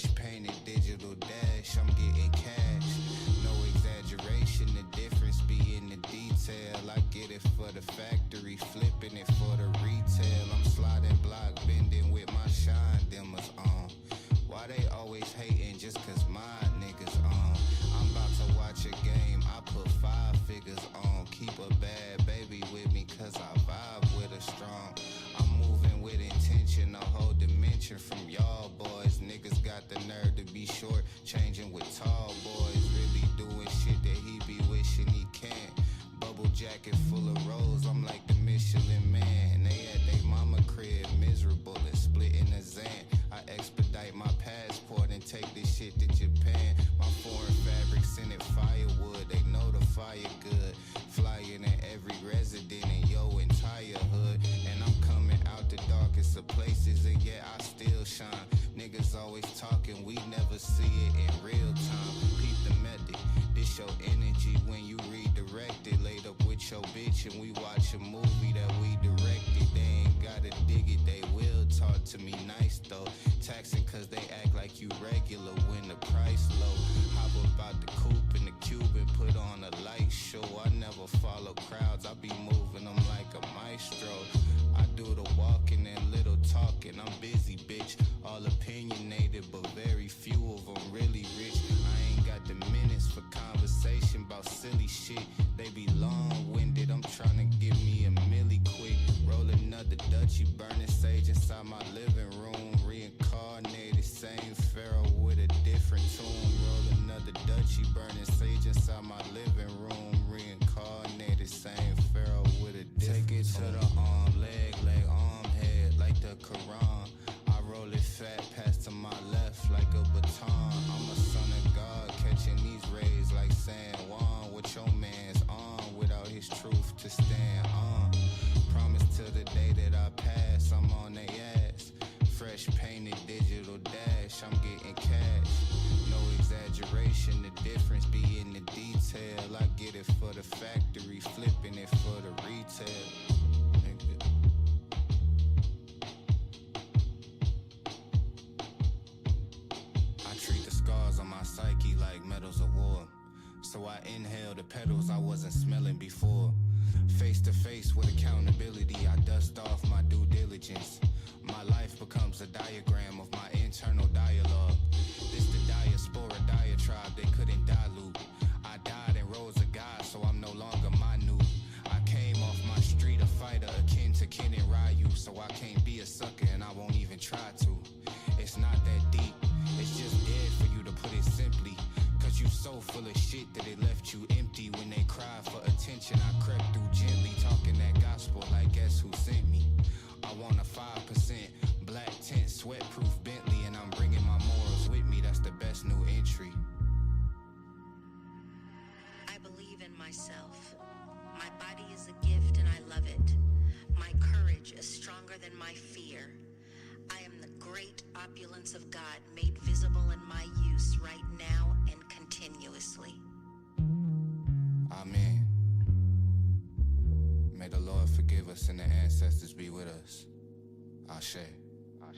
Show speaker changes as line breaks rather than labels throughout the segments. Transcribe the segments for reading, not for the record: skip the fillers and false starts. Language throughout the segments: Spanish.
Fresh painted digital dash, I'm getting cash. No exaggeration, the difference be in the detail. I get it for the factory, flipping it for the retail. I'm sliding block, bending with my shine dimmers on. Why they always hating just cause my niggas on? I'm about to watch a game, I put 5 figures on. Keep a bad baby with me cause I vibe with her strong. I'm moving with intention, a whole dimension from y'all boys. Niggas got the nerve to be short, changing with tall boys. Really doing shit that he be wishing he can't. Bubble jacket full of rose, I'm like the Michelin man. They at they mama crib, miserable and splitting a Zan. I expedite my passport and take this shit to Japan. My foreign fabric send it firewood, they know the fire good. Flying in every resident in your entire hood. And I'm coming out the darkest of places and yet I still shine. Niggas always talking, we never see it in real time. Peep the method, this your energy when you redirect it. Laid up with your bitch and we watch a movie that we directed. They ain't gotta dig it, they will talk to me nice though. Taxing cause they act like you regular when the price low. Hop about the coupe in the cube and put on a light show. I never follow crowds, I be moving them like a maestro. I do the walking and little talking, I'm busy bitch. All opinionated but very few of them really rich. I ain't got the minutes for conversation about silly shit. They be long-winded, I'm trying to give me a milli quick. Roll another Dutchie, burning sage inside my living room. Reincarnated, same pharaoh with a different tune. Roll another Dutchie, burning sage inside my living room. Reincarnated, same pharaoh with a different Take it to the arm, leg, arm, head, like the Quran. I roll it fat, pass to my left like a baton. I'm a son of God, catching these rays like San Juan. With your man's on, without his truth to stand on. Promise till the day that I pass, I'm on they ass. Fresh painted digital dash, I'm getting cash. No exaggeration, the difference be in the detail. I get it for the factory, flipping it for the retail. I treat the scars on my psyche like medals of war. So I inhale the petals I wasn't smelling before. Face to face with accountability, I dust off my due diligence. My life becomes a diagram of my internal dialogue. This the diaspora diatribe they couldn't dilute. I died and rose a god, so I'm no longer minute. I came off my street a fighter akin to Ken and Ryu. So I can't be a sucker and I won't even try to. It's not that deep, it's just dead for you to put it simply. Cause you so full of shit that it left you empty. When they cried for attention, I crept through gently, talking that gospel like guess who sent me. I want a 5% black tint, sweatproof Bentley, and I'm bringing my morals with me. That's the best new entry.
I believe in myself. My body is a gift and I love it. My courage is stronger than my fear. I am the great opulence of God made visible in my use right now and continuously.
Amen. May the Lord forgive us and the ancestors be with us. Ashe. Ashe.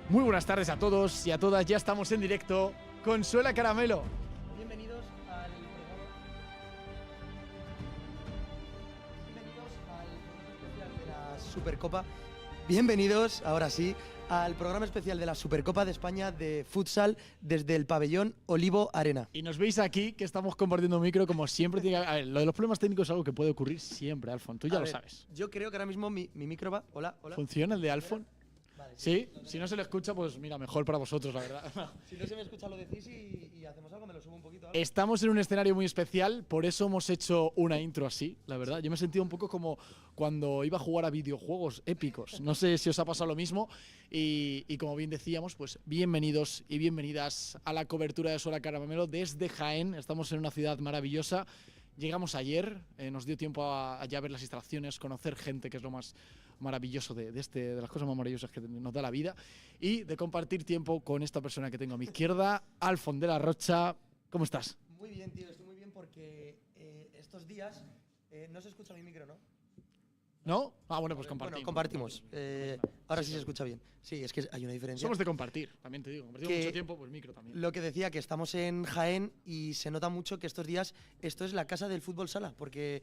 Muy buenas tardes a todos y a todas, ya estamos en directo con Suela Caramelo.
Bienvenidos al programa especial de la Supercopa. Bienvenidos, ahora sí, al programa especial de la Supercopa de España de futsal desde el pabellón Olivo Arena.
Y nos veis aquí que estamos compartiendo micro como siempre. A ver, lo de los problemas técnicos es algo que puede ocurrir siempre, Alfon, tú ya lo sabes.
Yo creo que ahora mismo mi micro va… Hola.
¿Funciona el de Alfon?
Vale,
Sí, si no se le escucha, pues mira, mejor para vosotros, la verdad.
Si no se me escucha lo decís y hacemos algo, me lo subo un poquito.
Estamos en un escenario muy especial, por eso hemos hecho una intro así, la verdad. Yo me he sentido un poco como cuando iba a jugar a videojuegos épicos. No sé si os ha pasado lo mismo. Y como bien decíamos, pues bienvenidos y bienvenidas a la cobertura de Suela Caramelo desde Jaén. Estamos en una ciudad maravillosa. Llegamos ayer, nos dio tiempo a ya ver las instalaciones, conocer gente, que es lo más maravilloso de las cosas más maravillosas que nos da la vida, y de compartir tiempo con esta persona que tengo a mi izquierda, Alfon de la Rocha. ¿Cómo estás?
Muy bien, tío, estoy muy bien porque estos días no se escucha mi micro, ¿no?
¿No? Ah, bueno, pues compartimos.
Bueno, compartimos. Ahora sí se escucha bien. Sí, es que hay una diferencia.
Somos de compartir, también te digo. Compartimos
Que
mucho tiempo, pues micro también.
Lo que decía, que estamos en Jaén y se nota mucho que estos días esto es la casa del fútbol sala, porque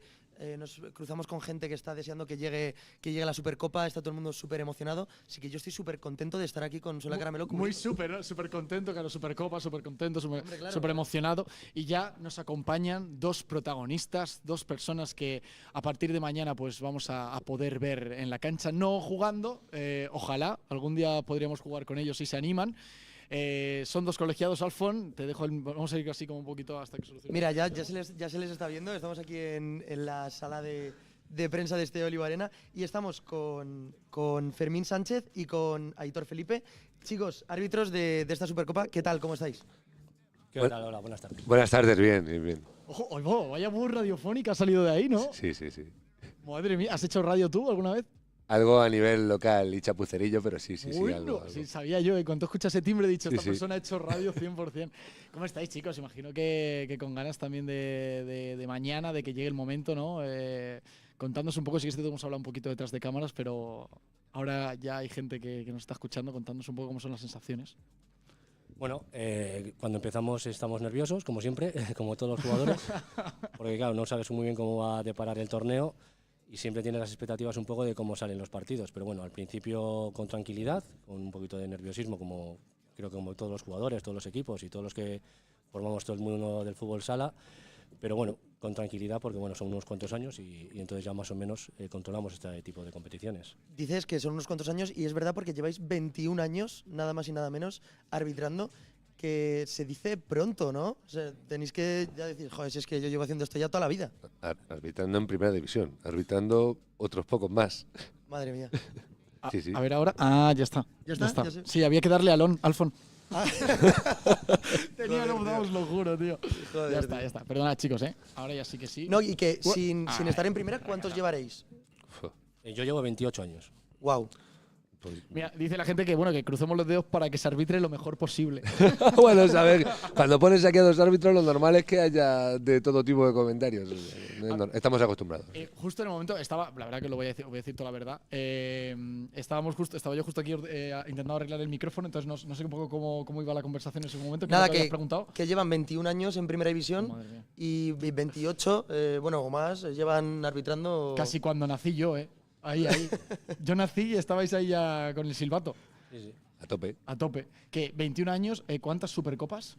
nos cruzamos con gente que está deseando que llegue la Supercopa, está todo el mundo súper emocionado, así que yo estoy súper contento de estar aquí con Suela Caramelo.
Muy súper, ¿no? Súper contento, claro, Supercopa, súper contento, súper
claro.
emocionado. Y ya nos acompañan dos protagonistas, dos personas que a partir de mañana pues vamos a poder ver en la cancha, no jugando, ojalá, algún día podríamos jugar con ellos si se animan. Son dos colegiados, Alfon, te dejo vamos a ir así como un poquito hasta que solucione.
Mira, ya se les está viendo, estamos aquí en la sala de prensa de este Olivo Arena y estamos con Fermín Sánchez y con Aitor Felipe. Chicos, árbitros de esta Supercopa, ¿qué tal? ¿Cómo estáis?
¿Qué tal? Hola, buenas tardes.
Buenas tardes, bien.
Ojo, vaya voz radiofónica ha salido de ahí, ¿no?
Sí.
Madre mía, ¿has hecho radio tú alguna vez?
Algo a nivel local y chapucerillo, pero sí,
Bueno,
algo.
sí, sabía yo, cuando escuchas ese timbre he dicho,
Sí,
esta
sí.
persona ha hecho radio 100%. ¿Cómo estáis, chicos? Imagino que con ganas también de mañana, de que llegue el momento, ¿no? Contándonos un poco, sí que hemos hablado un poquito detrás de cámaras, pero ahora ya hay gente que nos está escuchando, contándonos un poco cómo son las sensaciones.
Bueno, cuando empezamos estamos nerviosos, como siempre, como todos los jugadores, porque claro, no sabes muy bien cómo va a deparar el torneo y siempre tienes las expectativas un poco de cómo salen los partidos, pero bueno, al principio con tranquilidad, con un poquito de nerviosismo, como creo que como todos los jugadores, todos los equipos y todos los que formamos todo el mundo del fútbol sala, pero bueno, con tranquilidad porque bueno, son unos cuantos años y entonces ya más o menos controlamos este tipo de competiciones.
Dices que son unos cuantos años y es verdad porque lleváis 21 años, nada más y nada menos, arbitrando, que se dice pronto, ¿no? O sea, tenéis que ya decir, joder, si es que yo llevo haciendo esto ya toda la vida.
Arbitrando en primera división, arbitrando otros pocos más.
Madre mía.
Sí.
A ver ahora. Ah, ya está.
¿Ya está? Ya sé.
Sí, había que darle a Alfon. Tenía los dados, lo juro, tío.
Joder,
Ya está. Perdona, chicos, ¿eh? Ahora ya sí que sí.
No, y que sin estar en primera, ¿cuántos
regalado.
llevaréis?
Yo llevo 28 años.
Wow.
Mira, dice la gente que bueno, que crucemos los dedos para que se arbitre lo mejor posible.
Bueno, sabes, cuando pones aquí a dos árbitros, lo normal es que haya de todo tipo de comentarios. Estamos acostumbrados.
Justo en el momento estaba, la verdad que lo voy a decir toda la verdad. Estaba yo justo aquí intentando arreglar el micrófono, entonces no sé un poco cómo iba la conversación en ese momento.
Nada,
habías preguntado.
que llevan 21 años en primera división
Madre mía.
y 28, bueno, o más, llevan arbitrando…
Casi cuando nací yo, Ahí. Yo nací y estabais ahí ya con el silbato.
Sí.
A tope.
A tope. Que 21 años, ¿cuántas supercopas?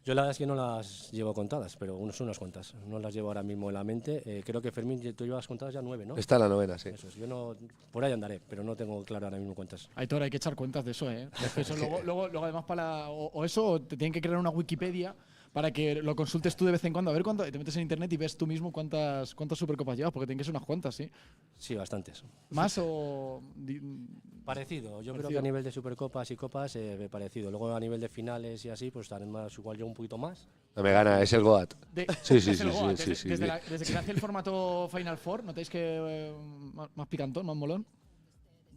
Yo la verdad es que no las llevo contadas, pero unas cuantas. No las llevo ahora mismo en la mente. Creo que Fermín, tú llevas contadas ya 9, ¿no?
Está la novena, sí.
Eso es. Yo no, por ahí andaré, pero no tengo claro ahora mismo cuántas.
Aitor, hay que echar cuentas de eso, Es que eso luego además o eso, o te tienen que crear una Wikipedia para que lo consultes tú de vez en cuando. A ver cuánto, te metes en internet y ves tú mismo cuántas supercopas llevas, porque tienen que ser unas cuantas, ¿sí?
Sí, bastantes.
¿Más o...?
Parecido. Yo creo
Parecido.
que a nivel de supercopas y copas, parecido. Luego a nivel de finales y así, pues estaré más, igual yo un poquito más.
No me gana, es el Goat. Sí.
Es el Goa. Desde que nació el formato Final Four, ¿notáis que más picantón, más molón?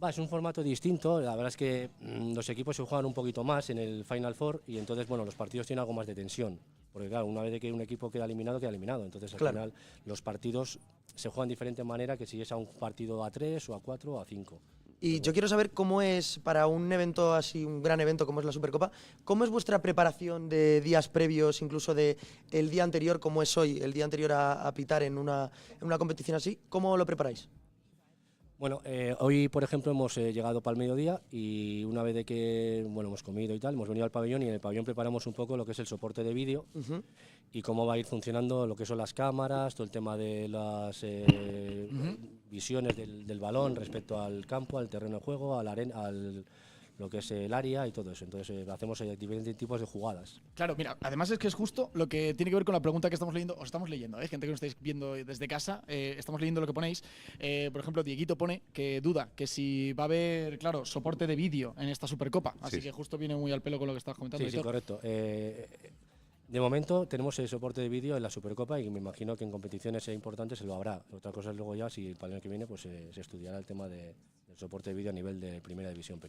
Es un formato distinto. La verdad es que los equipos se juegan un poquito más en el Final Four y entonces, bueno, los partidos tienen algo más de tensión. Porque claro, una vez que un equipo queda eliminado. Entonces, al final, los partidos se juegan de diferente manera que si es a un partido a 3 o a 4 o a 5.
Y yo quiero saber cómo es, para un evento así, un gran evento como es la Supercopa, ¿cómo es vuestra preparación de días previos, incluso de el día anterior, como es hoy, el día anterior a pitar en una competición así? ¿Cómo lo preparáis?
Bueno, hoy, por ejemplo, hemos llegado para el mediodía y una vez de que hemos comido y tal, hemos venido al pabellón y en el pabellón preparamos un poco lo que es el soporte de vídeo y cómo va a ir funcionando lo que son las cámaras, todo el tema de las visiones del balón respecto al campo, al terreno de juego, a la arena, lo que es el área y todo eso. Entonces hacemos diferentes tipos de jugadas.
Claro, mira, además es que es justo lo que tiene que ver con la pregunta que estamos leyendo, os estamos leyendo, gente que nos estáis viendo desde casa, estamos leyendo lo que ponéis. Por ejemplo, Dieguito pone que duda que si va a haber, claro, soporte de vídeo en esta Supercopa, así que justo viene muy al pelo con lo que estás comentando.
Sí, correcto. De momento tenemos el soporte de vídeo en la Supercopa y me imagino que en competiciones importantes se lo habrá. Otra cosa es luego ya, si para el año que viene, pues se estudiará el tema del soporte de vídeo a nivel de primera división.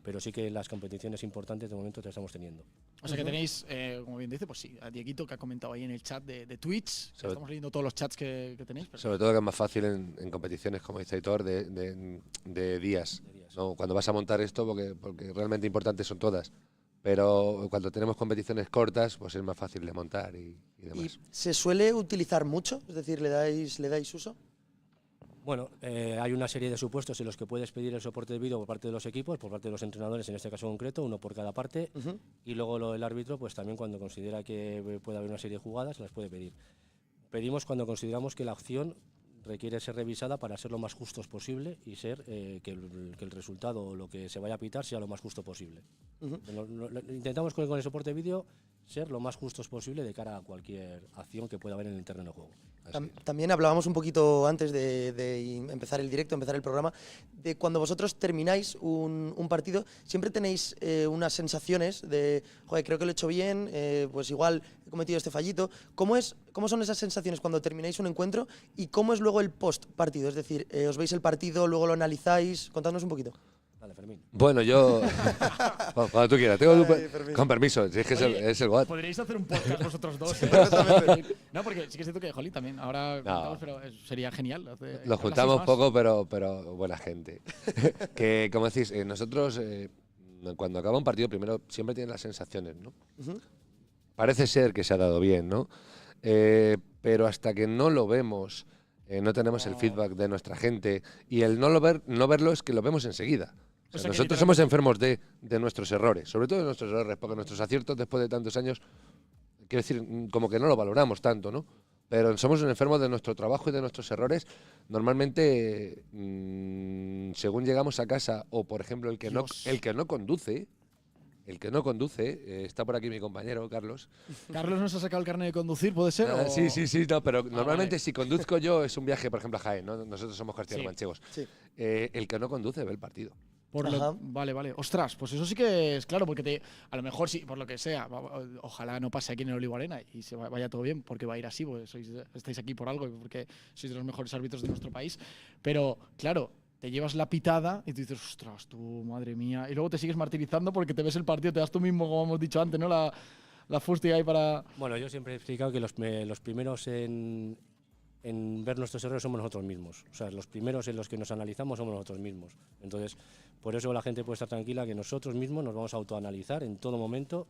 Pero sí que las competiciones importantes de momento te estamos teniendo.
O sea que tenéis, como bien dice, pues sí, a Dieguito que ha comentado ahí en el chat de Twitch. Estamos leyendo todos los chats que tenéis.
Sobre todo que es más fácil en competiciones, como dice Aitor, de días. ¿No? Cuando vas a montar esto, porque realmente importantes son todas. Pero cuando tenemos competiciones cortas, pues es más fácil de montar y demás.
¿Y se suele utilizar mucho? Es decir, ¿le dais uso?
Bueno, hay una serie de supuestos en los que puedes pedir el soporte de vídeo por parte de los equipos, por parte de los entrenadores, en este caso concreto, uno por cada parte, y luego el árbitro, pues también cuando considera que puede haber una serie de jugadas, las puede pedir. Pedimos cuando consideramos que la acción requiere ser revisada para ser lo más justos posible y ser que el resultado o lo que se vaya a pitar sea lo más justo posible. Intentamos con el soporte de vídeo ser lo más justos posible de cara a cualquier acción que pueda haber en el terreno de juego.
También hablábamos un poquito antes de empezar el directo, empezar el programa, de cuando vosotros termináis un partido, siempre tenéis unas sensaciones de, joder, creo que lo he hecho bien, pues igual he cometido este fallito. ¿Cómo son esas sensaciones cuando termináis un encuentro y cómo es luego el post partido? Es decir, os veis el partido, luego lo analizáis. Contadnos un poquito.
Dale, Fermín.
Bueno, yo cuando tú quieras, con permiso, si es que es el GOAT.
Podríais hacer un podcast vosotros dos. No, porque sí que es cierto que Jolly también, ahora contamos, pero sería genial.
Lo juntamos poco, pero buena gente. Que, como decís, nosotros cuando acaba un partido primero siempre tienen las sensaciones, ¿no? Parece ser que se ha dado bien, ¿no? Pero hasta que no lo vemos, no tenemos el feedback de nuestra gente, y el no verlo es que lo vemos enseguida. O sea, nosotros somos enfermos de nuestros errores, sobre todo de nuestros errores, porque nuestros aciertos después de tantos años, quiero decir, como que no lo valoramos tanto, ¿no? Pero somos enfermos de nuestro trabajo y de nuestros errores. Normalmente, según llegamos a casa, o por ejemplo el que no conduce, está por aquí mi compañero, Carlos.
¿Carlos nos ha sacado el carnet de conducir, puede ser?
Sí, no, pero normalmente si conduzco yo es un viaje, por ejemplo, a Jaén, ¿no? Nosotros somos castellano-manchegos.
Sí.
El que no conduce ve el partido.
Vale. Ostras, pues eso sí que es claro, porque a lo mejor sí, por lo que sea, ojalá no pase aquí en el Olivo Arena y se vaya todo bien, porque va a ir así, porque estáis aquí por algo, porque sois de los mejores árbitros de nuestro país. Pero, claro, te llevas la pitada y tú dices, ostras, tú, madre mía. Y luego te sigues martirizando porque te ves el partido, te das tú mismo, como hemos dicho antes, ¿no? La fusti ahí para…
Bueno, yo siempre he explicado que los primeros en ver nuestros errores somos nosotros mismos. O sea, los primeros en los que nos analizamos somos nosotros mismos. Entonces, por eso la gente puede estar tranquila que nosotros mismos nos vamos a autoanalizar en todo momento.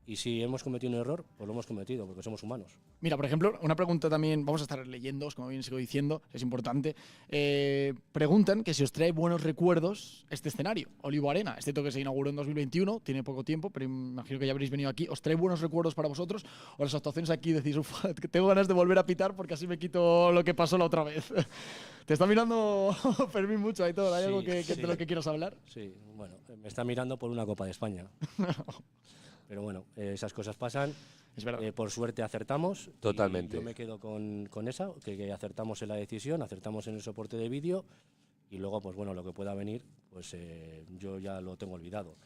Y si hemos cometido un error, pues lo hemos cometido, porque somos humanos.
Mira, por ejemplo, una pregunta también, vamos a estar leyendo, como bien sigo diciendo, es importante. Preguntan que si os trae buenos recuerdos este escenario, Olivo Arena. Este que se inauguró en 2021, tiene poco tiempo, pero imagino que ya habréis venido aquí. ¿Os trae buenos recuerdos para vosotros? ¿O las actuaciones aquí decís, uff, tengo ganas de volver a pitar porque así me quito lo que pasó la otra vez? Te está mirando Fermín mucho ahí todo. ¿Hay algo de lo que quieras hablar?
Sí, bueno, me está mirando por una Copa de España. Pero bueno, esas cosas pasan.
Es verdad.
Por suerte acertamos.
Totalmente.
Yo me quedo con esa, que acertamos en la decisión, acertamos en el soporte de vídeo y luego, pues bueno, lo que pueda venir, pues yo ya lo tengo olvidado.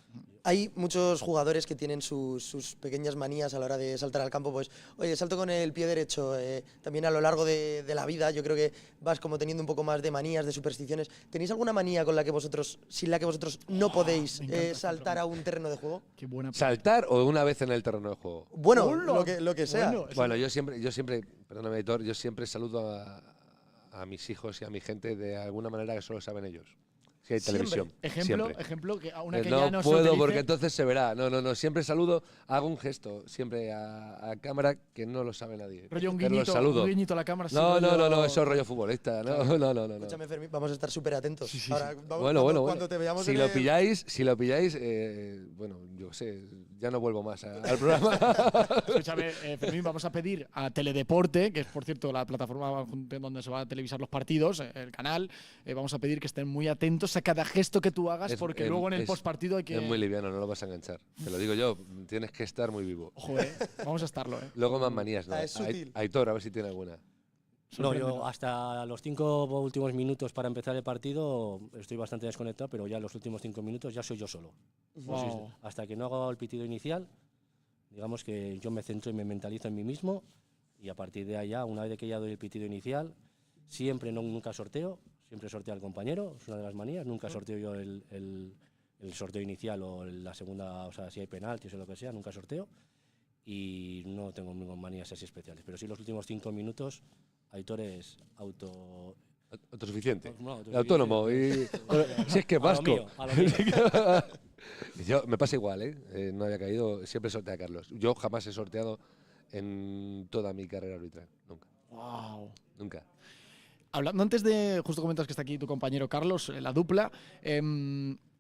Hay muchos jugadores que tienen sus pequeñas manías a la hora de saltar al campo, pues, oye, salto con el pie derecho. También a lo largo de la vida yo creo que vas como teniendo un poco más de manías, de supersticiones. ¿Tenéis alguna manía sin la que vosotros no podéis saltar a un terreno de juego?
Qué buena pregunta.
¿Saltar o una vez en el terreno de juego?
Bueno, lo que sea.
Bueno, yo siempre, perdóname, editor, yo siempre saludo a mis hijos y a mi gente de alguna manera que solo saben ellos. si hay
Siempre.
televisión.
Ejemplo,
siempre.
ejemplo, que a una que
No
ya no se
puedo
utilice.
porque entonces se verá. No, siempre saludo, hago un gesto siempre a cámara que no lo sabe nadie.
Rollo un
Pero los
guiñito,
saludo.
un guiñito a la cámara. así
No,
rollo-
eso es rollo futbolista. No.
Escúchame, Fermín, vamos a estar súper atentos.
Sí, sí,
Ahora,
sí.
vamos,
Bueno.
cuando te veamos
Si
en
lo
el-
pilláis, bueno, yo sé, ya no vuelvo más al programa.
Escúchame, Fermín, vamos a pedir a Teledeporte, que es por cierto la plataforma donde se va a televisar los partidos, el canal, vamos a pedir que estén muy atentos a cada gesto que tú hagas, porque luego en el postpartido hay que…
Es muy liviano, no lo vas a enganchar. Te lo digo yo, tienes que estar muy vivo.
Ojo, vamos a estarlo,
Luego más manías, ¿no?
Es sutil.
Aitor, a ver si tiene alguna.
No, yo hasta los 5 últimos minutos para empezar el partido estoy bastante desconectado, pero ya los últimos 5 minutos ya soy yo solo.
Wow.
Hasta que no hago el pitido inicial, digamos que yo me centro y me mentalizo en mí mismo, y a partir de allá, una vez que ya doy el pitido inicial, nunca sorteo, siempre sorteo al compañero, es una de las manías, nunca sorteo yo el sorteo inicial o la segunda, o sea, si hay penaltis o lo que sea, nunca sorteo, y no tengo manías así especiales, pero sí los últimos 5 minutos, Aitor es
Autosuficiente.
No, autosuficiente.
Autónomo. Si es que
A lo
vasco.
mío, a lo mío.
Yo, me pasa igual, ¿eh? No había caído, siempre sortea a Carlos. Yo jamás he sorteado en toda mi carrera arbitral. Nunca.
Wow.
Nunca.
Hablando antes de, justo comentas que está aquí tu compañero Carlos, la dupla.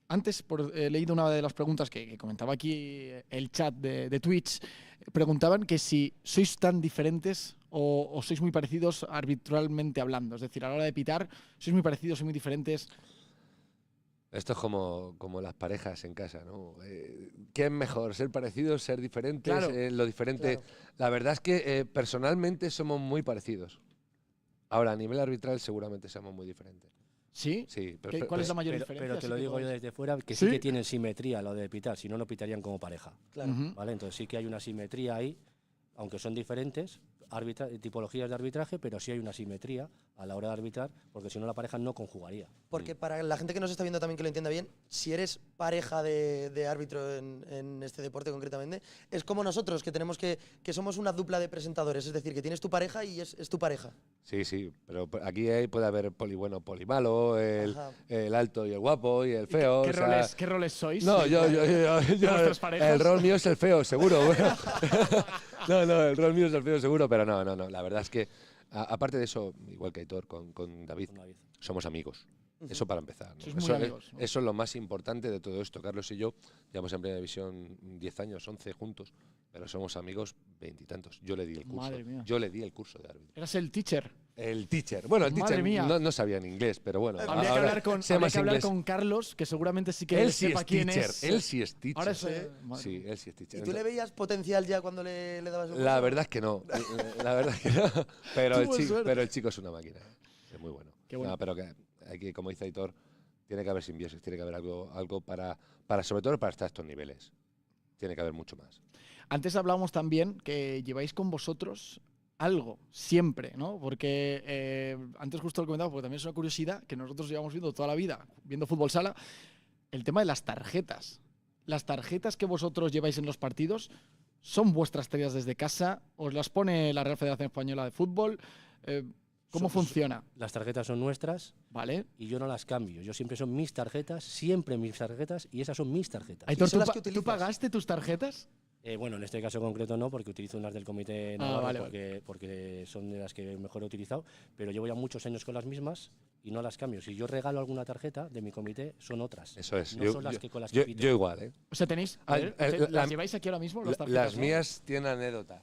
Antes he leído una de las preguntas que comentaba aquí el chat de Twitch. Preguntaban que si sois tan diferentes o sois muy parecidos arbitralmente hablando. Es decir, a la hora de pitar, sois muy parecidos, sois muy diferentes.
Esto es como las parejas en casa, ¿no? ¿Qué es mejor? ¿Ser parecidos, ser diferentes?
Claro.
Lo diferente.
Claro.
La verdad es que personalmente somos muy parecidos. Ahora, a nivel arbitral seguramente somos muy diferentes.
¿Sí?
Sí,
¿Cuál es la mayor diferencia?
Pero te
Así
lo
que
digo yo
podemos-
desde fuera, que
¿Sí?
sí que tienen simetría lo de pitar, si no, no pitarían como pareja.
Claro.
Ujú.
¿Vale? Entonces sí que hay una simetría ahí, aunque son diferentes tipologías de arbitraje, pero sí hay una simetría a la hora de arbitrar, porque si no la pareja no conjugaría.
Porque para la gente que nos está viendo también que lo entienda bien, si eres pareja de árbitro en este deporte concretamente, es como nosotros, que tenemos que somos una dupla de presentadores, es decir, que tienes tu pareja y es tu pareja.
Sí, pero aquí puede haber poli bueno, poli malo,
Ajá.
el alto y el guapo y el feo.
¿Qué,
o sea,
roles, ¿Qué roles sois?
No, yo
vuestras parejas?
el rol mío es el feo, seguro. No, el rol mío es el feo, seguro, pero no. La verdad es que, aparte de eso, igual que Aitor con David,
Con David.
somos amigos. Eso para empezar, ¿no?
Sois muy
Eso,
amigos, ¿no?
eso es lo más importante de todo esto. Carlos y yo llevamos en Primera División 10 años, 11 juntos, pero somos amigos veintitantos. Yo le di el curso.
Madre mía.
Yo le di el curso de árbitro.
Eras el teacher.
El teacher. Bueno, el
Madre
teacher
mía.
no sabía en inglés, pero bueno.
Habría que
ahora
hablar con,
sé
habría
más
que hablar
inglés.
con Carlos, que seguramente sí que
Él sí
sepa
es
quién
teacher.
es.
Él sí es teacher.
Ahora es, madre
Sí,
mía.
él sí es teacher.
¿Y tú le veías potencial ya cuando le dabas el
La
curso?
verdad es que no. La verdad es que no. Pero
Tuvo suerte.
pero el chico es una máquina. Es muy bueno.
Qué bueno.
No, pero que hay que, como dice Aitor, tiene que haber simbiosis, tiene que haber algo para sobre todo para estar a estos niveles. Tiene que haber mucho más.
Antes hablábamos también que lleváis con vosotros algo, siempre, ¿no? Porque antes justo lo comentaba, porque también es una curiosidad que nosotros llevamos viendo toda la vida, viendo fútbol sala, el tema de las tarjetas. Las tarjetas que vosotros lleváis en los partidos son vuestras tareas desde casa, os las pone la Real Federación Española de Fútbol. ¿Cómo funciona?
Las tarjetas son nuestras
¿Vale?
y yo no las cambio. Yo siempre son mis tarjetas, siempre mis tarjetas, y esas son mis tarjetas.
Aitor,
son
¿tú,
las que
¿tú
utilizas?
pagaste tus tarjetas?
Bueno, en este caso concreto no, porque utilizo unas del comité
Ah,
navarro,
vale,
porque son de las que mejor he utilizado, pero llevo ya muchos años con las mismas y no las cambio. Si yo regalo alguna tarjeta de mi comité, son otras.
Eso es.
No son las que con las que pito.
yo igual, ¿eh?
O sea, tenéis… a
Ah,
ver,
la-
¿las lleváis aquí ahora mismo? Las tarjetas,
Las
¿no?
mías tienen anécdota.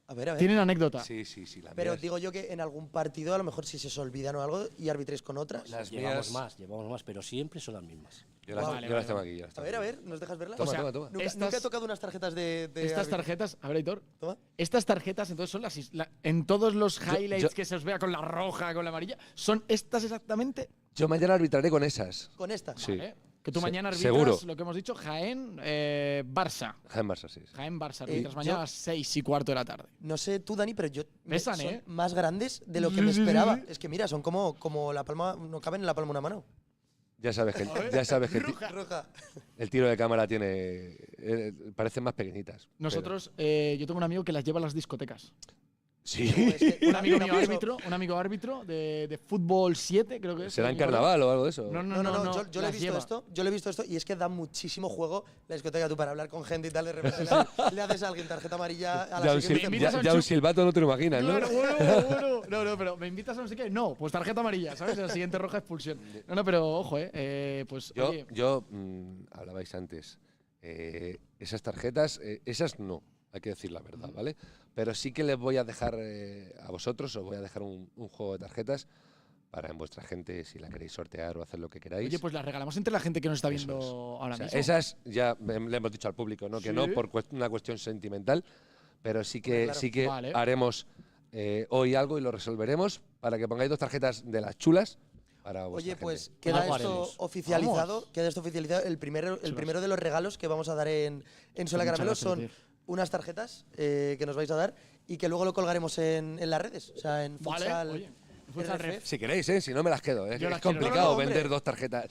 A ver.
¿Tienen anécdota?
Sí, las
Pero
mías.
digo yo que en algún partido, a lo mejor si se os olvidan o algo y arbitréis con otras.
Las
Llevamos
mías.
más, pero siempre son las mismas.
Yo las,
Vale,
yo las
vale,
tengo
vale.
aquí. yo las
A
tengo
ver,
aquí.
¿nos dejas verlas?
Toma,
O sea,
toma.
Nunca he tocado unas tarjetas de
Estas
árbitro.
tarjetas, a ver, Aitor,
Toma.
estas tarjetas entonces son en todos los highlights
yo-
que se os vea con la roja, con la amarilla, son estas exactamente.
Yo mañana arbitraré con esas.
Con estas.
Sí.
¿Vale? Que tú
Se-
mañana arbitras
seguro.
lo que hemos dicho, Jaén, Barça.
Jaén Barça, sí.
Jaén, Barça,
yo-
arbitras mañana a las 6:15 de la tarde.
No sé tú, Dani, pero
Pesan,
son
¿eh?
más grandes de lo que
Sí,
me
sí, sí,
esperaba.
sí.
Es que mira, son como la palma, no caben en la palma de una mano.
Ya sabes que,
Roja.
el tiro de cámara parecen más pequeñitas.
Nosotros, yo tengo un amigo que las lleva a las discotecas.
Sí.
Un amigo árbitro de fútbol 7, creo que es.
¿Será en carnaval o algo de eso?
No,
yo le he visto esto y es que da muchísimo juego la discoteca. Tú para hablar con gente y tal, de repente le haces a alguien tarjeta amarilla a la siguiente.
Ya un silbato no te lo imaginas, ¿no?
Claro, bueno. No, pero ¿me invitas a no sé qué? No, pues tarjeta amarilla, ¿sabes? La siguiente roja, expulsión. No, pero ojo, pues. Oye,
hablabais antes. Esas tarjetas, esas no, hay que decir la verdad, ¿vale? Pero sí que les voy a dejar a vosotros, os voy a dejar un juego de tarjetas para en vuestra gente, si la queréis sortear o hacer lo que queráis.
Oye, pues las regalamos entre la gente que nos está
Eso
viendo
es.
ahora
O sea,
mismo.
esas ya le hemos dicho al público, ¿no? Que
¿Sí?
no por una cuestión sentimental, pero sí que,
Claro.
sí que
Vale.
haremos hoy algo y lo resolveremos para que pongáis 2 tarjetas de las chulas para vuestra
Oye, pues
gente.
queda
Algo
esto
haremos.
oficializado. Queda esto oficializado. El primero de los regalos que vamos a dar en Suela
Muchas
Caramelo
gracias,
son
tío.
unas tarjetas que nos vais a dar y que luego lo colgaremos en las redes. O sea, en
Vale,
Futsal.
oye, Futsal
RF.
Ref.
Si queréis, si no me las quedo.
Yo
Es
las quiero.
complicado
No, hombre.
vender 2 tarjetas.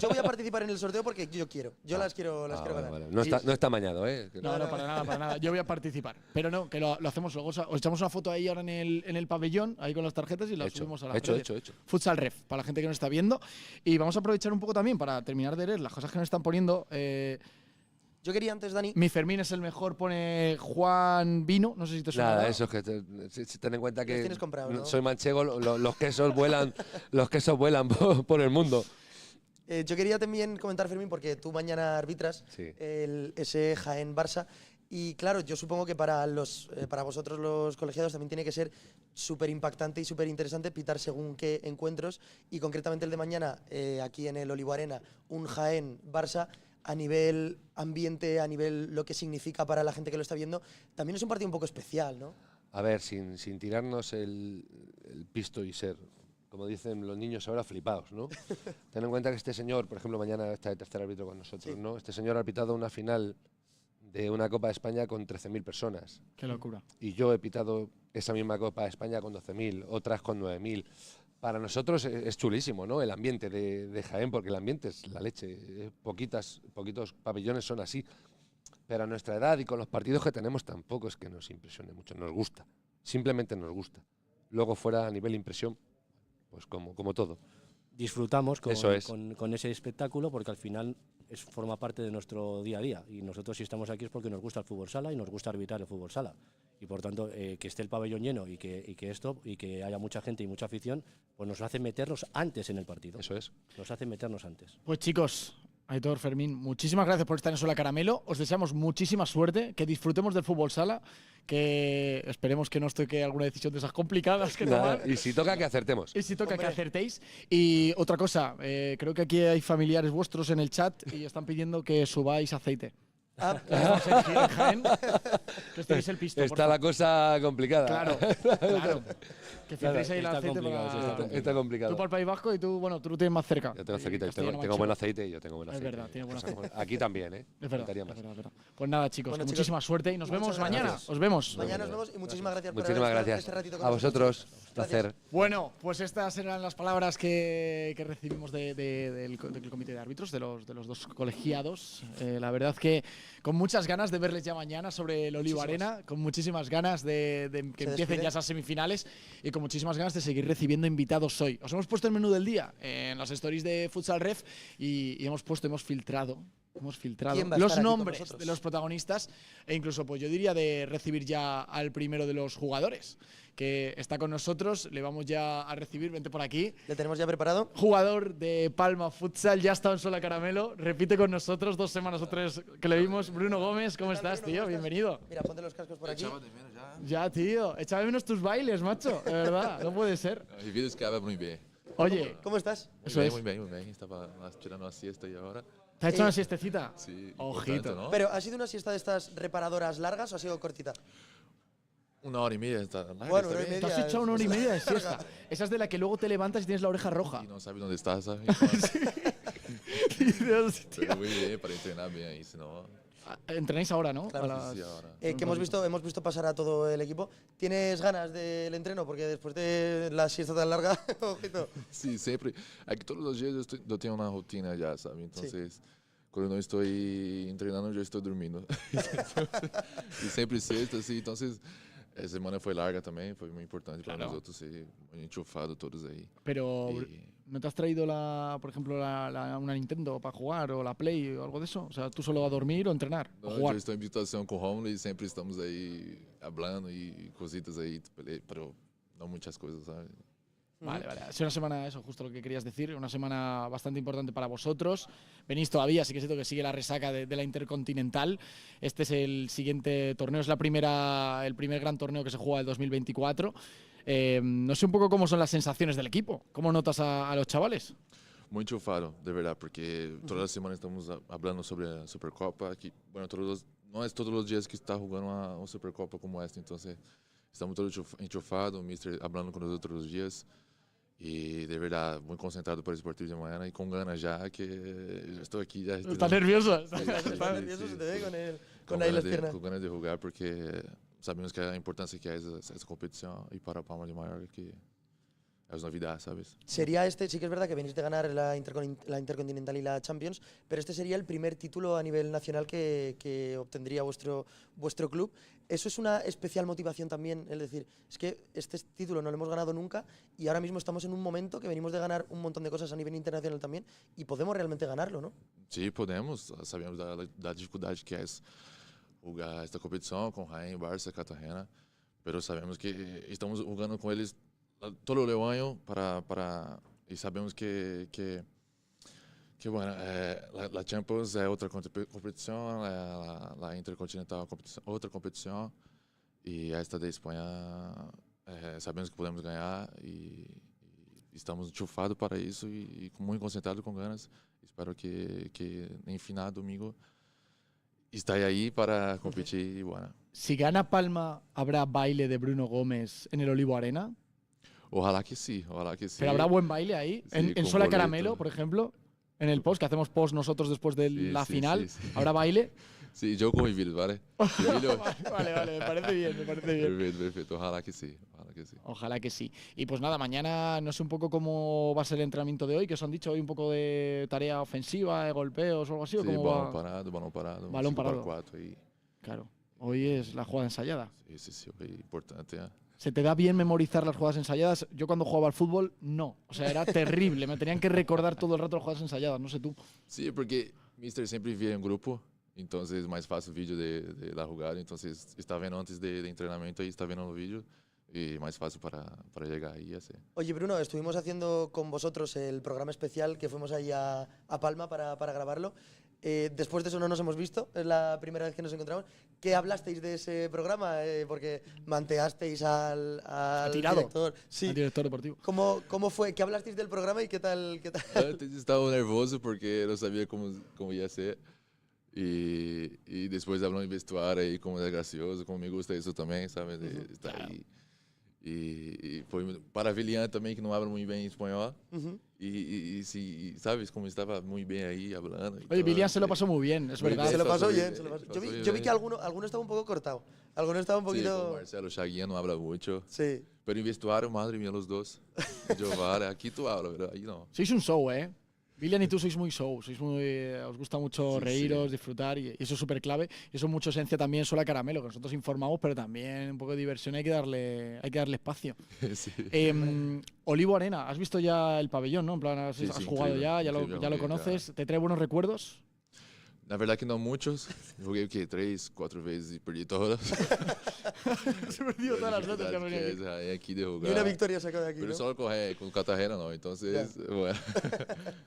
Yo voy a participar en el sorteo porque yo quiero. Yo las quiero
Vale,
ganar.
vale. No está amañado, ¿eh?
No, para nada. Yo voy a participar. Pero no, que lo hacemos luego. Os echamos una foto ahí ahora en el pabellón, ahí con las tarjetas y las subimos a la
hecho.
Futsal Ref, para la gente que nos está viendo. Y vamos a aprovechar un poco también para terminar de leer las cosas que nos están poniendo.
Yo quería antes, Dani.
Mi Fermín es el mejor, pone Juan Vino. No sé si te suena.
Nada, eso es que ten en cuenta
Los
que
tienes comprados, ¿no?
soy manchego, los quesos vuelan, por el mundo.
Yo quería también comentar, Fermín, porque tú mañana arbitras
Sí.
ese Jaén-Barça. Y claro, yo supongo que para vosotros los colegiados también tiene que ser súper impactante y súper interesante pitar según qué encuentros. Y concretamente el de mañana, aquí en el Olivo Arena, un Jaén-Barça, a nivel ambiente, a nivel lo que significa para la gente que lo está viendo, también es un partido un poco especial, ¿no?
A ver, sin tirarnos el pisto y ser, como dicen los niños ahora, flipados, ¿no? Ten en cuenta que este señor, por ejemplo, mañana está de tercer árbitro con nosotros,
Sí.
¿no? Este señor ha pitado una final de una Copa de España con 13.000 personas.
Qué locura.
Y yo he pitado esa misma Copa de España con 12.000, otras con 9.000. Para nosotros es chulísimo, ¿no? El ambiente de Jaén, porque el ambiente es la leche. Poquitos pabellones son así. Pero a nuestra edad y con los partidos que tenemos tampoco es que nos impresione mucho. Nos gusta. Simplemente nos gusta. Luego fuera a nivel impresión, pues como todo.
Disfrutamos
Eso es.
con ese espectáculo porque al final forma parte de nuestro día a día. Y nosotros si estamos aquí es porque nos gusta el fútbol sala y nos gusta arbitrar el fútbol sala. Y por tanto, que esté el pabellón lleno y que haya mucha gente y mucha afición, pues nos hace meternos antes en el partido.
Eso es.
Nos hace meternos antes.
Pues chicos, Aitor, Fermín, muchísimas gracias por estar en Suela Caramelo. Os deseamos muchísima suerte, que disfrutemos del fútbol sala, que esperemos que no os toque alguna decisión de esas complicadas que
Nada,
tomar.
y si toca, que acertemos.
Y si toca
Hombre.
que acertéis. Y otra cosa, creo que aquí hay familiares vuestros en el chat y están pidiendo que subáis aceite.
Ah,
Estamos en Jaén, que os tiréis el pisto.
Está la cosa complicada.
Claro. Que filtréis ahí el
Está
aceite
complicado,
para…
sí, está complicado.
Está complicado.
Tú para el País Vasco y tú lo tienes más cerca.
Yo tengo cerquita, yo
Castellano
tengo buen
manchego.
aceite y yo tengo buen
Es
aceite.
verdad, tiene buen aceite.
Aquí también, ¿eh?
Es verdad,
Faltaría
es
más.
verdad, es verdad. Pues nada, chicos,
Bueno, chicos,
muchísima suerte y nos vemos
muchas
mañana.
gracias.
Os vemos.
mañana nos vemos y muchísimas gracias por
Muchísimas
haber estado
gracias.
este ratito con
A
nosotros.
vosotros.
Gracias.
Placer.
Bueno, pues estas eran las palabras que recibimos del comité de árbitros, de los dos colegiados. La verdad que con muchas ganas de verles ya mañana sobre el Olivo Arena, con muchísimas ganas de que empiecen
despiden.
ya esas semifinales y con muchísimas ganas de seguir recibiendo invitados hoy. Os hemos puesto el menú del día en las stories de Futsal Ref y hemos filtrado
¿Quién va a
los
estar aquí con
nombres
nosotros?
de los protagonistas e incluso pues yo diría de recibir ya al primero de los jugadores que está con nosotros. Le vamos ya a recibir, vente por aquí.
¿Le tenemos ya preparado?
Jugador de Palma Futsal, ya está en Suela Caramelo, repite con nosotros 2 semanas o 3 que le vimos. Bruno Gómez, ¿cómo estás,
Bruno,
tío?
¿cómo estás?
Bienvenido.
Mira, ponte los cascos por aquí.
Ya, tío, echa de menos tus bailes, macho, de verdad, no puede ser.
E vi que estava muito bem.
Oye,
¿Cómo estás?
eso es.
Muito bem. Estava tirando uma siesta e agora.
¿Te ha hecho una siestecita?
Sí,
Ojito.
importante, ¿no?
Pero, ¿ha sido una siesta de estas reparadoras largas o ha sido cortita?
Una hora y media está larga,
Bueno,
está
una hora y
bien.
Te has
media.
echado una hora y media de siesta. Esa es de la que luego te levantas y tienes la oreja roja.
Y no sabe dónde está, ¿sabes?
Dios, tío.
Pero muy bien para entrenar bien ahí, si no.
Entrenáis ahora, ¿no?
Claro.
A las-
Sí, ahora.
Que hemos visto pasar a todo el equipo. ¿Tienes ganas del entreno? Porque después de la siesta tan larga, ojito.
Sim, sempre. É que todos os dias eu tenho uma rotina já, sabe? Então, quando eu não estou treinando, eu já estou dormindo. E sempre sexta, assim. Então, Essa semana foi larga também, foi muito importante para
Claro.
nós outros ser enchufados todos aí.
Pero,
Y
¿no te has traído, por ejemplo, una Nintendo para jugar o la Play o algo de eso? O sea, ¿tú solo a dormir o entrenar? O
eu
jugar.
estou em habitação com o Romulo e sempre estamos aí hablando e cositas aí, pero não muitas coisas, sabe?
Vale, vale. Ha sido una semana, eso, justo lo que querías decir, una semana bastante importante para vosotros. Venís todavía, sí que es cierto que sigue la resaca de la Intercontinental. Este es el siguiente torneo, es el primer gran torneo que se juega el 2024. No sé un poco cómo son las sensaciones del equipo. ¿Cómo notas a los chavales?
Muito enxufado, de verdade, porque toda semana estamos falando sobre a Supercopa, que, bueno, não é todos os dias que está jogando uma Supercopa como esta, então estamos todos enxufados, o Mister falando com nós todos os dias, e de verdade, muito concentrado para esse partido de amanhã, e com ganas já, que já estou aqui. Já
¿Estás nervioso?
Está nervioso, se te ve con
com
ahí las
ganas
piernas.
com ganas de jogar, porque sabemos que a importância que é essa competição, e para a Palma de Mallorca, que é as novidades, sabes?
Sería este, sí que es verdad que venís de ganar la Intercontinental y la Champions, pero este sería el primer título a nivel nacional que obtendría vuestro club. Eso es una especial motivación también, es decir, es que este título no lo hemos ganado nunca y ahora mismo estamos en un momento que venimos de ganar un montón de cosas a nivel internacional también y podemos realmente ganarlo, ¿no?
Sim, podemos. Sabemos da dificuldade que é jogar esta competição com Rain, Barça, Cartagena, mas sabemos que estamos jogando com eles todo o año e sabemos que bueno, la Champions é outra competição, la Intercontinental outra competição e esta da Espanha sabemos que podemos ganhar e estamos enxufados para isso e muito concentrados com ganas. Espero que em final domingo esté ahí para competir y bueno.
Si gana Palma, ¿habrá baile de Bruno Gómez en el Olivo Arena?
Ojalá que sí, ojalá que sí.
¿Pero habrá buen baile ahí?
Sí,
en
con
Sola
boleto.
Caramelo, por ejemplo, en el post, que hacemos post nosotros después de
Sí,
la
sí,
final,
sí, sí.
¿habrá baile?
Sí, yo con Emilio, ¿vale? Emilio.
Vale, me parece bien, me parece bien.
Perfecto, perfecto. Ojalá que sí, ojalá que sí.
Ojalá que sí. Y pues nada, mañana no sé un poco cómo va a ser el entrenamiento de hoy, que os han dicho hoy un poco de tarea ofensiva, de golpeos o algo así, ¿o
Sí,
cómo
balón
va?
parado, balón parado.
Balón
5
parado.
4 ahí.
Claro, hoy es la jugada ensayada.
Sí, hoy importante.
¿Se te da bien memorizar las jugadas ensayadas? Yo cuando jugaba al fútbol, no. O sea, era terrible. Me tenían que recordar todo el rato las jugadas ensayadas, no sé tú.
Sí, porque Mister siempre via en grupo, entonces es más fácil el vídeo de la jugada, entonces está viendo antes de entrenamiento y está viendo el vídeo y más fácil para llegar ahí. Así.
Oye, Bruno, estuvimos haciendo con vosotros el programa especial que fuimos ahí a Palma para grabarlo. Después de eso no nos hemos visto, es la primera vez que nos encontramos. ¿Qué hablasteis de ese programa? Porque manteasteis al director. Sí.
Al director deportivo.
¿Cómo fue? ¿Qué hablasteis del programa y qué tal?
Antes estaba nervioso porque no sabía cómo iba a ser. Y después hablando en vestuario y cómo es gracioso, como me gusta eso también, ¿sabes? De estar ahí. E foi para Vilian também, que não habla muito bem espanhol. Y sabes, como estaba muy bien ahí hablando.
Oye, Vilian se lo pasó muy bien, es verdad.
Se lo pasó bien.
bien.
Yo vi que alguno estaba un poco cortado. Alguno estaba un poquito...
Sí, Marcelo Chaguinha no habla mucho.
Sí.
Pero en vestuario, madre mía, los dos. Yo, vale, aquí tú hablas, pero ahí no.
Sois un show, ¿eh? Vilian y tú sois muy show, os gusta mucho
Sí,
reíros,
sí.
disfrutar y eso es súper clave. Y eso es mucha esencia también Sola Caramelo, que nosotros informamos, pero también un poco de diversión hay que darle espacio.
Sí.
Olivo Arena, has visto ya el pabellón, ¿no? En plan, has
Sí,
jugado
increíble,
ya
increíble,
lo conoces, ¿te trae buenos recuerdos?
Na verdade que não muitos. Joguei o quê? 3, 4 vezes e perdi todas.
Se me dio todas las notas que
Dificuldade
venía aquí.
que é aquí de
Y
jogar.
una victoria sacada de aquí,
Pero
¿no?
solo con Cartagena no, entonces, bueno.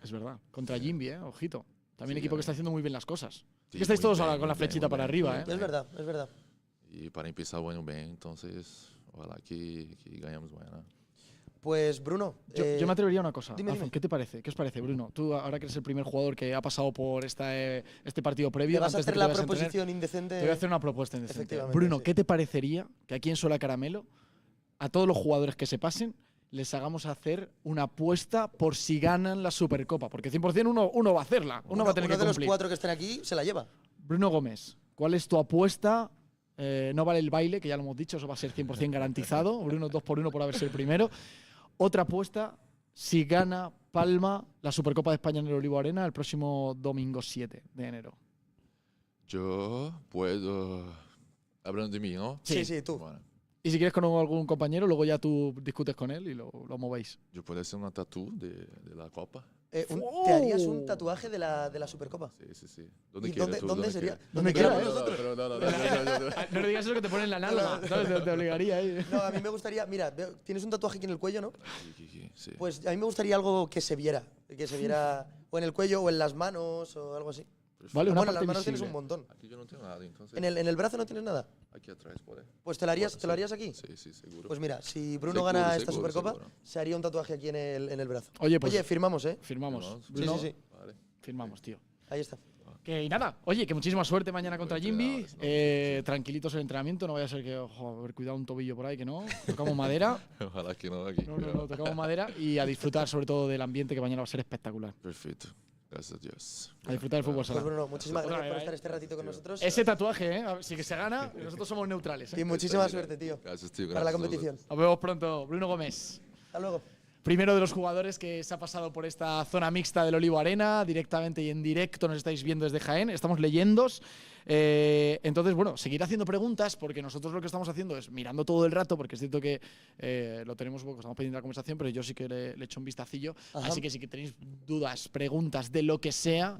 Es verdad, contra Jimby, ojito. También
Sí,
equipo que
ya.
está haciendo muy bien las cosas.
Sí,
que estáis
muy
todos
bien,
ahora con la
muy bien,
flechita
muy
para
bien,
arriba,
muy
¿eh?
bien.
Es verdad.
E para empezar o ano bem, entonces, ojalá que ganhamos mañana.
Pues, Bruno...
Yo me atrevería a una cosa.
dime,
Alfon,
dime.
¿qué te parece? ¿Qué os parece, Bruno? Tú, ahora que eres el primer jugador que ha pasado por este partido previo,
¿Te vas a
antes de
hacer
que
la
te vayas a entrenar,
proposición indecente?
te voy a hacer una propuesta indecente.
Efectivamente,
Bruno,
sí.
¿qué te parecería que aquí en Sola Caramelo, a todos los jugadores que se pasen, les hagamos hacer una apuesta por si ganan la Supercopa? Porque 100% uno va a hacerla, uno va a tener
uno
que
de los
cumplir.
4 que estén aquí se la lleva.
Bruno Gómez, ¿cuál es tu apuesta? No vale el baile, que ya lo hemos dicho, eso va a ser 100% garantizado. Bruno 2 por 1 por haber sido el primero. Otra apuesta, si gana Palma la Supercopa de España en el Olivo Arena el próximo domingo 7 de enero.
Yo puedo. Hablando de mí, ¿no?
Sí, tú.
Bueno,
Y si quieres con algún compañero, luego ya tú discutes con él y lo movéis.
Yo puedo hacer una tatu de la Copa.
¿Te harías un tatuaje de la Supercopa?
Sí.
¿Y dónde sería?
Donde
queramos
quiera,
nosotros.
Pero no.
No le digas eso que te ponen la nalga, ¿sabes? Te obligaría ahí.
No, a mí me gustaría, mira, tienes un tatuaje aquí en el cuello, ¿no?
Sí.
Pues a mí me gustaría algo que se viera o en el cuello o en las manos o algo así.
Vale, una
Bueno, en las
parte
manos tienes
visible.
un montón.
Aquí yo no tengo nada, entonces.
¿En el brazo no tienes nada?
Aquí atrás, por ahí.
Pues ¿te lo harías aquí?
Sí, seguro.
Pues mira, si Bruno
Seguro,
gana esta
seguro,
Supercopa,
seguro.
se haría un tatuaje aquí en el brazo.
Oye, pues
firmamos, ¿eh?
firmamos.
Firmamos.
Bruno,
Sí.
Vale.
firmamos, tío.
Ahí está.
Y nada, oye, que muchísima suerte mañana contra Jimby.
Cuidados,
Tranquilitos en el entrenamiento, no vaya a ser que, haber cuidado un tobillo por ahí, que no. Tocamos madera.
Ojalá que no aquí.
No, tocamos madera. Y a disfrutar sobre todo del ambiente, que mañana va a ser espectacular.
Perfecto. Gracias a Dios.
A disfrutar del fútbol
Pues
sala.
Bruno, muchísimas
Otra
gracias por
vez,
estar este ratito con nosotros.
Ese tatuaje, a ver, si que se gana, nosotros somos neutrales.
Y muchísima suerte, tío,
Gracias, tío.
para la
Gracias a
competición.
Nos vemos pronto. Bruno Gómez.
Hasta luego.
Primero de los jugadores que se ha pasado por esta zona mixta del Olivo Arena, directamente y en directo nos estáis viendo desde Jaén, estamos leyéndos. Entonces, bueno, seguir haciendo preguntas, porque nosotros lo que estamos haciendo es mirando todo el rato, porque es cierto que lo tenemos, porque estamos pendientes de la conversación, pero yo sí que le echo un vistacillo.
Ajá.
Así que si que tenéis dudas, preguntas de lo que sea,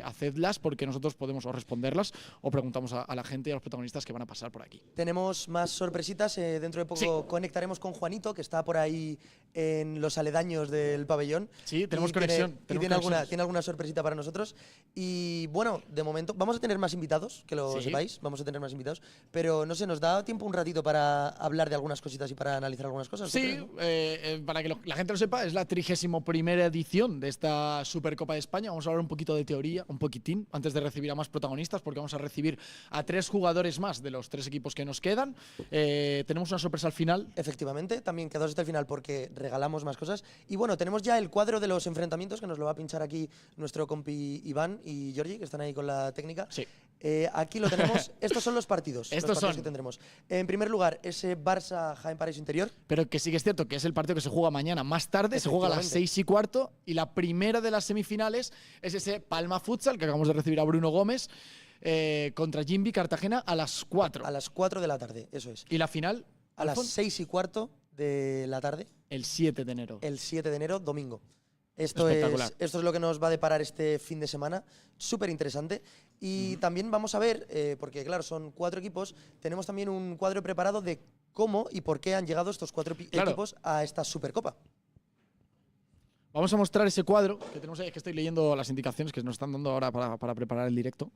hacedlas, porque nosotros podemos o responderlas o preguntamos a la gente y a los protagonistas que van a pasar por aquí.
Tenemos más sorpresitas. Dentro de poco
Sí.
conectaremos con Juanito, que está por ahí en los aledaños del pabellón.
Sí, tenemos
Y
conexión.
tiene alguna sorpresita para nosotros. Y bueno, de momento vamos a tener más invitados, que lo
Sí.
sepáis. Vamos a tener más invitados. Pero no sé, nos da tiempo un ratito para hablar de algunas cositas y para analizar algunas cosas. ¿tú
Sí,
crees, no?
para que la gente lo sepa, es la 31ª edición de esta Supercopa de España. Vamos a hablar un poquito de teoría, un poquitín, antes de recibir a más protagonistas, porque vamos a recibir a 3 jugadores más de los 3 equipos que nos quedan. Tenemos una sorpresa al final.
Efectivamente, también quedaos hasta el final porque regalamos más cosas. Y bueno, tenemos ya el cuadro de los enfrentamientos que nos lo va a pinchar aquí nuestro compi Iván y Georgi, que están ahí con la técnica.
Sí.
Aquí lo tenemos. Estos son los partidos.
Estos
los partidos
son.
que tendremos. En primer lugar, ese Barça Jaén Paraíso Interior.
Pero que sí que es cierto que es el partido que se juega mañana más tarde, se juega a las 6:15, y la primera de las semifinales es ese Palma Futsal, que acabamos de recibir a Bruno Gómez, contra Jimby Cartagena a las 4.
A las 4 de la tarde, eso es.
Y la final,
A las
Alfon,
6:15 de la tarde,
el 7 de enero.
el 7 de enero, domingo. Esto
Espectacular.
es lo que nos va a deparar este fin de semana. Súper interesante. Y también vamos a ver, porque claro, son 4 equipos, tenemos también un cuadro preparado de cómo y por qué han llegado estos 4
Claro.
equipos a esta Supercopa.
Vamos a mostrar ese cuadro que tenemos ahí. Es que estoy leyendo las indicaciones que nos están dando ahora para preparar el directo.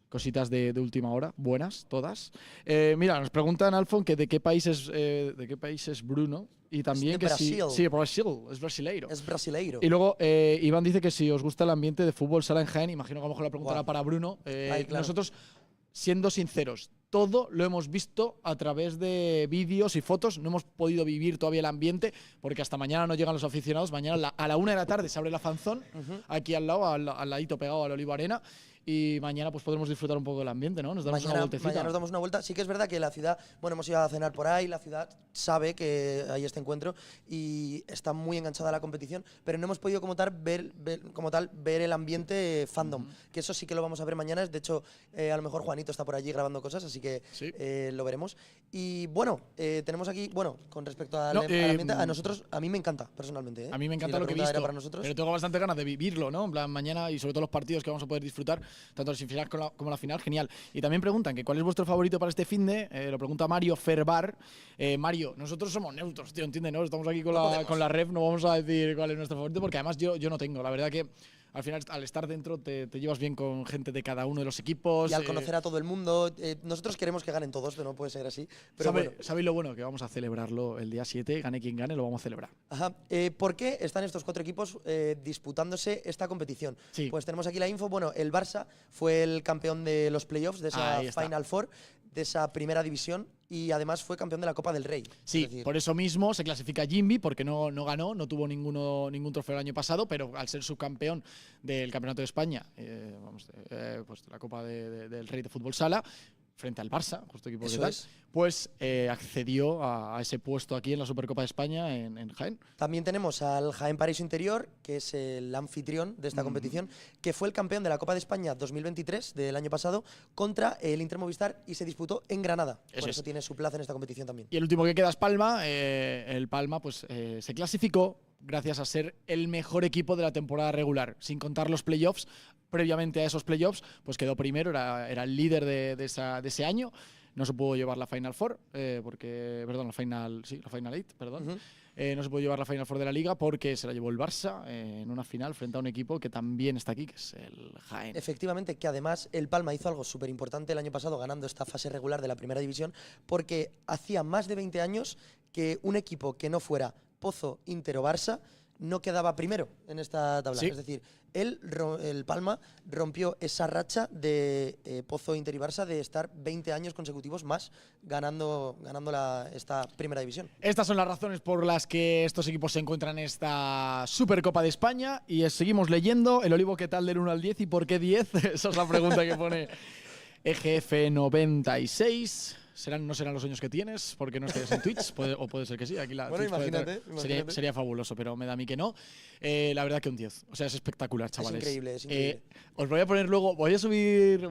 Cositas de última hora, buenas, todas. Mira, nos preguntan, Alfon, que de qué país es Bruno. Y también
de
que
Brasil.
sí, Brasil, es brasileiro.
Es brasileiro.
Y luego Iván dice que si os gusta el ambiente de fútbol sala en Jaén, imagino que a lo mejor la pregunta
Guau.
era para Bruno.
Ay, claro.
Nosotros, siendo sinceros, todo lo hemos visto a través de vídeos y fotos. No hemos podido vivir todavía el ambiente porque hasta mañana no llegan los aficionados. Mañana a la 1 de la tarde se abre la fanzón, aquí al lado, al ladito pegado al Olivo Arena. Y mañana pues podremos disfrutar un poco del ambiente, ¿no? Nos damos una vueltecita.
Mañana nos damos una vuelta. Sí que es verdad que la ciudad, bueno, hemos ido a cenar por ahí, la ciudad sabe que hay este encuentro y está muy enganchada a la competición, pero no hemos podido como tal ver el ambiente fandom, que eso sí que lo vamos a ver mañana. De hecho, a lo mejor Juanito está por allí grabando cosas, así que
Sí.
lo veremos. Y bueno, tenemos aquí, bueno, con respecto al,
No,
al ambiente, a mí me encanta, personalmente.
A mí me
Sí,
encanta
la
lo que he
pregunta era
visto,
para nosotros.
pero tengo bastante ganas de vivirlo, ¿no? En plan, mañana y sobre todo los partidos que vamos a poder disfrutar, tanto la semifinal como la final, genial. Y también preguntan que cuál es vuestro favorito para este finde, lo pregunta Mario Ferbar. Mario, nosotros somos neutros, tío, ¿entiendes? ¿No? Estamos aquí con la ref, no vamos a decir cuál es nuestro favorito, porque además yo no tengo, la verdad que al final, al estar dentro, te llevas bien con gente de cada uno de los equipos.
Y al conocer a todo el mundo, nosotros queremos que ganen todos, no puede ser así. Pero bueno.
¿Sabéis lo bueno? Que vamos a celebrarlo el día 7, gane quien gane, lo vamos a celebrar.
Ajá. ¿Por qué están estos 4 equipos disputándose esta competición?
Sí.
Pues tenemos aquí la info. Bueno, el Barça fue el campeón de los playoffs, de esa
Ahí está.
Final Four, de esa primera división, y además fue campeón de la Copa del Rey.
Sí,
Es decir,
por eso mismo se clasifica Jimby, porque no ganó, no tuvo ningún trofeo el año pasado, pero al ser subcampeón del Campeonato de España, pues la Copa del Rey de Fútbol Sala, frente al Barça, justo equipo
Eso
que tal,
es.
pues accedió a ese puesto aquí en la Supercopa de España en Jaén.
También tenemos al Jaén Paraíso Interior, que es el anfitrión de esta competición, que fue el campeón de la Copa de España 2023 del año pasado contra el Inter Movistar y se disputó en Granada. Por eso tiene su plaza en esta competición también.
Y el último que queda es Palma. El Palma pues, se clasificó gracias a ser el mejor equipo de la temporada regular, sin contar los playoffs. Previamente a esos playoffs, pues quedó primero, era el líder de ese año. No se pudo llevar la Final Four, la Final 8, perdón. No se pudo llevar la Final Four de la Liga porque se la llevó el Barça en una final frente a un equipo que también está aquí, que es el Jaén.
Efectivamente, que además el Palma hizo algo súper importante el año pasado ganando esta fase regular de la Primera División, porque hacía más de 20 años que un equipo que no fuera Pozo, Inter o Barça no quedaba primero en esta tabla.
Sí.
Es decir, el Palma rompió esa racha de Pozo, Inter y Barça de estar 20 años consecutivos más ganando esta Primera División.
Estas son las razones por las que estos equipos se encuentran en esta Supercopa de España. Y seguimos leyendo. El Olivo, ¿qué tal del 1 al 10 y por qué 10? Esa es la pregunta que pone EGF96. ¿No serán los sueños que tienes porque no estés en Twitch? O puede ser que sí. Aquí
Bueno,
Twitch puede
imagínate.
sería fabuloso, pero me da a mí que no. La verdad que un 10. O sea, es espectacular, chavales.
Es increíble.
Os voy a poner luego, voy a subir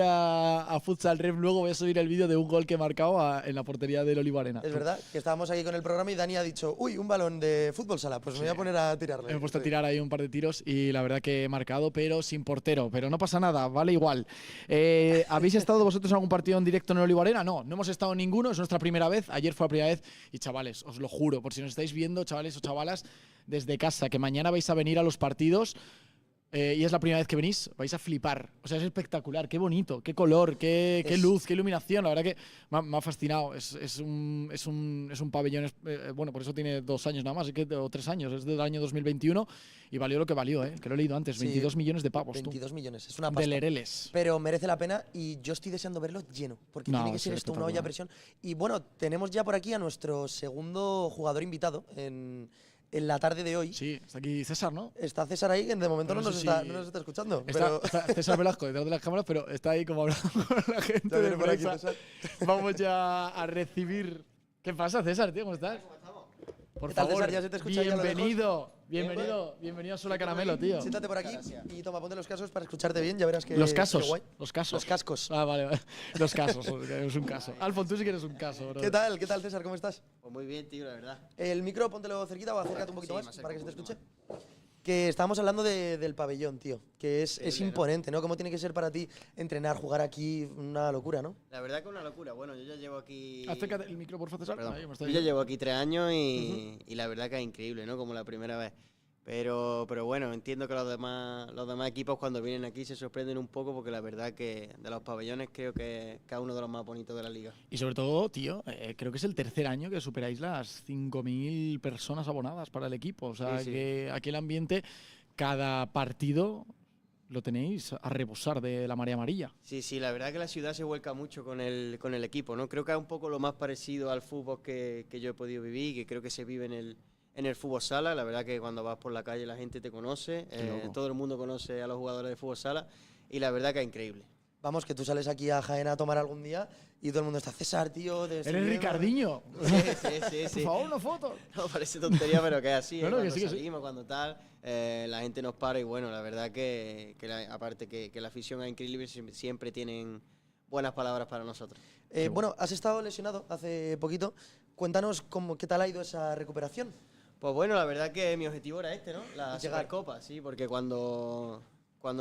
a Futsal Ref, luego voy a subir el vídeo de un gol que he marcado en la portería del Olivo Arena.
Es verdad que estábamos aquí con el programa y Dani ha dicho, uy, un balón de fútbol sala, pues me voy a poner a tirarle.
Me he puesto a tirar ahí un par de tiros y la verdad que he marcado, pero sin portero. Pero no pasa nada, vale igual. ¿Habéis estado vosotros en algún partido en directo en el Olivo Arena? No hemos estado en ninguno, es nuestra primera vez. Ayer fue la primera vez y chavales, os lo juro, por si nos estáis viendo, chavales o chavalas, desde casa, que mañana vais a venir a los partidos y es la primera vez que venís, vais a flipar. O sea, es espectacular, qué bonito, qué color, qué luz, qué iluminación. La verdad que me ha fascinado. Es un pabellón, bueno, por eso tiene 2 años nada más, o 3 años, es del año 2021 y valió lo que valió, que lo he leído antes, 22 millones de pavos.
22 millones, es una pasta.
De lereles.
Pero merece la pena y yo estoy deseando verlo lleno, porque tiene que ser esto una olla a presión. Y bueno, tenemos ya por aquí a nuestro segundo jugador invitado en la tarde de hoy.
Sí, está aquí César, ¿no?
Está César ahí, que de momento no nos está escuchando. Pero
Está César Velasco detrás de las cámaras, pero está ahí como hablando con la gente de
por aquí,
prensa. Vamos ya a recibir… ¿Qué pasa, César, tío? ¿Cómo estás? Por
¿Qué tal,
favor,
César? Ya se te escucha ahí a lo
bienvenido a Sola Caramelo, tío.
Siéntate por aquí y toma, ponte los cascos para escucharte bien, ya verás que
Los
qué
casos.
guay.
Los casos.
Los cascos.
Ah, vale. Los casos, es un caso. Alfon, tú sí que eres un caso, bro.
¿Qué tal, César? ¿Cómo estás?
Pues muy bien, tío, la verdad.
El micro, póntelo cerquita o acércate un poquito
Sí,
más
me
para que se te
acerco un
escuche. Que estábamos hablando del pabellón, tío, que es
Increíble,
imponente, ¿no? ¿Cómo tiene que ser para ti entrenar, jugar aquí? Una locura, ¿no?
La verdad que es una locura. Bueno, yo ya llevo aquí…
Acércate el micro, por favor, César.
Perdón.
Ahí, me
Yo
estoy-
ya llevo aquí 3 años y la verdad que es increíble, ¿no? Como la primera vez. Pero bueno, entiendo que los demás equipos cuando vienen aquí se sorprenden un poco porque la verdad que de los pabellones creo que es uno de los más bonitos de la liga.
Y sobre todo, tío, creo que es el tercer año que superáis las 5.000 personas abonadas para el equipo. O sea,
Sí, sí.
que aquí el ambiente, cada partido lo tenéis a rebosar de la marea amarilla.
Sí, la verdad que la ciudad se vuelca mucho con el equipo, ¿no? Creo que es un poco lo más parecido al fútbol que yo he podido vivir y que creo que se vive en el fútbol sala. La verdad que cuando vas por la calle la gente te conoce,
loco.
todo el mundo conoce a los jugadores de fútbol sala y la verdad que es increíble.
Vamos, que tú sales aquí a Jaén a tomar algún día y todo el mundo está César, tío.
¡Eres Ricardiño!
Sí.
Por favor, una foto.
No, parece tontería, pero que es así.
No, no, que
cuando
sí, que sí.
salimos, cuando tal, la gente nos para y bueno, la verdad aparte que la afición es increíble, siempre tienen buenas palabras para nosotros.
Bueno, has estado lesionado hace poquito. Cuéntanos qué tal ha ido esa recuperación.
Pues bueno, la verdad que mi objetivo era este, ¿no? La
Llegar.
Supercopa, sí, porque cuando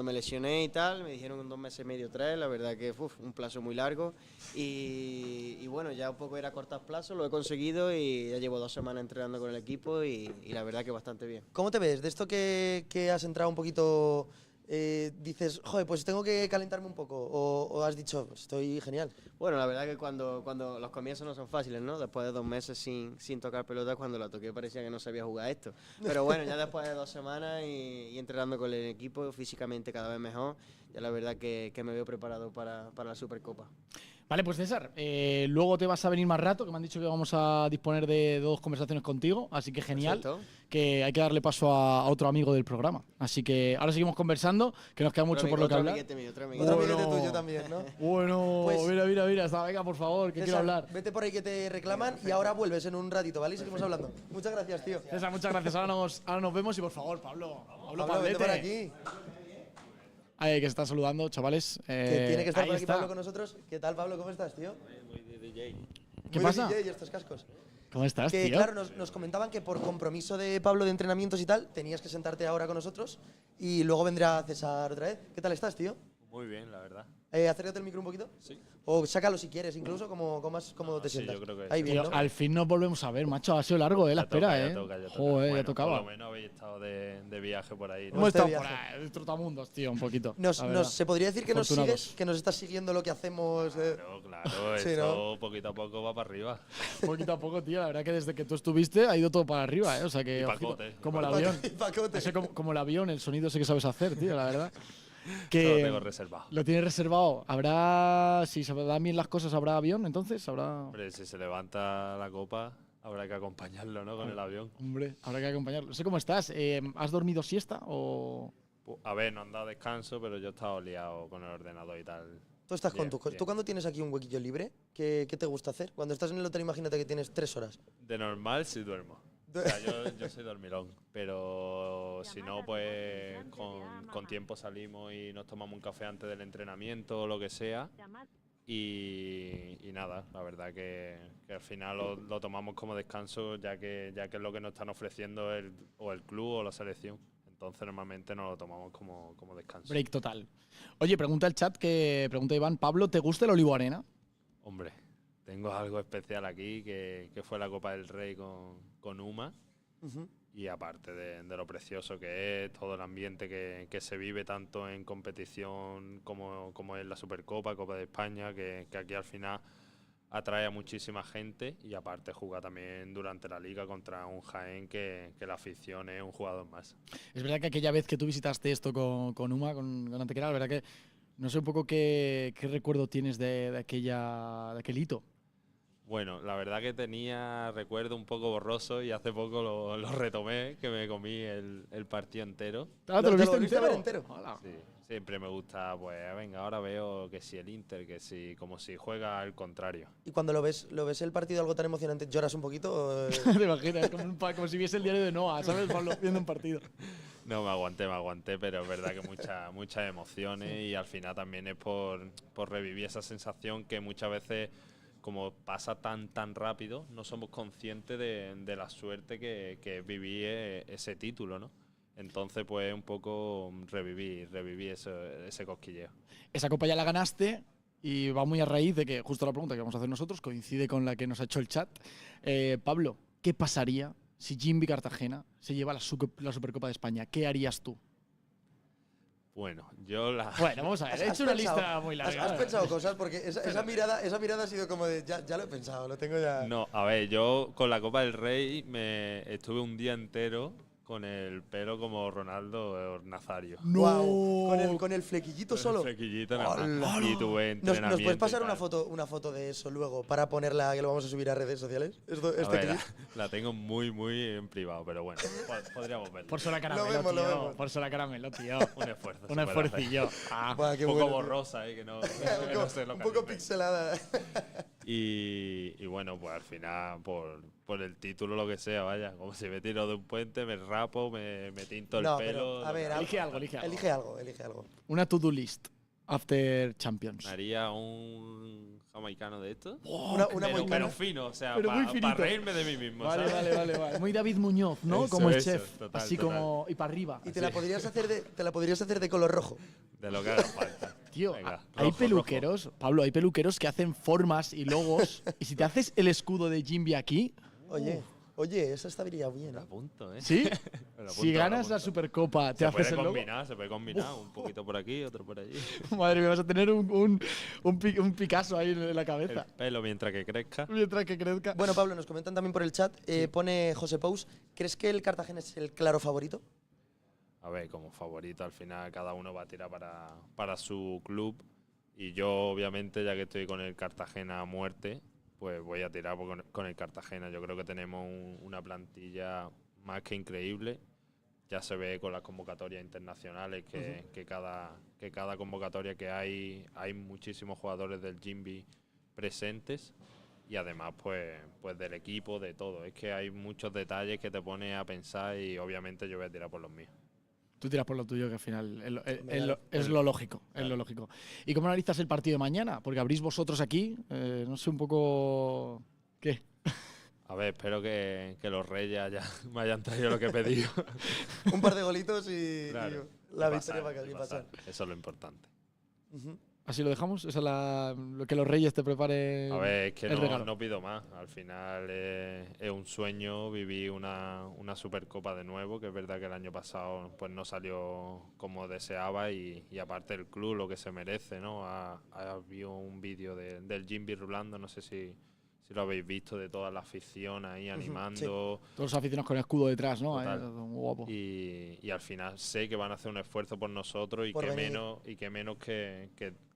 me lesioné y tal, me dijeron en 2 meses y medio, 3, la verdad que un plazo muy largo y bueno, ya un poco era cortar plazo, lo he conseguido y ya llevo 2 semanas entrenando con el equipo y la verdad que bastante bien.
¿Cómo te ves? De esto que has entrado un poquito, dices, joder, pues tengo que calentarme un poco, o has dicho, estoy genial.
Bueno, la verdad que cuando los comienzos no son fáciles, ¿no? Después de 2 meses sin tocar pelota, cuando la toqué parecía que no sabía jugar esto. Pero bueno, ya después de 2 semanas y entrenando con el equipo, físicamente cada vez mejor, ya la verdad que me veo preparado para la Supercopa.
Vale, pues César, luego te vas a venir más rato, que me han dicho que vamos a disponer de 2 conversaciones contigo, así que genial,
Perfecto.
que hay que darle paso a otro amigo del programa. Así que ahora seguimos conversando, que nos queda mucho por lo que
Otro
hablar.
amiguete mío, otro amiguete
Otro
mío.
amiguete tuyo también, ¿no?
Bueno,
Pues-
mira, venga, por favor, que quiero
César,
hablar.
vete por ahí que te reclaman y ahora vuelves en un ratito, ¿vale? Y seguimos hablando. Muchas gracias, tío.
César, muchas gracias. Ahora nos vemos y por favor, Pablo,
Pablo, vete por aquí.
Que se están saludando, chavales.
Que tiene que estar
ahí
por aquí
está.
Pablo con nosotros. ¿Qué tal, Pablo? ¿Cómo estás, tío?
¿Qué
Muy
pasa?
de DJ estos cascos.
¿Cómo estás,
Que
tío?
claro, nos comentaban que por compromiso de Pablo de entrenamientos y tal, tenías que sentarte ahora con nosotros y luego vendrá César otra vez. ¿Qué tal estás, tío?
Muy bien, la verdad.
Acércate el micro un poquito.
Sí.
O sácalo si quieres, incluso como más cómodo te
sí,
sientas.
yo creo que
Ahí
sí.
bien,
Tío,
¿no?
al fin nos volvemos a ver, macho. Ha sido largo, la espera,
Ya toca.
Joder,
Bueno,
ya tocaba.
Por lo menos habéis estado de viaje por ahí, ¿no?
Hemos
Este
estado por
viaje.
ahí, trotamundos, tío, un poquito. la verdad.
Se podría decir que nos
Afortunados.
sigues, que nos estás siguiendo lo que hacemos.
Claro,
Sí,
esto poquito a poco va para arriba.
Poquito a poco, tío. La verdad que desde que tú estuviste ha ido todo para arriba, O sea que.
Y
ojito,
pacote, y
como el
pacote.
avión.
Pacote.
Ese como el avión, el sonido ese que sabes hacer, tío, la verdad.
Eso
Que
lo tengo reservado.
lo tienes reservado. Habrá. Si se dan bien las cosas, ¿habrá avión entonces? Habrá.
Hombre, si se levanta la copa, habrá que acompañarlo, ¿no? Con el avión.
Hombre, habrá que acompañarlo. No sé cómo estás. ¿Has dormido siesta o.?
A ver, no han dado descanso, pero yo he estado liado con el ordenador y tal.
Tú estás con
Bien,
tu.
bien.
¿Tú cuando tienes aquí un huequillo libre, qué te gusta hacer? Cuando estás en el hotel, imagínate que tienes 3 horas.
De normal sí duermo. O sea, yo soy dormilón, pero si no, pues con tiempo salimos y nos tomamos un café antes del entrenamiento o lo que sea. Y nada, la verdad que al final lo tomamos como descanso, ya que es lo que nos están ofreciendo el club o la selección. Entonces normalmente nos lo tomamos como descanso.
Break total. Oye, pregunta el chat que pregunta Iván. Pablo, ¿te gusta el Olivo Arena?
Hombre, tengo algo especial aquí, que fue la Copa del Rey con UMA. Y aparte de lo precioso que es, todo el ambiente que se vive tanto en competición como es la Supercopa, Copa de España, que aquí al final atrae a muchísima gente, y aparte juega también durante la liga contra un Jaén que la afición es un jugador más.
Es verdad que aquella vez que tú visitaste esto con Uma, con Antequera, la verdad que no sé un poco qué recuerdo tienes de aquel hito.
Bueno, la verdad que tenía recuerdo un poco borroso y hace poco lo retomé, que me comí el partido entero.
Ah, ¿te lo viste
volviste a ver
entero?
entero?
Hola.
Sí, siempre me gusta, pues venga, ahora veo que si el Inter, que si como si juega al contrario.
Y cuando lo ves el partido algo tan emocionante, ¿lloras un poquito?
Te imaginas, como si viese el diario de Noah, ¿sabes? Pablo viendo un partido.
No, me aguanté, pero es verdad que muchas emociones, y al final también es por revivir esa sensación que muchas veces, como pasa tan rápido, no somos conscientes de la suerte que es vivir ese título, ¿no? Entonces, pues un poco revivir ese cosquilleo.
Esa copa ya la ganaste y va muy a raíz de que justo la pregunta que vamos a hacer nosotros coincide con la que nos ha hecho el chat. Pablo, ¿qué pasaría si Jimby Cartagena se lleva la Supercopa de España? ¿Qué harías tú?
Bueno,
Bueno, vamos a ver, he hecho una lista muy larga.
¿Has pensado cosas? Porque esa mirada ha sido como de, ya lo he pensado, lo tengo ya.
No, a ver, yo con la Copa del Rey estuve un día entero con el pelo como Ronaldo Nazario.
Guau, con el flequillito
Con
solo.
el flequillito nada más.
¡Hola!
Y tuve
¿Nos
entrenamiento.
puedes pasar
y tal.
una foto de eso luego para ponerla, que lo vamos a subir a redes sociales?
A
Este
ver,
clip.
la tengo muy en privado, pero bueno, podríamos verlo.
Por sola
Lo
caramelo,
vemos, lo
tío.
vemos.
Por sola caramelo, tío.
Un esfuerzo.
Un
se puede
esfuercillo.
hacer.
Buah, qué
un poco
bueno, tío.
borrosa, que no sé
Un poco pixelada.
y bueno, pues al final, por el título, lo que sea, vaya, como si me tiro de un puente, me rapo, me tinto el
No,
pelo.
pero, a ver,
Elige algo, elige algo.
Elige algo.
Una to-do list after Champions.
Me haría un jamaicano de estos.
Una
pero
moicana.
fino, o sea,
Pero muy
para
finito.
reírme de mí mismo,
Vale,
¿sabes?
vale. Muy David Muñoz, ¿no?
Eso,
como el
eso,
chef.
total,
así
total.
como. Y para arriba.
Y te la podrías hacer de color rojo.
De lo que haga falta.
Tío,
Venga,
hay
rojo,
peluqueros, Pablo, hay peluqueros que hacen formas y logos. Y si te haces el escudo de Jimby aquí,
Oye, esa estaría bien,
Lo
¿eh?
apunto, ¿eh?
¿sí?
Me lo
Si
apunto,
ganas
lo
la
apunto.
Supercopa, te
Se
haces el
puede
logo.
combinar, se puede combinar. Un poquito por aquí, otro por allí.
Madre mía, vas a tener un Picasso ahí en la
El
cabeza.
pelo mientras que crezca.
Mientras que crezca.
Bueno, Pablo, nos comentan también por el chat, pone José Pous, ¿crees que el Cartagena es el claro favorito?
A ver, como favorito, al final cada uno va a tirar para su club. Y yo, obviamente, ya que estoy con el Cartagena a muerte, pues voy a tirar con el Cartagena. Yo creo que tenemos una plantilla más que increíble. Ya se ve con las convocatorias internacionales que cada convocatoria que hay muchísimos jugadores del Jimby presentes. Y además, pues del equipo, de todo. Es que hay muchos detalles que te pone a pensar y obviamente yo voy a tirar por los míos.
Tú tiras por lo tuyo, que al final es lo lógico. Es lo lógico. ¿Y cómo analizas el partido de mañana? Porque abrís vosotros aquí, no sé un poco… ¿Qué?
A ver, espero que los Reyes me hayan traído lo que he pedido.
Un par de golitos y,
Claro,
y la
y
victoria
pasar,
para
y
que pasar.
Eso es lo importante.
¿Así lo dejamos? ¿Esa es lo que los Reyes te preparen?
A ver, es que
el regalo?
no pido más. Al final es un sueño vivir una Supercopa de nuevo, que es verdad que el año pasado pues no salió como deseaba y aparte el club lo que se merece, ¿no? Ha habido un vídeo del Jimby rulando, no sé si lo habéis visto, de toda la afición ahí animando.
Sí.
Todos los aficionados con el escudo detrás, ¿no?
Total.
Muy guapo.
Y al final sé que van a hacer un esfuerzo por nosotros y
Por
que
venir.
menos que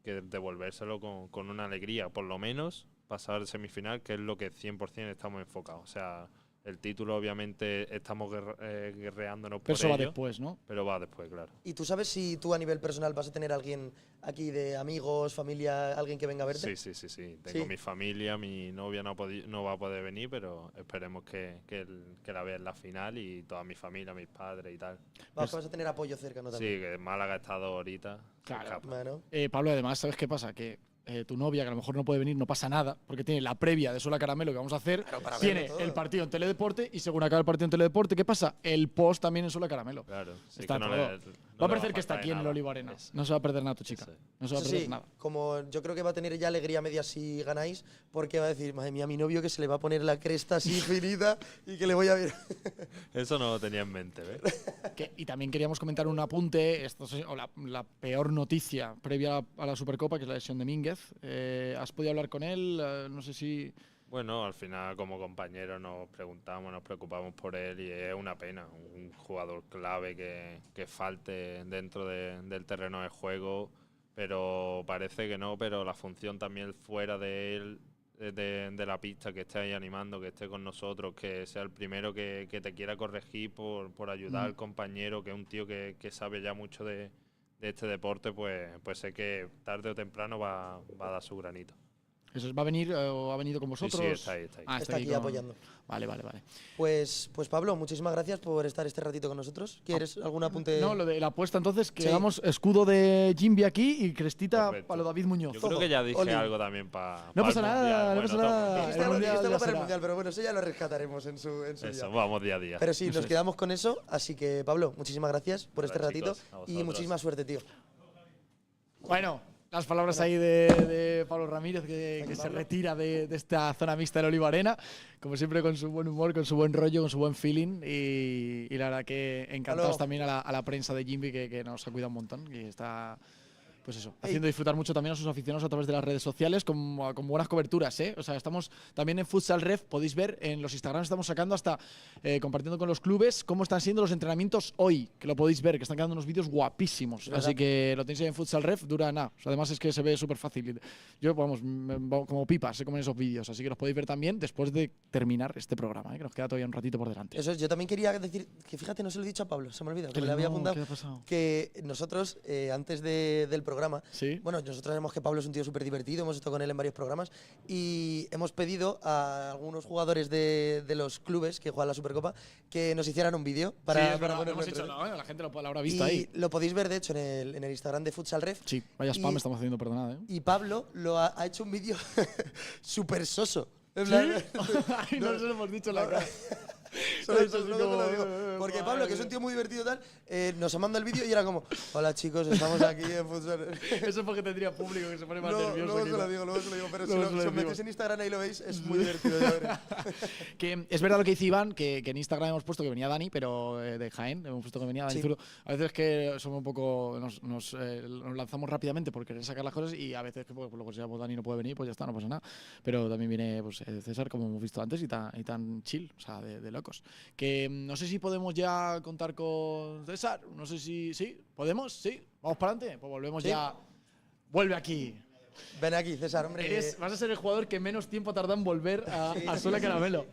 devolvérselo con una alegría. Por lo menos pasar semifinal, que es lo que 100% estamos enfocados. O sea, el título obviamente estamos guerreándonos
Pero
por
eso va
ello,
después, ¿no?
pero va después, claro.
¿Y tú sabes si tú a nivel personal vas a tener alguien aquí de amigos, familia, alguien que venga a verte?
Sí. Tengo mi familia, mi novia no va a poder venir, pero esperemos que la vea en la final y toda mi familia, mis padres y tal.
Vas a tener apoyo cerca, ¿no?
Sí,
También.
que Málaga ha estado ahorita.
Claro.
escapa.
Bueno.
Pablo, además, ¿sabes qué pasa? Que tu novia, que a lo mejor no puede venir, no pasa nada, porque tiene la previa de Sola Caramelo que vamos a hacer,
para
tiene
verlo todo.
el partido en Teledeporte y según acaba el partido en Teledeporte, ¿qué pasa? El post también en Sola Caramelo.
Claro, sí,
Está
que no
todo.
le- no
Va a
le
parecer que está
faltar
aquí en el
nada.
Olivo Arena.
Eso.
No se va a perder nada tu chica.
Eso es.
No se va a
Eso
perder
sí,
nada.
como yo creo que va a tener ya alegría media si ganáis, porque va a decir, madre mía, mi novio que se le va a poner la cresta así finita y que le voy a ver.
Eso no lo tenía en mente, ¿ves?
Y también queríamos comentar un apunte, la peor noticia previa a la Supercopa, que es la lesión de Mínguez. ¿Has podido hablar con él? No sé si…
Bueno, al final como compañeros nos preocupamos por él y es una pena. Un jugador clave que falte dentro del terreno de juego, pero parece que no, pero la función también fuera de él, de la pista, que esté ahí animando, que esté con nosotros, que sea el primero que te quiera corregir por ayudar al compañero, que es un tío que sabe ya mucho de este deporte, pues sé que tarde o temprano va a dar su granito.
¿Eso va a venir o ha venido con vosotros?
Sí, está ahí.
Ah,
Está aquí
con-
apoyando.
Vale.
Pues Pablo, muchísimas gracias por estar este ratito con nosotros. ¿Quieres algún apunte?
No, lo de la apuesta entonces, que
Sí.
damos escudo de Jimby aquí y crestita
Correcto.
para lo David Muñoz.
Yo creo que ya dije
Oli.
algo también para
No pasa nada, no pasa nada.
Dijiste
el
algo,
Mundial
dijiste algo
ya
para el
será.
Mundial, pero bueno, eso ya lo rescataremos en su
Eso,
día.
vamos día a día.
Pero sí,
Eso
nos
es.
quedamos con eso, así que Pablo, muchísimas gracias por
Nada,
este ratito
chicos, a
y
vosotros.
muchísima suerte, tío.
Bueno, las palabras ahí de Pablo Ramírez, que se retira de esta zona mixta del Olivo Arena, como siempre con su buen humor, con su buen rollo, con su buen feeling y la verdad que encantados
luego.
también a la prensa de Jimby que nos ha cuidado un montón y está… Pues eso, haciendo disfrutar mucho también a sus aficionados a través de las redes sociales con buenas coberturas, ¿eh? O sea, estamos también en Futsal Ref, podéis ver en los Instagrams, estamos sacando hasta compartiendo con los clubes cómo están siendo los entrenamientos hoy, que lo podéis ver, que están quedando unos vídeos guapísimos.
¿Verdad?
Así que lo tenéis ahí en Futsal Ref, dura nada. O sea, además es que se ve súper fácil. Yo, vamos, como pipas, sé como en esos vídeos, así que los podéis ver también después de terminar este programa, ¿eh? Que nos queda todavía un ratito por delante.
Eso es, yo también quería decir que fíjate, no se lo he dicho a Pablo, se me ha olvidado, que me lo había
No,
apuntado.
¿qué ha pasado?
Que nosotros, antes del programa,
Sí.
bueno, nosotros sabemos que Pablo es un tío súper divertido, hemos estado con él en varios programas y hemos pedido a algunos jugadores de los clubes que juegan la Supercopa que nos hicieran un vídeo para,
Sí,
para
lo
ponerlo
hemos
en
hecho,
redes.
¿no? La gente lo habrá visto
Y
ahí.
lo podéis ver, de hecho, en el Instagram de Futsal Ref.
Sí, vaya spam
y-
estamos haciendo, perdonad, ¿eh?
Y Pablo ha hecho un vídeo súper soso. En
¿Sí?
plan-
Ay, no se lo hemos dicho en la
No.
cara.
Solo
Eso
eso,
sí
luego te lo
como,
digo. Porque
madre
Pablo, que es un tío muy divertido tal, nos ha mandado el vídeo y era como, hola chicos, estamos aquí en Futsal.
Eso es porque tendría público que se pone más
No,
nervioso.
luego se
quizá.
lo digo, pero
Luego
si
se lo
os
decimos.
metéis en Instagram ahí lo veis, es muy divertido. Ya veréis.
Que es verdad lo que dice Iván, que en Instagram hemos puesto que venía Dani, pero de Jaén, hemos puesto que venía Dani
Sí.
Zurdo. A veces que somos un poco, nos lanzamos rápidamente por querer sacar las cosas y a veces que pues, lo que sea, pues Dani no puede venir, pues ya está, no pasa nada. Pero también viene pues, César, como hemos visto antes, y tan chill, o sea, de locos. Que no sé si podemos ya contar con César, no sé si… ¿Sí? ¿Podemos? ¿Sí? ¿Vamos para adelante? Pues volvemos
Sí.
ya. Vuelve aquí
Ven aquí, César, hombre.
Vas a ser el jugador que menos tiempo tarda en volver a Sola Caramelo.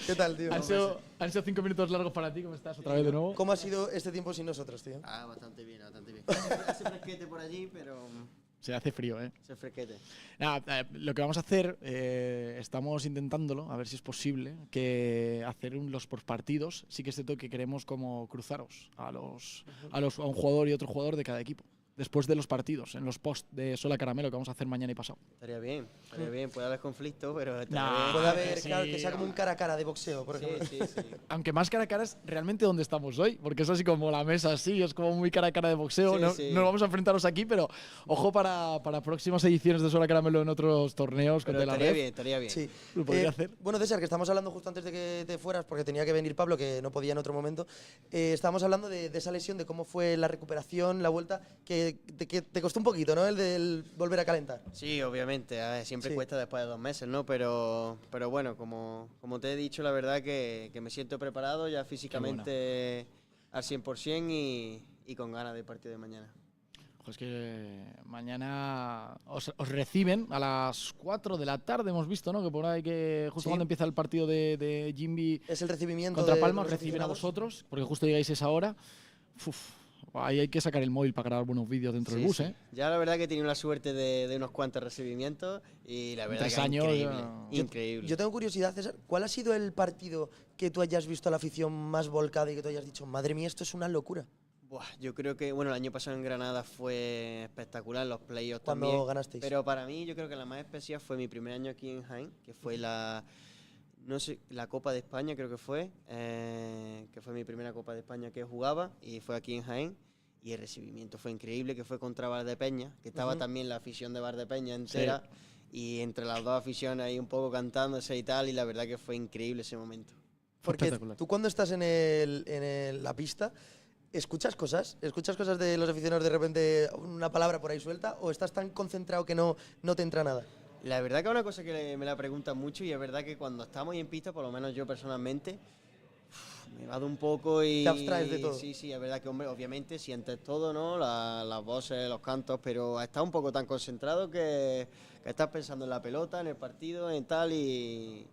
¿Qué tal, tío?
Han sido 5 minutos largos para ti. ¿Cómo estás otra vez de nuevo?
¿Cómo ha sido este tiempo sin nosotros, tío?
Bastante bien, bastante bien. Hace fresquete por allí, pero
Se hace frío, ¿eh?
hace fresquete.
Nada, lo que vamos a hacer, estamos intentándolo, a ver si es posible, que hacer los postpartidos. Sí que es cierto que queremos como cruzaros a un jugador y otro jugador de cada equipo. Después de los partidos, en los posts de Sola Caramelo que vamos a hacer mañana y pasado.
Estaría bien. Puede haber conflicto, pero estaría
Nah,
bien.
Puede haber,
sí.
claro, que sea como un cara a cara de boxeo, por ejemplo.
Sí.
Aunque más cara a cara es realmente donde estamos hoy, porque es así como la mesa, así, es como muy cara a cara de boxeo.
Sí,
no,
sí.
no vamos a enfrentaros aquí, pero ojo para próximas ediciones de Sola Caramelo en otros torneos
Pero
de la
estaría
red.
bien, estaría bien.
Sí.
Lo podría hacer.
Bueno, César, que estamos hablando justo antes de que te fueras, porque tenía que venir Pablo, que no podía en otro momento. Estábamos hablando de esa lesión, de cómo fue la recuperación, la vuelta, que te costó un poquito, ¿no? El del volver a calentar.
Sí, obviamente, a ver, siempre
Sí.
cuesta después de 2 meses, ¿no? Pero bueno, como te he dicho, la verdad que me siento preparado ya físicamente al 100% y con ganas del partido de mañana.
Ojo, es que mañana os reciben a las 4 de la tarde, hemos visto, ¿no? Que por ahí que justo
Sí.
cuando empieza el partido de Jimby
Es el recibimiento
contra
de
Palma,
los
os reciben a
aficionados.
vosotros, porque justo llegáis a esa hora. Ahí hay que sacar el móvil para grabar buenos vídeos dentro del bus,
Sí.
¿eh?
Ya la verdad que he tenido la suerte de unos cuantos recibimientos y la verdad
3
que
años,
increíble,
ya.
increíble.
Yo tengo curiosidad, César, ¿cuál ha sido el partido que tú hayas visto a la afición más volcada y que tú hayas dicho, madre mía, esto es una locura?
Buah, yo creo que, bueno, el año pasado en Granada fue espectacular, los playoffs
Cuando
también.
ganasteis.
Pero para mí, yo creo que la más especial fue mi primer año aquí en Jaén, que fue la Copa de España, creo que fue mi primera Copa de España que jugaba y fue aquí en Jaén. Y el recibimiento fue increíble, que fue contra Valdepeña, que estaba también la afición de Valdepeña entera. Y entre las dos aficiones ahí un poco cantándose y tal, y la verdad que fue increíble ese momento.
Porque
Espectacular.
tú cuando estás en la pista, ¿escuchas cosas de los aficionados de repente, una palabra por ahí suelta, o estás tan concentrado que no te entra nada?
La verdad que es una cosa que me la preguntan mucho y es verdad que cuando estamos ahí en pista, por lo menos yo personalmente, me vado un poco y...
Te abstraes de todo.
Sí, es verdad que, hombre, obviamente sientes todo, ¿no? Las voces, los cantos, pero estás un poco tan concentrado que estás pensando en la pelota, en el partido, en tal y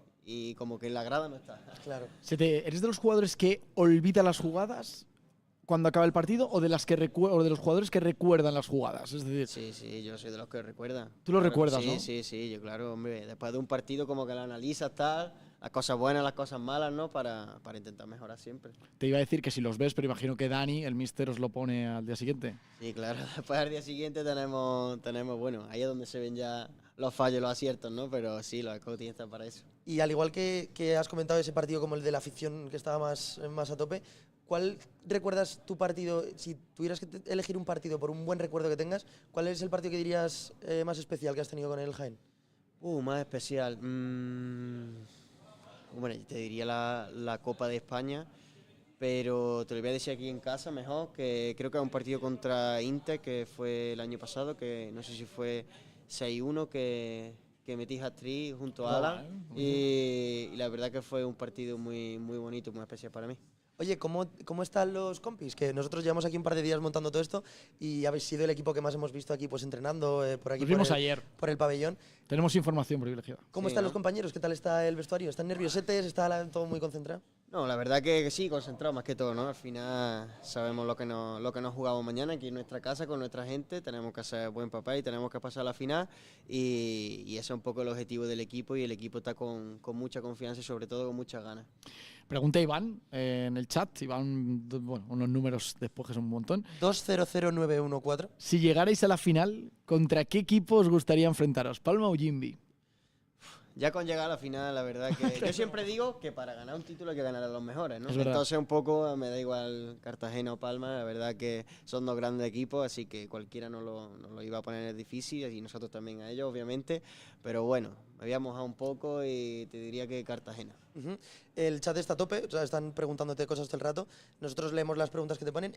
como que en la grada no estás.
Claro.
¿Eres de los jugadores que olvida las jugadas cuando acaba el partido o de los jugadores que recuerdan las jugadas? Es decir,
Sí, yo soy de los que recuerdan.
Tú lo
Claro,
recuerdas,
sí,
¿no?
Sí, yo claro, hombre, después de un partido como que lo analizas, tal, las cosas buenas, las cosas malas, ¿no? Para intentar mejorar siempre.
te iba a decir que si los ves, pero imagino que Dani, el míster, os lo pone al día siguiente.
Sí, claro, después al día siguiente tenemos, bueno, ahí es donde se ven ya los fallos, los aciertos, ¿no? Pero sí, los scouting están para eso.
Y al igual que has comentado ese partido como el de la afición que estaba más a tope, ¿cuál recuerdas tu partido? Si tuvieras que elegir un partido por un buen recuerdo que tengas, ¿cuál es el partido que dirías más especial que has tenido con el Jaén?
Más especial. Bueno, te diría la Copa de España, pero te lo voy a decir aquí en casa mejor, que creo que era un partido contra Inter, que fue el año pasado, que no sé si fue 6-1, que metí hat-trick junto a Alan, y la verdad que fue un partido muy, muy bonito, muy especial para mí.
Oye, ¿cómo están los compis? Que nosotros llevamos aquí un par de días montando todo esto y habéis sido el equipo que más hemos visto aquí pues entrenando por aquí
Los vimos
por
ayer.
por el pabellón.
Tenemos información privilegiada.
¿Cómo
Sí,
están
¿no?
los compañeros? ¿Qué tal está el vestuario? ¿Están nerviosetes? ¿Está todo muy concentrado?
No, la verdad que sí, concentrado más que todo, ¿no? Al final sabemos lo que nos jugamos mañana aquí en nuestra casa con nuestra gente, tenemos que hacer buen papel y tenemos que pasar a la final y ese es un poco el objetivo del equipo y el equipo está con mucha confianza y sobre todo con muchas ganas.
Pregunta Iván en el chat, Iván, bueno, unos números después que son un montón.
200914.
Si llegarais a la final, ¿contra qué equipo os gustaría enfrentaros? ¿Palma o Jimby?
Ya con llegar a la final, la verdad que yo siempre digo que para ganar un título hay que ganar a los mejores, ¿no?
Es verdad.
Entonces un poco me da igual Cartagena o Palma, la verdad que son dos grandes equipos, así que cualquiera nos lo iba a poner difícil y nosotros también a ellos, obviamente, pero bueno, me había mojado un poco y te diría que Cartagena.
El chat está a tope, o sea, están preguntándote cosas todo el rato. Nosotros leemos las preguntas que te ponen.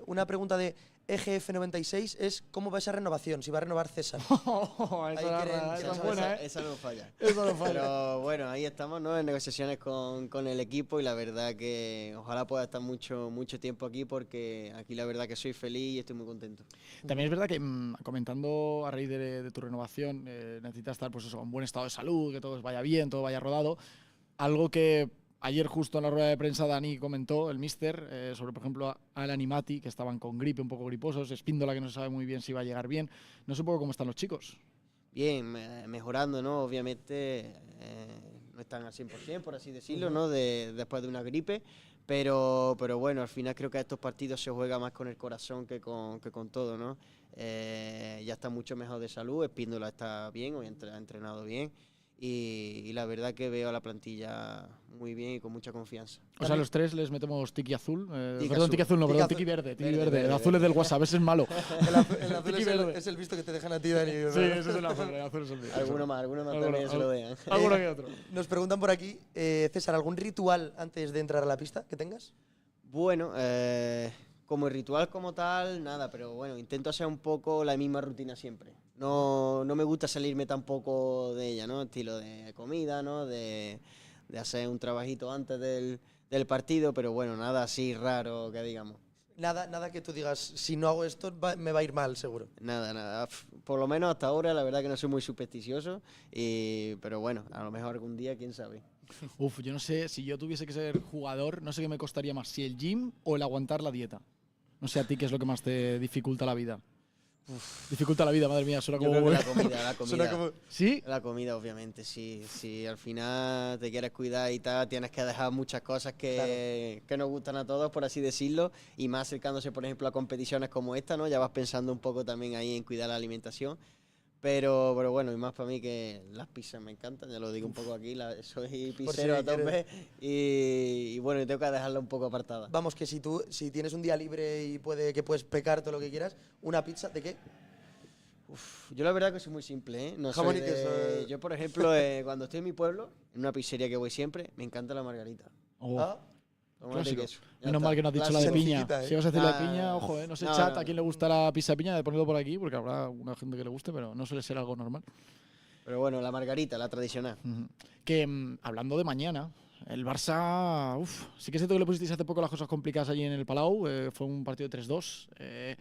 Una pregunta de EGF96 es ¿cómo va esa renovación? Si va a renovar César.
Esa es buena, ¿eh?
Esa no falla.
Eso no falla.
Pero bueno, ahí estamos, ¿no? En negociaciones con el equipo y la verdad que ojalá pueda estar mucho tiempo aquí porque aquí la verdad que soy feliz y estoy muy contento.
También es verdad que comentando a raíz de tu renovación, necesitas estar pues eso, en buen estado de salud, que todo vaya bien, todo vaya rodado. Algo que ayer justo en la rueda de prensa Dani comentó, el míster, sobre por ejemplo Alan y Mati, que estaban con gripe, un poco griposos, Espíndola que no se sabe muy bien si va a llegar bien. No sé un poco cómo están los chicos.
Bien, mejorando, ¿no? Obviamente no están al 100%, por así decirlo, ¿no? Después de una gripe, pero bueno, al final creo que a estos partidos se juega más con el corazón que con todo, ¿no? Ya está mucho mejor de salud, Espíndola está bien, hoy ha entrenado bien. Y la verdad que veo a la plantilla muy bien y con mucha confianza.
O sea, a los tres les metemos tiki azul. Tiki verde.
Verde.
El azul es del WhatsApp, ese es malo.
El azul es el visto que te dejan a ti, Dani.
Sí, ese es el azul es el mío.
Alguno más también se lo dejan.
Alguno que otro.
Nos preguntan por aquí, César, ¿algún ritual antes de entrar a la pista que tengas?
Bueno, como el ritual como tal, nada, pero bueno, intento hacer un poco la misma rutina siempre. No me gusta salirme tampoco de ella, ¿no? Estilo de comida, ¿no? De hacer un trabajito antes del partido, pero bueno, nada así raro que digamos.
Nada que tú digas, si no hago esto me va a ir mal, seguro.
Nada. Por lo menos hasta ahora, la verdad que no soy muy supersticioso, pero bueno, a lo mejor algún día, quién sabe.
Uf, yo no sé, si yo tuviese que ser jugador, no sé qué me costaría más, si el gym o el aguantar la dieta. No sé a ti qué es lo que más te dificulta la vida. Dificulta la vida, madre mía, suena como...
Yo creo que la comida.
Suena como... ¿Sí?
La comida, obviamente, sí. Si al final te quieres cuidar y tal, tienes que dejar muchas cosas que nos gustan a todos, por así decirlo, y más acercándose, por ejemplo, a competiciones como esta, ¿no? Ya vas pensando un poco también ahí en cuidar la alimentación. Pero bueno, y más para mí que las pizzas me encantan, ya lo digo un poco aquí, soy pizzero a tope y bueno, tengo que dejarla un poco apartada.
Vamos, que si tienes un día libre y que puedes pecar todo lo que quieras, ¿una pizza de qué?
Yo la verdad que soy muy simple, ¿eh?
Jamón y queso.
Yo, por ejemplo, cuando estoy en mi pueblo, en una pizzería que voy siempre, me encanta la margarita.
Clásico. Menos mal que no has dicho la de piña. Si vas a decir la de piña, ojo, no sé, chat, a quién le gusta la pizza de piña, de ponerlo por aquí, porque habrá una gente que le guste, pero no suele ser algo normal.
Pero bueno, la margarita, la tradicional.
Que hablando de mañana, el Barça, sí que siento que le pusisteis hace poco las cosas complicadas allí en el Palau, fue un partido de 3-2,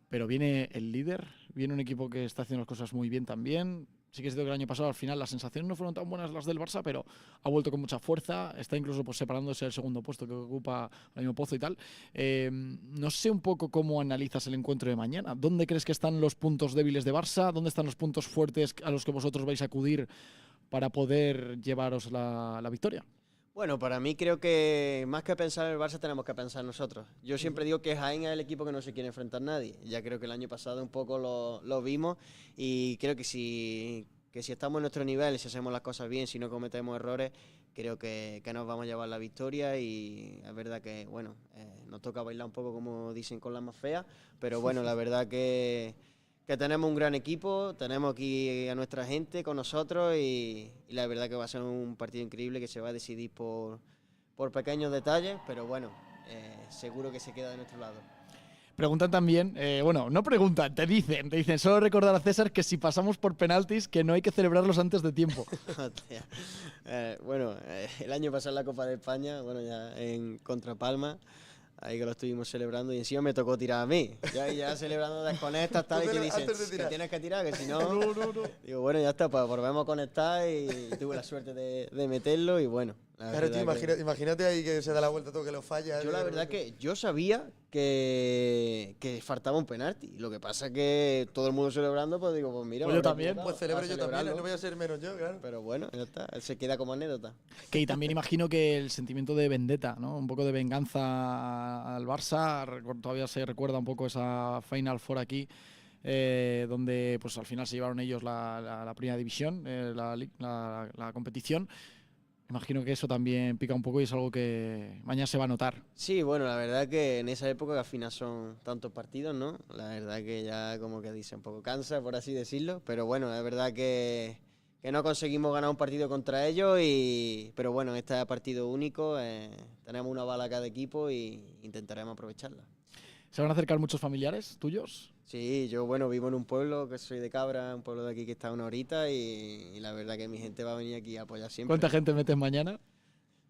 pero viene el líder, viene un equipo que está haciendo las cosas muy bien también. Sí que es cierto que el año pasado al final las sensaciones no fueron tan buenas las del Barça, pero ha vuelto con mucha fuerza, está incluso pues, separándose del segundo puesto que ocupa el mismo Pozo y tal. No sé un poco cómo analizas el encuentro de mañana. ¿Dónde crees que están los puntos débiles de Barça? ¿Dónde están los puntos fuertes a los que vosotros vais a acudir para poder llevaros la victoria?
Bueno, para mí creo que más que pensar en el Barça tenemos que pensar nosotros. Yo siempre digo que Jaén es el equipo que no se quiere enfrentar a nadie. Ya creo que el año pasado un poco lo vimos y creo que si estamos en nuestro nivel, si hacemos las cosas bien, si no cometemos errores, creo que nos vamos a llevar la victoria y es verdad que, bueno, nos toca bailar un poco como dicen con las más feas, pero bueno, la verdad que tenemos un gran equipo, tenemos aquí a nuestra gente con nosotros y la verdad que va a ser un partido increíble que se va a decidir por pequeños detalles, pero bueno, seguro que se queda de nuestro lado.
Preguntan también, no preguntan, te dicen, solo recordar a César que si pasamos por penaltis que no hay que celebrarlos antes de tiempo.
El año pasado en la Copa de España, ya en contra Palma, ahí que lo estuvimos celebrando y encima me tocó tirar a mí. Ya celebrando desconectas tal y que dicen que tienes que tirar, que si no...
No.
Digo, bueno, ya está, pues volvemos a conectar y tuve la suerte de meterlo y bueno.
Claro, tío, imagínate ahí que se da la vuelta todo que lo falla.
Yo la verdad que yo sabía que faltaba un penalti. Lo que pasa es que todo el mundo celebrando, pues digo, pues mira...
Pues yo también.
Pues celebro yo también, no voy a ser menos yo, claro.
Pero bueno, ya está, se queda como anécdota.
Que también imagino que el sentimiento de vendetta, ¿no? Un poco de venganza al Barça, todavía se recuerda un poco esa Final Four aquí, donde pues al final se llevaron ellos la primera división, la competición. Imagino que eso también pica un poco y es algo que mañana se va a notar.
Sí, bueno, la verdad que en esa época que al final son tantos partidos, ¿no? La verdad que ya como que dice un poco cansa, por así decirlo. Pero bueno, la verdad que que no conseguimos ganar un partido contra ellos, pero bueno, este es partido único, tenemos una bala cada equipo y intentaremos aprovecharla.
¿Se van a acercar muchos familiares tuyos?
Sí, yo vivo en un pueblo, que soy de Cabra, un pueblo de aquí que está a una horita y la verdad que mi gente va a venir aquí a apoyar siempre.
¿Cuánta gente metes mañana?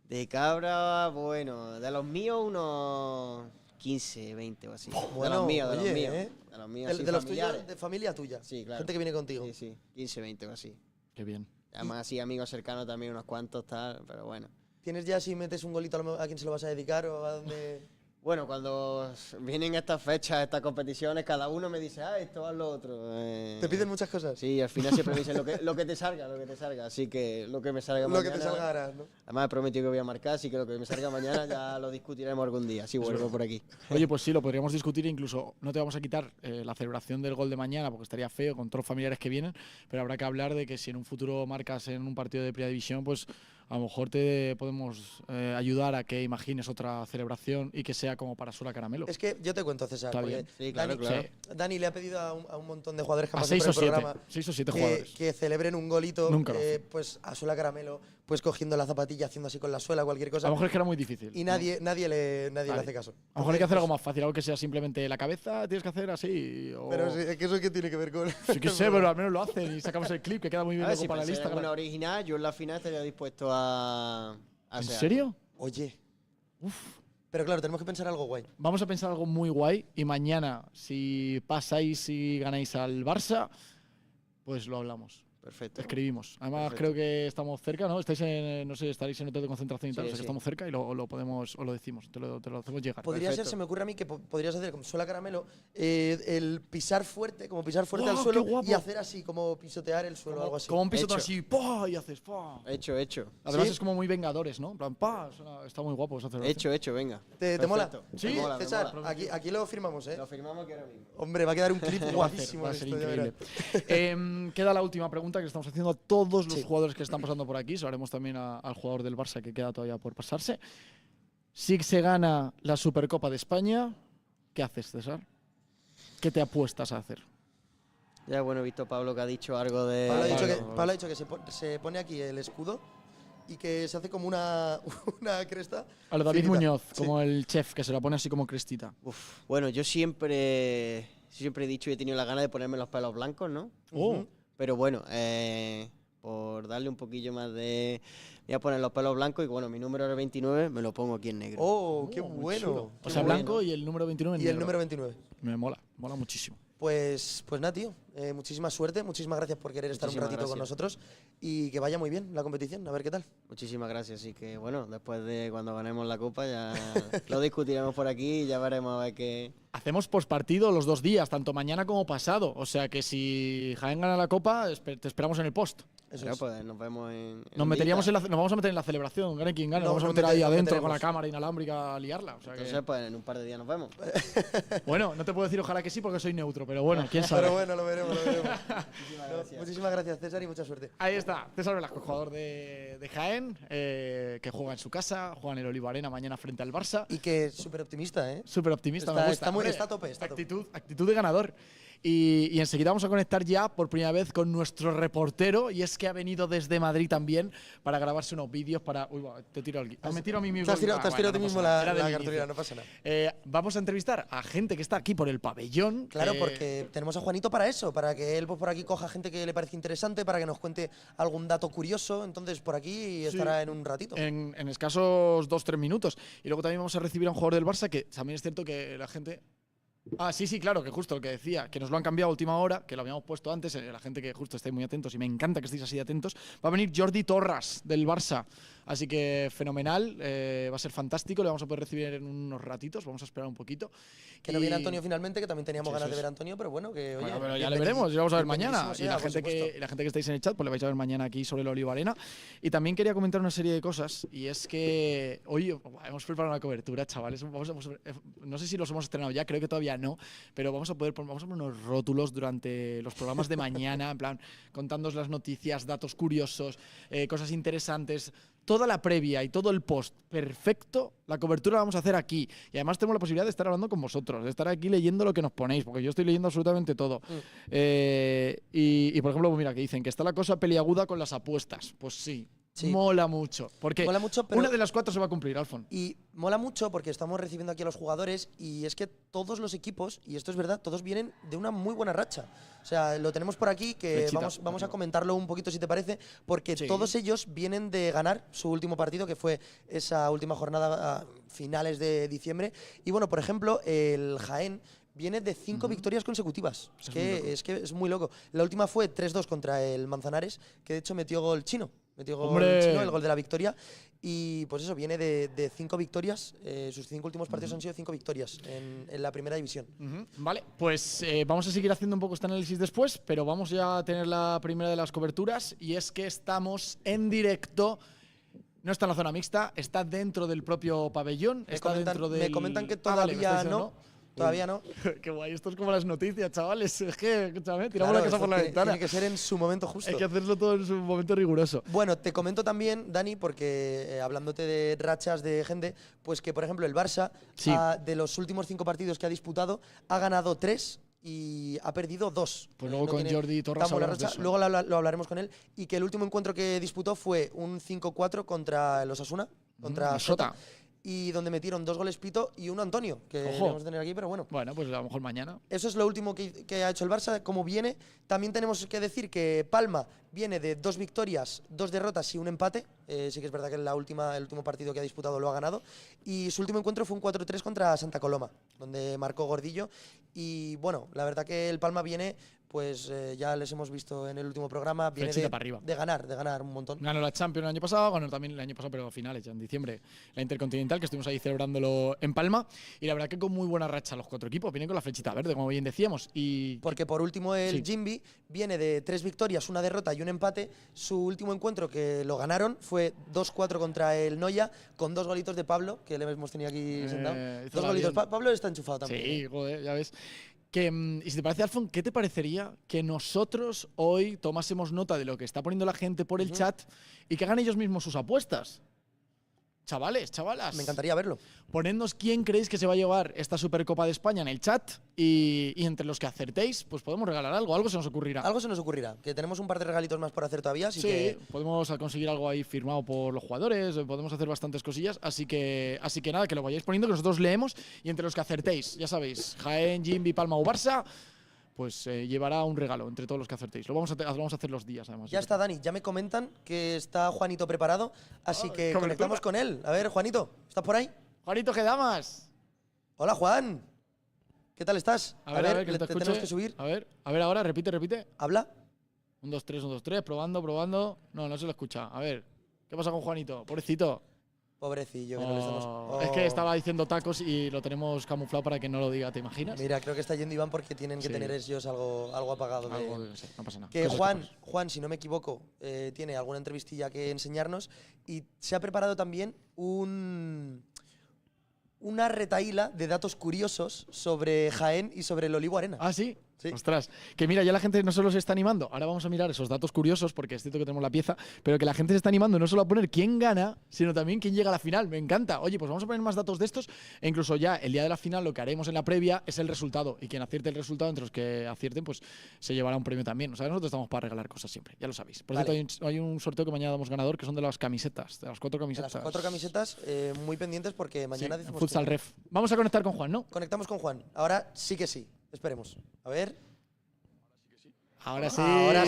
De Cabra, bueno, de los míos unos 15, 20 o así.
Bueno,
de los míos,
oye,
De los míos, así,
de los
familiares.
tuyos, de familia tuya.
Sí, claro.
Gente que viene contigo.
Sí, 15, 20 o así.
Qué bien.
Además, así amigos cercanos también, unos cuantos, tal, pero bueno.
¿Tienes ya si metes un golito a quién se lo vas a dedicar o a dónde?
Bueno, cuando vienen estas fechas, estas competiciones, cada uno me dice, esto, haz lo otro.
¿Te piden muchas cosas?
Sí, al final siempre me dicen lo que te salga, lo que te salga. Así que lo que me salga mañana.
Lo que te salga harás, ¿no?
Además, he prometido que voy a marcar, así que lo que me salga mañana ya lo discutiremos algún día, si vuelvo por aquí.
Oye, pues sí, lo podríamos discutir, incluso no te vamos a quitar la celebración del gol de mañana, porque estaría feo con todos los familiares que vienen, pero habrá que hablar de que si en un futuro marcas en un partido de Primera División, pues a lo mejor te podemos ayudar a que imagines otra celebración y que sea como para Sula Caramelo.
Es que yo te cuento, César.
Está bien.
Sí, claro, claro.
Dani le ha pedido a un montón de jugadores que han
A
pasado
6
por
o
el
7.
programa
6 o 7 jugadores.
que celebren un golito,
Nunca lo hacen.
pues a Sula Caramelo, pues cogiendo la zapatilla, haciendo así con la suela, cualquier cosa.
A lo mejor es que era muy difícil.
Y nadie le hace caso.
A lo mejor hay que hacer algo más fácil, algo que sea simplemente la cabeza, tienes que hacer así. O…
Pero sí, es que eso que tiene que ver con.
Sí que sé, pero al menos lo hacen y sacamos el clip que queda muy bien
A ver,
luego
si
para el
pensáis en
Instagram.
alguna original, yo en la final estaría dispuesto a
¿En
hacer
serio?
Oye. Pero claro, tenemos que pensar algo guay.
Vamos a pensar algo muy guay y mañana, si pasáis y ganáis al Barça, pues lo hablamos.
Perfecto.
Escribimos. Además,
Perfecto.
creo que estamos cerca, ¿no? Estáis en, no sé, estaréis en hotel de concentración y tal,
Sí,
o sea que
sí.
estamos cerca y lo podemos, os lo decimos, te lo hacemos llegar.
Podría ser,
Perfecto.
se me ocurre a mí que podrías hacer como Sula Caramelo, el pisar fuerte, como pisar fuerte al
¡Guau,
suelo
qué guapo!
y hacer así, como pisotear el suelo o algo así.
Como un pisotón
Hecho.
así, ¡pah! Y haces, ¡pah!
Hecho.
Además
¿Sí?
es como muy Vengadores, ¿no? En plan, ¡pah! Está muy guapo esa celebración.
Hecho, venga.
¿Te mola?
Perfecto.
Sí,
Me mola, me
César,
mola.
aquí lo firmamos, ¿eh?
Lo firmamos que ahora mismo.
Hombre, va a quedar un clip
Lo va a hacer,
guapísimo.
va a ser
esto, ya
increíble.
verás.
Queda la última pregunta que estamos haciendo a todos los
Sí.
jugadores que están pasando por aquí. Se lo haremos también al jugador del Barça que queda todavía por pasarse. Si se gana la Supercopa de España, ¿qué haces, César? ¿Qué te apuestas a hacer?
Ya, bueno, he visto Pablo que ha dicho algo de…
Pablo ha dicho que se pone aquí el escudo y que se hace como una cresta.
A lo David
finita.
Muñoz,
Sí.
como el chef, que se la pone así como crestita.
Uf, bueno, yo siempre he dicho y he tenido la gana de ponerme los pelos blancos, ¿no?
Oh.
Pero bueno, por darle un poquillo más de… Voy a poner los pelos blancos y bueno, mi número era 29, me lo pongo aquí en negro.
¡Oh, qué
Muy
bueno!
chulo.
qué
O sea,
bueno.
blanco y el número 29 en
Y el
negro.
número 29.
Me mola muchísimo.
Pues nada, tío. Muchísima suerte, muchísimas gracias por querer estar un
Muchísimas
ratito con
gracias.
nosotros y que vaya muy bien la competición, a ver qué tal.
Muchísimas gracias. Así que bueno, después de cuando ganemos la copa ya lo discutiremos por aquí y ya veremos a ver qué…
Hacemos postpartido los 2 días, tanto mañana como pasado. O sea que si Jaén gana la copa, te esperamos en el post.
Eso
Pero
es.
pues nos vemos en…
Nos vamos a meter en la celebración, gane quien gane.
Nos
Nos vamos a meter ahí
nos
adentro con
meteremos.
la cámara inalámbrica a liarla. O sea que…
Entonces pues en un par de días nos vemos.
Bueno, no te puedo decir ojalá que sí porque soy neutro, pero bueno, quién sabe.
Pero bueno, lo veremos.
Muchísimas gracias.
Muchísimas gracias, César, y mucha suerte.
Ahí está, César Velasco, jugador de Jaén, que juega en su casa, juega en el Olivo Arena mañana frente al Barça.
Y que súper optimista, ¿eh?
Súper optimista,
Está-
me gusta.
está muy-
Hombre,
está a tope, está a tope.
actitud de ganador. Y enseguida vamos a conectar ya por primera vez con nuestro reportero, y es que ha venido desde Madrid también para grabarse unos vídeos para… Uy, va, te tiro el… me tiro a mí mismo.
Te has tirado,
Ah,
te has tirado
bueno,
tú
no
mismo
pasa nada,
la
era del
cartulina,
inicio.
no pasa nada.
Vamos a entrevistar a gente que está aquí por el pabellón.
Claro, porque tenemos a Juanito para eso, para que él pues, por aquí coja gente que le parece interesante, para que nos cuente algún dato curioso. Entonces, por aquí estará en un ratito.
En escasos 2-3 minutos. Y luego también vamos a recibir a un jugador del Barça que también es cierto que la gente… Ah, sí, claro, que justo lo que decía, que nos lo han cambiado a última hora, que lo habíamos puesto antes, la gente que justo estáis muy atentos y me encanta que estéis así de atentos. Va a venir Jordi Torras del Barça, así que fenomenal, va a ser fantástico, le vamos a poder recibir en unos ratitos, vamos a esperar un poquito.
Que no viene Antonio finalmente, que también teníamos
Sí,
ganas
eso
de ver a
es.
Antonio, pero bueno, que oye.
Bueno, pero ya le veremos, ya lo vamos a ver mañana.
bienvenidísimo
Y la
sea, por
gente,
supuesto.
la gente que estáis en el chat, pues le vais a ver mañana aquí sobre el Olivo Arena. Y también quería comentar una serie de cosas, y es que hoy hemos preparado una cobertura, chavales. No sé si los hemos estrenado ya, creo que todavía no, pero vamos a poner unos rótulos durante los programas de mañana, en plan, contándoos las noticias, datos curiosos, cosas interesantes. toda la previa y todo el post perfecto, la cobertura la vamos a hacer aquí. Y además tenemos la posibilidad de estar hablando con vosotros, de estar aquí leyendo lo que nos ponéis, porque yo estoy leyendo absolutamente todo. Y por ejemplo, pues mira, que dicen que está la cosa peliaguda con las apuestas. Pues sí. Mola mucho. Porque
mola mucho, pero
una de las 4 se va a cumplir, Alfon.
Y mola mucho porque estamos recibiendo aquí a los jugadores y es que todos los equipos, y esto es verdad, todos vienen de una muy buena racha. O sea, lo tenemos por aquí, que vamos a comentarlo un poquito si te parece, porque todos ellos vienen de ganar su último partido, que fue esa última jornada a finales de diciembre. Y bueno, por ejemplo, el Jaén viene de 5 victorias consecutivas. Es que es muy loco. La última fue 3-2 contra el Manzanares, que de hecho metió gol Chino. Metió gol Chino, el gol de la victoria. Y pues eso, viene de 5 victorias. Sus 5 últimos partidos han sido 5 victorias en la primera división.
Vale, pues vamos a seguir haciendo un poco este análisis después, pero vamos ya a tener la primera de las coberturas. Y es que estamos en directo. No está en la zona mixta, está dentro del propio pabellón. Me
comentan que todavía no. Todavía no.
Qué guay, esto es como las noticias, chavales. Es que, escúchame, tiramos la casa por la ventana.
Tiene que ser en su momento justo.
Hay que hacerlo todo en su momento riguroso.
Bueno, te comento también, Dani, porque hablándote de rachas de gente, pues que, por ejemplo, el Barça, de los últimos 5 partidos que ha disputado, ha ganado 3 y ha perdido 2.
Pues luego con Jordi Torres hablamos de eso.
Luego lo hablaremos con él. Y que el último encuentro que disputó fue un 5-4 contra los Osasuna, contra Sota. Y donde metieron 2 goles Pito y 1 Antonio, que debemos tener aquí, pero bueno.
Bueno, pues a lo mejor mañana.
Eso es lo último que ha hecho el Barça, cómo viene. También tenemos que decir que Palma viene de 2 victorias, 2 derrotas y 1 empate. Sí que es verdad que el último partido que ha disputado lo ha ganado. Y su último encuentro fue un 4-3 contra Santa Coloma, donde marcó Gordillo. Y bueno, la verdad que el Palma viene, pues ya les hemos visto en el último programa, viene de ganar un montón.
Ganó la Champions el año pasado, ganó también el año pasado, pero a finales, ya en diciembre, la Intercontinental, que estuvimos ahí celebrándolo en Palma. Y la verdad que con muy buena racha los 4 equipos, vienen con la flechita verde, como bien decíamos.
Porque por último el Jimby viene de 3 victorias, 1 derrota y 1 empate. Su último encuentro que lo ganaron fue 2-4 contra el Noya, con 2 golitos de Pablo, que le hemos tenido aquí sentado. 2 golitos. Pablo está enchufado también.
Sí, joder, ya ves. Y si te parece, Alfon, ¿qué te parecería que nosotros hoy tomásemos nota de lo que está poniendo la gente por el chat y que hagan ellos mismos sus apuestas? Chavales, chavalas.
Me encantaría verlo.
Ponednos quién creéis que se va a llevar esta Supercopa de España en el chat y entre los que acertéis, pues podemos regalar algo. Algo se nos ocurrirá.
Algo se nos ocurrirá. Que tenemos un par de regalitos más por hacer todavía. Así que
podemos conseguir algo ahí firmado por los jugadores. Podemos hacer bastantes cosillas. Así que nada, que lo vayáis poniendo, que nosotros leemos. Y entre los que acertéis, ya sabéis, Jaén, Jimby, Palma o Barça, pues llevará un regalo entre todos los que acertéis. Lo vamos a hacer los días, además.
Ya está, Dani. Ya me comentan que está Juanito preparado, así que conectamos con él. A ver, Juanito, ¿estás por ahí?
Juanito, ¿qué damas?
Hola, Juan. ¿Qué tal estás?
A ver, que te
tenemos que subir.
A ver ahora, repite.
¿Habla?
1, 2, 3, 1, 2, 3, probando. No se lo escucha. A ver, ¿qué pasa con Juanito? Pobrecito.
Pobrecillo, que no le estamos…
Es que estaba diciendo tacos y lo tenemos camuflado para que no lo diga, ¿te imaginas?
Mira, creo que está yendo Iván porque tienen que tener ellos algo apagado.
No pasa nada.
Que Juan, si no me equivoco, tiene alguna entrevistilla que enseñarnos y se ha preparado también una retahíla de datos curiosos sobre Jaén y sobre el Olivo Arena.
¿Ah, sí? Sí. Ostras, que mira, ya la gente no solo se está animando, ahora vamos a mirar esos datos curiosos, porque es cierto que tenemos la pieza, pero que la gente se está animando no solo a poner quién gana, sino también quién llega a la final. Me encanta. Oye, pues vamos a poner más datos de estos, e incluso ya el día de la final lo que haremos en la previa es el resultado, y quien acierte el resultado, entre los que acierten, pues se llevará un premio también. O sea, nosotros estamos para regalar cosas siempre, ya lo sabéis. Por cierto, hay un sorteo que mañana damos ganador, que son de las camisetas, de las 4 camisetas.
De las 4 camisetas, muy pendientes porque mañana decimos…
Futsal Ref. Vamos a conectar con Juan, ¿no?
Conectamos con Juan. Ahora sí que sí. Esperemos. A ver…
Ahora sí.
Hola,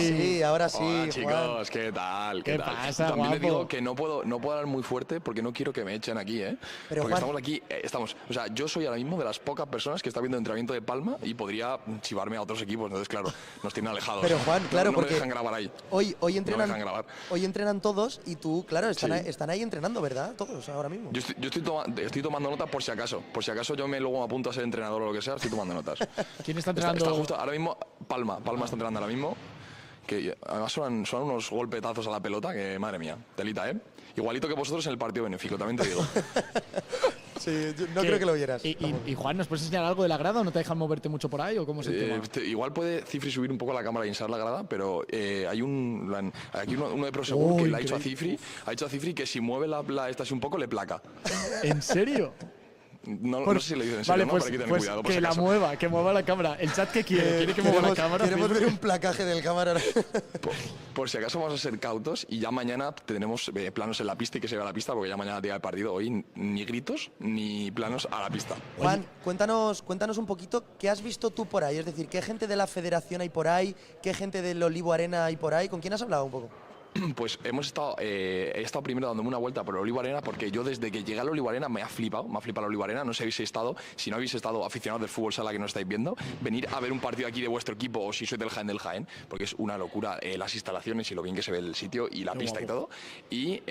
chicos,
Juan.
¿qué tal?
¿Qué pasa,
También
guapo?
le digo que no puedo hablar muy fuerte porque no quiero que me echen aquí, ¿eh?
Pero
porque
Juan…
estamos. O sea, yo soy ahora mismo de las pocas personas que está viendo entrenamiento de Palma y podría chivarme a otros equipos. Entonces, claro, nos tienen alejados.
Pero Juan, claro,
no
porque
me dejan grabar ahí.
Hoy entrenan,
no me dejan grabar.
Hoy entrenan todos y tú, claro, están ahí entrenando, ¿verdad? Todos ahora mismo.
Yo estoy tomando notas por si acaso. Por si acaso yo luego me apunto a ser entrenador o lo que sea, estoy tomando notas.
¿Quién está entrenando?
Está justo ahora mismo Palma está entrenando ahora mismo. Que además son unos golpetazos a la pelota que, madre mía, telita, ¿eh? Igualito que vosotros en el partido benéfico, también te digo.
Sí, no creo que lo vieras.
Y Juan, ¿nos puedes enseñar algo de la grada o no te dejan moverte mucho por ahí o cómo es el tema?
Igual puede Cifri subir un poco la cámara y enseñar la grada, pero hay aquí uno de Prosegur que le ha dicho a Cifri que si mueve la esta así un poco le placa.
¿En serio?
No sé si le dicen en serio,
vale,
¿no?
pues,
Pero hay que tener
pues
cuidado, por
que
si
la
acaso.
que mueva la cámara. ¿El chat qué quiere? ¿Quiere que mueva la cámara?
Queremos ver un placaje del cámara.
Por si acaso vamos a ser cautos y ya mañana tenemos planos en la pista y que se vea la pista porque ya mañana día del partido. Hoy ni gritos ni planos a la pista.
Juan, cuéntanos un poquito qué has visto tú por ahí. Es decir, qué gente de la federación hay por ahí, qué gente del Olivo Arena hay por ahí. ¿Con quién has hablado un poco?
Pues he estado primero dándome una vuelta por el Olivo Arena porque yo desde que llegué al Olivo Arena me ha flipado el Olivo Arena. No sé si no habéis estado aficionados del fútbol sala que no estáis viendo, venir a ver un partido aquí de vuestro equipo o si sois del Jaén, porque es una locura las instalaciones y lo bien que se ve el sitio y la pista y todo. Y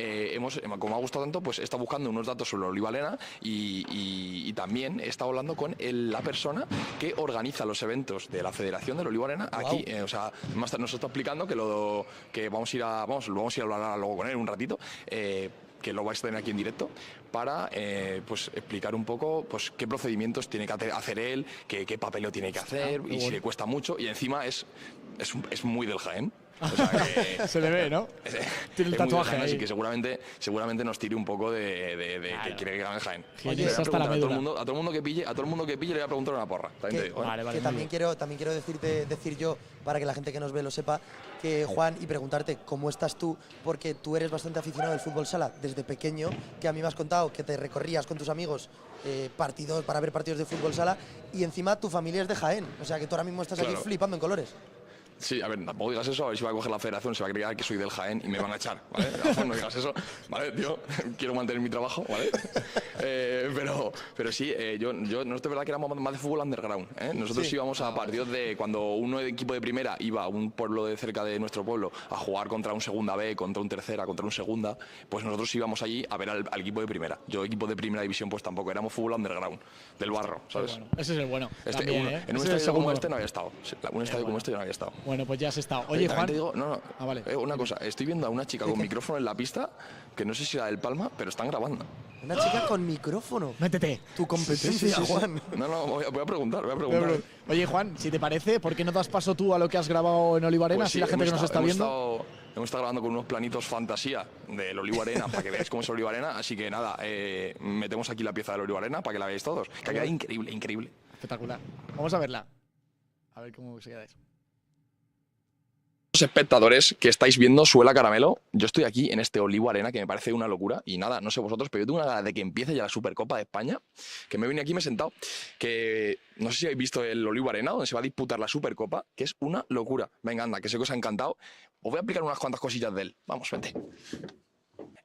como me ha gustado tanto, pues he estado buscando unos datos sobre el Olivo Arena y también he estado hablando con la persona que organiza los eventos de la Federación del Olivo Arena aquí. O sea, nos está explicando que vamos a ir a hablar luego con él un ratito, que lo vais a tener aquí en directo, para pues explicar un poco pues qué procedimientos tiene que hacer él, qué papeleo tiene que hacer y si le cuesta mucho. Y encima es muy del Jaén. O sea que,
se le ve, ¿no? Tiene el tatuaje ahí.
Así que seguramente nos tire un poco de que quiere que gane el Jaén.
Oye, a
todo el mundo que pille le voy a preguntar una porra.
También quiero decir yo, para que la gente que nos ve lo sepa, que Juan, y preguntarte cómo estás tú, porque tú eres bastante aficionado al fútbol sala desde pequeño, que a mí me has contado que te recorrías con tus amigos partidos para ver partidos de fútbol sala, y encima tu familia es de Jaén, o sea que tú ahora mismo estás aquí flipando en colores.
Sí, a ver, tampoco digas eso, a ver si va a coger la federación, se va a creer que soy del Jaén y me van a echar, ¿vale? No digas eso, ¿vale, tío? Quiero mantener mi trabajo, ¿vale? Pero sí, nosotros es verdad que éramos más de fútbol underground, ¿eh? Nosotros íbamos a partidos de cuando uno de equipo de primera iba a un pueblo de cerca de nuestro pueblo a jugar contra un segunda B, contra un tercera, contra un segunda, pues nosotros íbamos allí a ver al equipo de primera. Yo, equipo de primera división, pues tampoco, éramos fútbol underground, del barro, ¿sabes?
Bueno, ese es el bueno.
En un estadio como este no había estado. Un estadio como este yo no había estado.
Bueno, pues ya has estado. Oye, Juan.
Te digo,
vale.
Una cosa, estoy viendo a una chica con micrófono en la pista, que no sé si era del Palma, pero están grabando.
Una chica con micrófono.
Métete.
Tu competencia,
sí.
Juan.
No, voy a preguntar.
Oye, Juan, si te parece, ¿por qué no das paso tú a lo que has grabado en Olivo Arena?
Pues
así la gente que nos está viendo.
Hemos estado grabando con unos planitos fantasía del Olivo Arena para que veáis cómo es el Olivo Arena. Así que nada, metemos aquí la pieza del Olivo Arena para que la veáis todos. Que queda increíble.
Espectacular. Vamos a verla. A ver cómo se queda eso.
Espectadores que estáis viendo Suela Caramelo, yo estoy aquí en este Olivo Arena que me parece una locura y nada, no sé vosotros, pero yo tengo una gana de que empiece ya la Supercopa de España, que me vine aquí y me he sentado, que no sé si habéis visto el Olivo Arena donde se va a disputar la Supercopa, que es una locura. Venga, anda, que sé que os ha encantado, os voy a explicar unas cuantas cosillas de él, vamos, vente.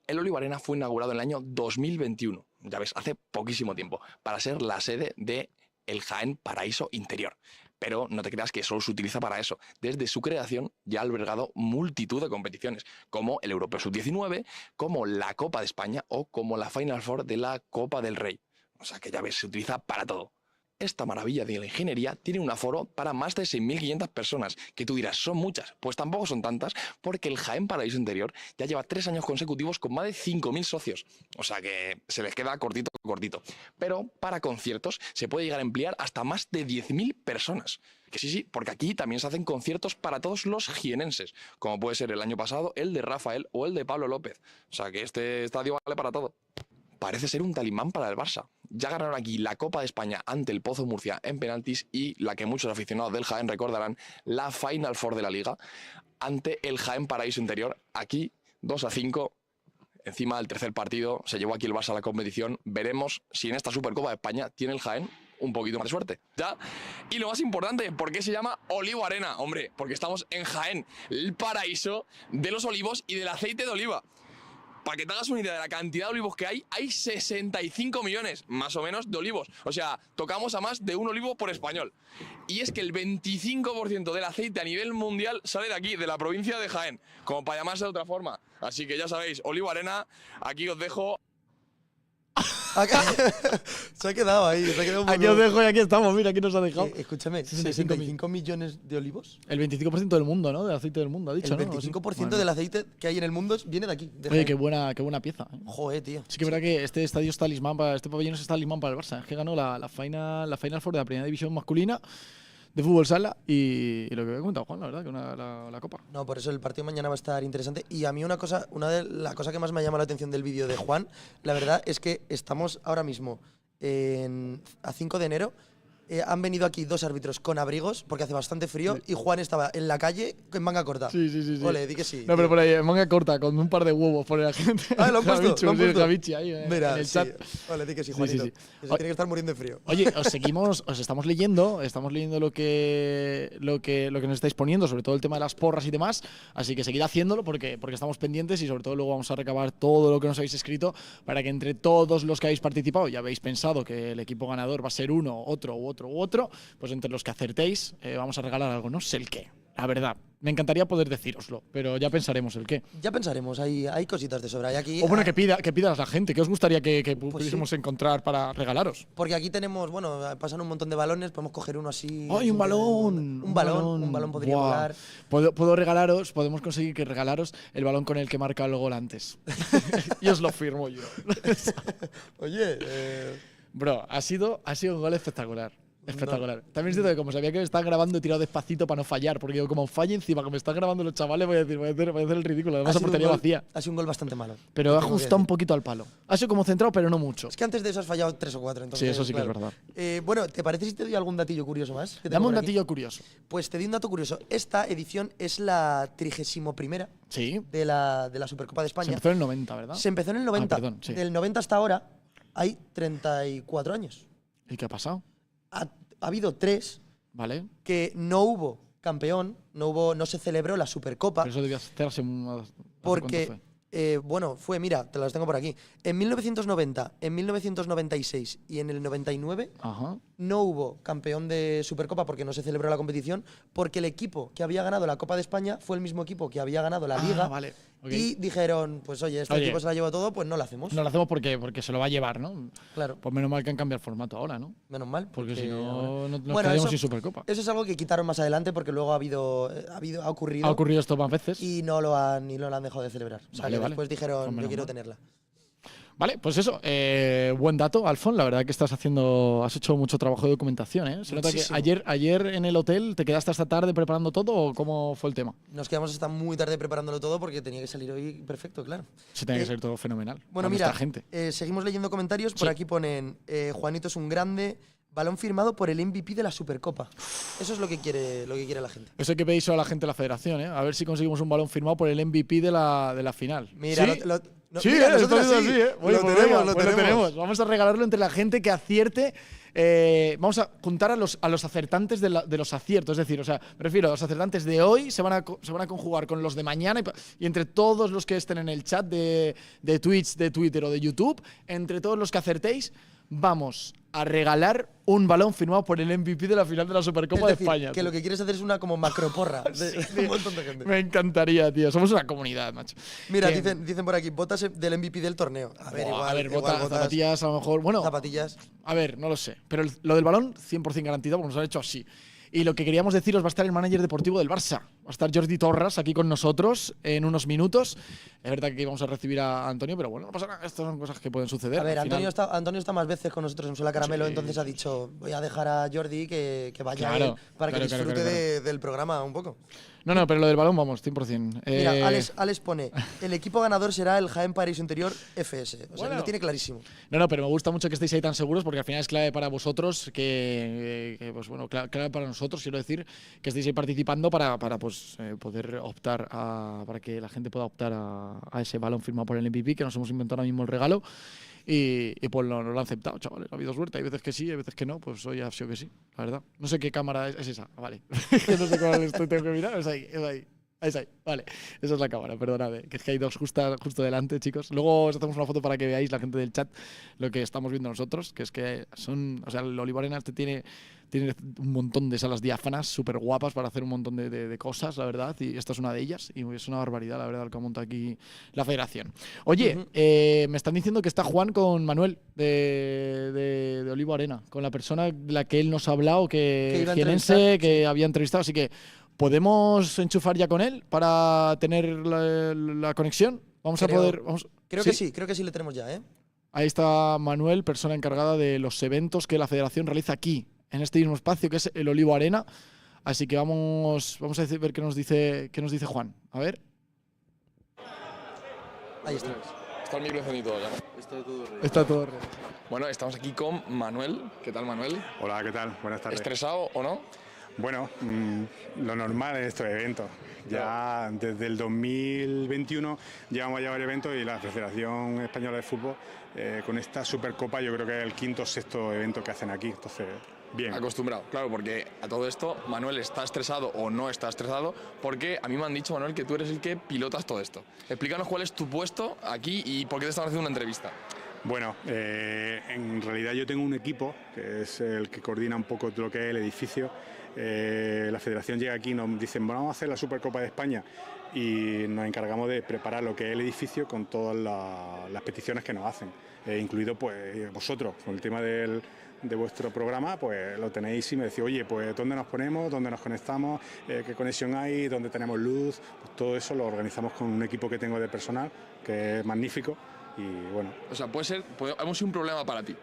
El Olivo Arena fue inaugurado en el año 2021, ya ves, hace poquísimo tiempo, para ser la sede de el Jaén Paraíso Interior. Pero no te creas que solo se utiliza para eso. Desde su creación ya ha albergado multitud de competiciones, como el Europeo Sub-19, como la Copa de España o como la Final Four de la Copa del Rey. O sea que ya ves, se utiliza para todo. Esta maravilla de la ingeniería tiene un aforo para más de 6.500 personas, que tú dirás, ¿son muchas? Pues tampoco son tantas, porque el Jaén Paraíso Interior ya lleva 3 años consecutivos con más de 5.000 socios. O sea que se les queda cortito. Pero para conciertos se puede llegar a emplear hasta más de 10.000 personas. Que sí, porque aquí también se hacen conciertos para todos los jienenses, como puede ser el año pasado el de Rafael o el de Pablo López. O sea que este estadio vale para todo. Parece ser un talismán para el Barça. Ya ganaron aquí la Copa de España ante el Pozo Murcia en penaltis y la que muchos aficionados del Jaén recordarán, la Final Four de la Liga ante el Jaén Paraíso Interior. Aquí 2-5. Encima del tercer partido se llevó aquí el Barça a la competición. Veremos si en esta Supercopa de España tiene el Jaén un poquito más de suerte. ¿Ya? Y lo más importante, ¿por qué se llama Olivo Arena? Hombre, porque estamos en Jaén, el paraíso de los olivos y del aceite de oliva. Para que te hagas una idea de la cantidad de olivos que hay 65 millones, más o menos, de olivos. O sea, tocamos a más de un olivo por español. Y es que el 25% del aceite a nivel mundial sale de aquí, de la provincia de Jaén, como para llamarse de otra forma. Así que ya sabéis, Olivo Arena, aquí os dejo.
Se ha quedado ahí. Se ha quedado un
Aquí
poco-
os dejo y aquí estamos, mira, aquí nos ha dejado.
Escúchame,
65
65 millones de olivos.
El 25% del mundo, ¿no? Del aceite del mundo, ha dicho,
El
¿no?
25% del aceite que hay en el mundo viene de aquí. de
Oye,
Jaén.
qué buena pieza. ¿eh?
Joder, tío.
Sí que es verdad que este estadio es talismán para, este pabellón es talismán para el Barça. Es que ganó la Final Four de la primera división masculina de fútbol sala y lo que había comentado Juan, la verdad, que la copa.
No, por eso el partido mañana va a estar interesante. Y a mí una de las cosas que más me ha llamado la atención del vídeo de Juan, la verdad es que estamos ahora mismo a 5 de enero. Han venido aquí 2 árbitros con abrigos porque hace bastante frío y Juan estaba en la calle en manga corta.
Sí.
Ole, di que sí.
No, pero
tío.
por ahí, en manga corta, con un par de huevos por la gente.
Ah, lo han puesto,
Javichu,
lo han
sí,
puesto.
Javichi ahí
Mira,
en el
sí.
chat.
Ole, di que sí,
Sí,
Juanito.
sí.
Que se tiene que estar muriendo de frío.
Oye, os estamos leyendo lo que nos estáis poniendo, sobre todo el tema de las porras y demás, así que seguid haciéndolo porque estamos pendientes y sobre todo luego vamos a recabar todo lo que nos habéis escrito para que entre todos los que habéis participado, ya habéis pensado que el equipo ganador va a ser uno, otro u otro u otro, pues entre los que acertéis vamos a regalar algo, no sé el qué. La verdad, me encantaría poder decíroslo, pero ya pensaremos el qué.
Ya pensaremos, hay cositas de sobra. Y aquí,
O bueno, que pidas a la gente, ¿qué os gustaría que
Pues
pudiésemos encontrar para regalaros?
Porque aquí tenemos, bueno, pasan un montón de balones, podemos coger uno así.
¡Ay, un balón!
Un balón podría
Buah.
volar.
Podemos conseguir que regalaros el balón con el que marca el gol antes. Y os lo firmo yo.
Oye,
Bro, ha sido un gol espectacular. Espectacular. También es cierto que como sabía que me estaban grabando, he tirado despacito para no fallar. Porque digo, como falle encima, que me están grabando los chavales, voy a hacer el ridículo. Además,
ha
la
sido un
portería
gol-
vacía.
Ha sido un gol bastante malo.
Pero
Lo
ha
tengo que
ajustado un
decir.
poquito al palo. Ha sido como centrado, pero no mucho.
Es que antes de eso has fallado 3 o 4. Entonces,
Sí, eso sí que es
claro.
verdad.
Bueno, ¿te parece si te doy algún datillo curioso más? que tengo
Dame un
por aquí?
datillo curioso.
Pues te doy un dato curioso. Esta edición es la 31ª
Sí.
de la Supercopa de
Se
España.
empezó en el 90, ¿verdad?
Se empezó en el 90.
perdón, sí.
Del 90 hasta ahora hay 34 años.
¿Y qué ha pasado?
Ha habido 3
Vale.
que no hubo campeón, no se celebró la Supercopa.
Pero eso debía hacerse ¿hace
Porque,
cuánto fue?
bueno, mira, te las tengo por aquí. En 1990, en 1996 y en el 99
Ajá.
no hubo campeón de Supercopa porque no se celebró la competición, porque el equipo que había ganado la Copa de España fue el mismo equipo que había ganado la Liga.
Vale. Ok.
Y dijeron, pues oye, este
Oye.
equipo se la llevó todo, pues no lo hacemos.
No lo hacemos porque se lo va a llevar, ¿no?
Claro,
Pues menos mal que han cambiado el formato ahora, ¿no?
menos mal.
Porque si no,
ahora-
nos
Bueno,
quedaríamos
eso-
sin Supercopa.
Eso es algo que quitaron más adelante porque luego ha ocurrido.
Ha ocurrido esto más veces.
Y no lo han dejado de celebrar. O sea,
Vale,
que
vale.
después dijeron,
Pues
yo
menos
quiero
mal.
tenerla.
Vale, pues eso. Buen dato, Alfon. La verdad que has hecho mucho trabajo de documentación, ¿eh? Se nota que
Muchísimo.
ayer en el hotel te quedaste hasta tarde preparando todo o cómo fue el tema.
Nos quedamos hasta muy tarde preparándolo todo porque tenía que salir hoy perfecto, claro.
Se tiene que
Eh,
ser todo fenomenal.
Bueno,
Para
mira,
nuestra gente.
Seguimos leyendo comentarios. Por
Sí.
aquí ponen, Juanito es un grande, balón firmado por el MVP de la Supercopa. Eso es lo que quiere la gente.
Eso hay que pedírselo a la gente de la federación, ¿eh? A ver si conseguimos un balón firmado por el MVP de la final.
Mira,
¿Sí?
sí,
Mira,
nosotros
está
sí.
así, ¿eh? Oye,
Lo
pues
tenemos,
venga,
lo
pues
tenemos.
Vamos a regalarlo entre la gente que acierte. Vamos a juntar a los acertantes de los aciertos. Es decir, o sea, me refiero, los acertantes de hoy se van a conjugar con los de mañana y entre todos los que estén en el chat de Twitch, de Twitter o de YouTube, entre todos los que acertéis, vamos a regalar un balón firmado por el MVP de la final de la Supercopa
Es decir,
de España.
que lo que quieres hacer es una como macroporra de un montón de gente.
Me encantaría, tío. Somos una comunidad, macho.
Mira,
Que-
dicen por aquí, botas del MVP del torneo. A ver,
Buah,
igual, igual botas,
zapatillas a lo mejor. Bueno,
zapatillas.
a ver, no lo sé. Pero lo del balón, 100% garantizado, porque nos han hecho así. Y lo que queríamos deciros, va a estar el manager deportivo del Barça. Va a estar Jordi Torras aquí con nosotros en unos minutos. Es verdad que vamos a recibir a Antonio, pero bueno, no pasa nada. Estas son cosas que pueden suceder.
A ver,
Al final-
Antonio está más veces con nosotros en Suela Caramelo,
Sí,
entonces ha dicho, voy a dejar a Jordi que vaya
Claro,
él para que
claro, claro,
disfrute
claro.
del programa un poco.
No, pero lo del balón, vamos, 100%.
Mira, Alex pone, el equipo ganador será el Jaén Paraíso Interior FS. O sea,
Bueno.
lo tiene clarísimo.
No, pero me gusta mucho que estéis ahí tan seguros porque al final es clave para vosotros pues bueno, clave para nosotros, quiero decir, que estéis ahí participando para pues, poder optar para que la gente pueda optar a ese balón firmado por el MVP, que nos hemos inventado ahora mismo el regalo. Y pues lo han aceptado, chavales. Ha habido suerte. Hay veces que sí, hay veces que no. Pues hoy ha sido que sí, la verdad. No sé qué cámara es esa. Ah, vale. Que no sé cuál tengo que mirar. Es ahí, es ahí. Es ahí, vale. Esa es la cámara, perdonad, que es que hay dos justo delante, chicos. Luego os hacemos una foto para que veáis, la gente del chat, lo que estamos viendo nosotros, que es que son, o sea, el Olivo Arena tiene un montón de salas diáfanas súper guapas para hacer un montón de cosas, la verdad, y esta es una de ellas, y es una barbaridad, la verdad, lo que ha montado aquí la federación. Oye, me están diciendo que está Juan con Manuel de Olivo Arena, con la persona de la que él nos ha hablado, que jienense, que había entrevistado, así que ¿podemos enchufar ya con él para tener la conexión?
Creo que sí le tenemos ya, ¿eh?
Ahí está Manuel, persona encargada de los eventos que la federación realiza aquí, en este mismo espacio que es el Olivo Arena. Así que vamos a ver qué nos dice Juan. A ver.
Ahí está.
Está el micrófono y todo ya, ¿no?
Está todo ready.
Bueno, estamos aquí con Manuel. ¿Qué tal, Manuel?
Hola, ¿qué tal? Buenas tardes.
¿Estresado o no?
Bueno, lo normal en estos eventos. Ya desde el 2021 llevamos a llevar eventos y la Federación Española de Fútbol con esta Supercopa yo creo que es el quinto o sexto evento que hacen aquí. Entonces, bien.
Acostumbrado, claro, porque a todo esto Manuel está estresado o no está estresado, porque a mí me han dicho, Manuel, que tú eres el que pilotas todo esto. Explícanos cuál es tu puesto aquí y por qué te están haciendo una entrevista.
Bueno, en realidad yo tengo un equipo que es el que coordina un poco lo que es el edificio. La federación llega aquí y nos dicen vamos a hacer la Supercopa de España y nos encargamos de preparar lo que es el edificio con todas las peticiones que nos hacen, incluido pues vosotros, con el tema de vuestro programa, pues lo tenéis y me decís, oye, pues ¿dónde nos ponemos? ¿Dónde nos conectamos? ¿Qué conexión hay? ¿Dónde tenemos luz? Pues todo eso lo organizamos con un equipo que tengo de personal, que es magnífico y bueno.
O sea, hemos sido un problema para ti.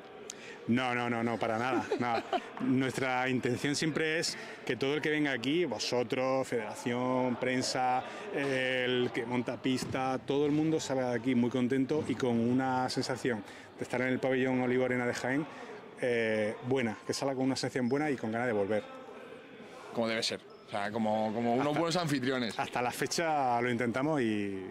No, para nada. Nuestra intención siempre es que todo el que venga aquí, vosotros, federación, prensa, el que monta pista, todo el mundo salga de aquí muy contento y con una sensación de estar en el pabellón Olivo Arena de Jaén buena, que salga con una sensación buena y con ganas de volver.
Como debe ser. O sea, como unos buenos anfitriones.
Hasta la fecha lo intentamos y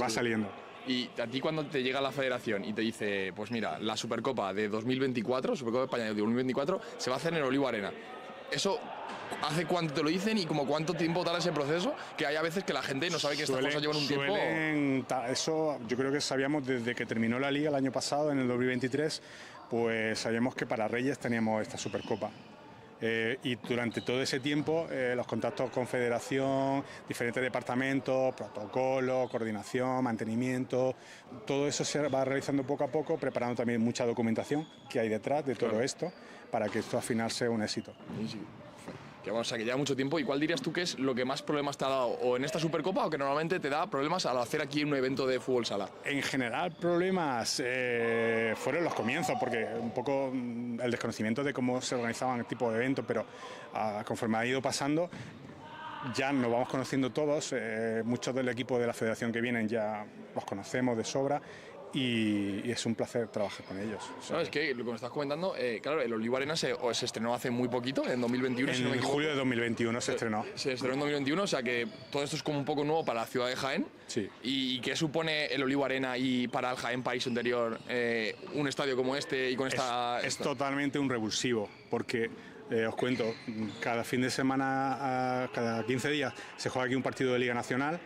va saliendo.
Y a ti cuando te llega la federación y te dice, pues mira, la Supercopa de 2024, Supercopa de España de 2024, se va a hacer en el Olivo Arena. ¿Eso hace cuánto te lo dicen y como cuánto tiempo tarda ese proceso? Que hay a veces que la gente no sabe que estas cosas llevan un tiempo.
Eso yo creo que sabíamos desde que terminó la Liga el año pasado, en el 2023, pues sabíamos que para Reyes teníamos esta Supercopa. Y durante todo ese tiempo los contactos con federación, diferentes departamentos, protocolo, coordinación, mantenimiento, todo eso se va realizando poco a poco, preparando también mucha documentación que hay detrás de todo esto para que esto al final sea un éxito.
Sí. O sea, que lleva mucho tiempo. ¿Y cuál dirías tú que es lo que más problemas te ha dado o en esta Supercopa o que normalmente te da problemas al hacer aquí un evento de fútbol sala?
En general problemas fueron los comienzos, porque un poco el desconocimiento de cómo se organizaban el tipo de eventos, pero conforme ha ido pasando ya nos vamos conociendo todos, muchos del equipo de la federación que vienen ya los conocemos de sobra. Y es un placer trabajar con ellos.
No, es que lo que me estás comentando, claro, el Olivo Arena se estrenó hace muy poquito, en 2021.
En julio de 2021 se estrenó.
Se estrenó en 2021, o sea que todo esto es como un poco nuevo para la ciudad de Jaén.
Sí.
¿Y qué supone el Olivo Arena y para el Jaén País Interior un estadio como este y con esta...?
Es totalmente un revulsivo, porque... os cuento, cada fin de semana, cada 15 días, se juega aquí un partido de Liga Nacional.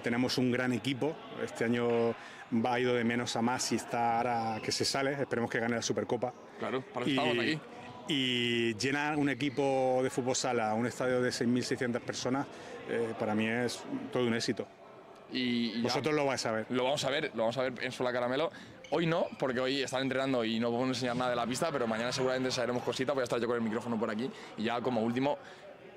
Tenemos un gran equipo. Este año ha ido de menos a más y está ahora que se sale. Esperemos que gane la Supercopa.
Claro, para eso estamos aquí.
Y llenar un equipo de fútbol sala, un estadio de 6.600 personas, para mí es todo un éxito.
Y
vosotros lo vais a ver.
Lo vamos a ver en Suela Caramelo. Hoy no, porque hoy están entrenando y no podemos enseñar nada de la pista, pero mañana seguramente sabremos cositas. Voy a estar yo con el micrófono por aquí. Y ya como último,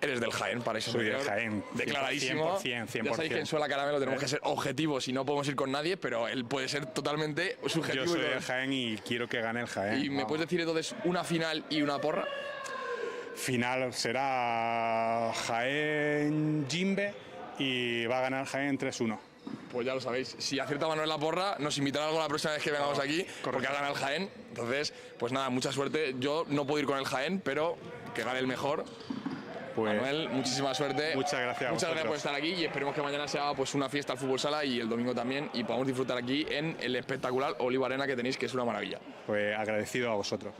eres del Jaén, para eso.
Soy del Jaén.
Declaradísimo.
100%.
Ya sabéis que en Suela Caramelo tenemos que ser objetivos y no podemos ir con nadie, pero él puede ser totalmente subjetivo.
Yo soy del Jaén y quiero que gane el Jaén.
¿Y me puedes decir entonces una final y una porra?
Final será Jaén-Jimbe y va a ganar Jaén 3-1.
Pues ya lo sabéis, si acierta Manuel la porra, nos invitará algo la próxima vez que vengamos aquí, porque ha ganado el Jaén. Entonces, pues nada, mucha suerte. Yo no puedo ir con el Jaén, pero que gane el mejor. Pues, Manuel, muchísima suerte.
Muchas gracias.
Muchas gracias por estar aquí y esperemos que mañana sea pues una fiesta al fútbol sala y el domingo también y podamos disfrutar aquí en el espectacular Olivo Arena que tenéis, que es una maravilla.
Pues agradecido a vosotros.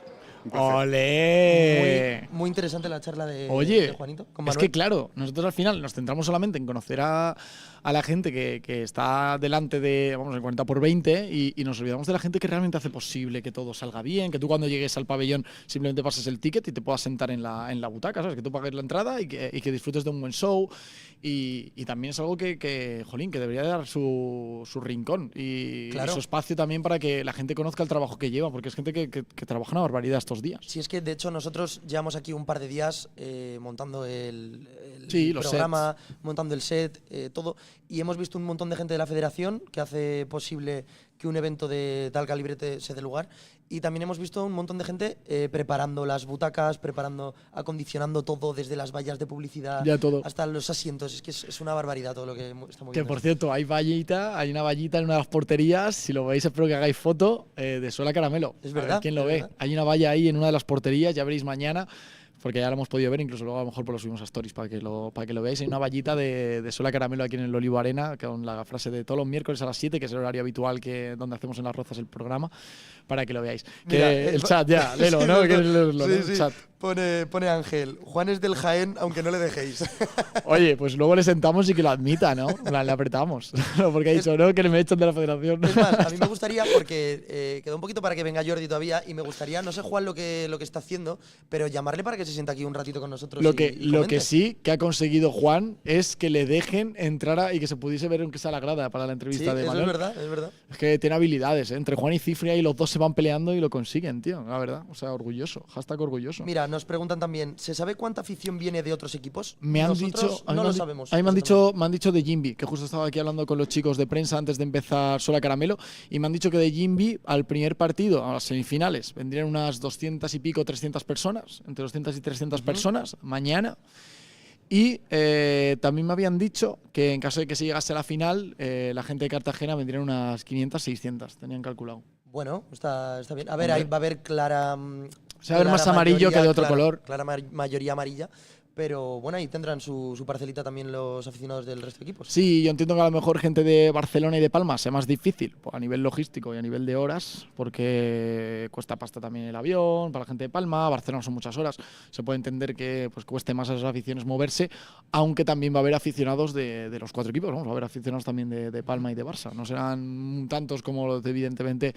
Un placer.
¡Olé!
Muy interesante la charla de Juanito. Con
Es
Manuel.
que claro, nosotros al final nos centramos solamente en conocer a la gente que está delante de, vamos, el 40x20 y nos olvidamos de la gente que realmente hace posible que todo salga bien, que tú cuando llegues al pabellón simplemente pases el ticket y te puedas sentar en la butaca, ¿sabes? Que tú pagues la entrada y que disfrutes de un buen show. Y también es algo jolín, que debería dar su rincón y su espacio también para que la gente conozca el trabajo que lleva, porque es gente que trabaja una barbaridad estos días.
Sí, es que de hecho nosotros llevamos aquí un par de días montando el
los
programa, montando el set, todo, y hemos visto un montón de gente de la federación que hace posible que un evento de tal calibre se dé lugar, y también hemos visto un montón de gente preparando las butacas, acondicionando todo, desde las vallas de publicidad hasta los asientos. Es que es una barbaridad todo lo que está moviendo.
Que por cierto, hay una vallita en una de las porterías, si lo veis espero que hagáis foto, de Suela Caramelo.
Es verdad.
¿Quién lo ve?
Verdad.
Hay una valla ahí en una de las porterías, ya veréis mañana, porque ya lo hemos podido ver, incluso luego a lo mejor pues lo subimos a Stories para que lo veáis. Hay una vallita de Suela Caramelo aquí en el Olivo Arena, con la frase de todos los miércoles a las 7, que es el horario habitual donde hacemos en Las Rozas el programa, para que lo veáis.
Mira,
el chat ya, léelo,
sí,
¿no? ¿Quieres leerlo,
sí,
no?
sí.
Chat.
Pone Ángel, Juan es del Jaén, aunque no le dejéis.
Oye, pues luego le sentamos y que lo admita, ¿no? Le apretamos. Porque ha dicho, no, que me echan de la federación.
Es más, a mí me gustaría, porque quedó un poquito para que venga Jordi todavía, y me gustaría, no sé Juan lo que está haciendo, pero llamarle para que se sienta aquí un ratito con nosotros.
Lo
comente.
que sí que ha conseguido Juan es que le dejen entrar y que se pudiese ver aunque sea la grada para la entrevista de
eso
Manuel.
es verdad.
Es que tiene habilidades, ¿eh? Entre Juan y Cifre ahí los dos se van peleando y lo consiguen, tío, la verdad. O sea, orgulloso. Hashtag orgulloso.
Mira, nos preguntan también, ¿se sabe cuánta afición viene de otros equipos?
Me han
Nosotros
dicho,
no lo sabemos.
A mí me han dicho de Jimby, que justo estaba aquí hablando con los chicos de prensa antes de empezar Suela Caramelo, y me han dicho que de Jimby al primer partido, a las semifinales, vendrían unas 200 y pico, 300 personas, entre 200 y 300 personas, mañana. Y también me habían dicho que en caso de que se llegase a la final, la gente de Cartagena vendrían unas 500, 600, tenían calculado.
Bueno, está bien. A ver, ahí va a haber clara.
Se va a ver más amarillo que de otro color.
Clara mayoría amarilla. Pero bueno, ahí tendrán su parcelita también los aficionados del resto de equipos.
Sí, yo entiendo que a lo mejor gente de Barcelona y de Palma sea más difícil a nivel logístico y a nivel de horas, porque cuesta pasta también el avión, para la gente de Palma, Barcelona son muchas horas. Se puede entender que pues cueste más a esas aficiones moverse, aunque también va a haber aficionados de los cuatro equipos, vamos a haber aficionados también de Palma y de Barça. No serán tantos como los de, evidentemente,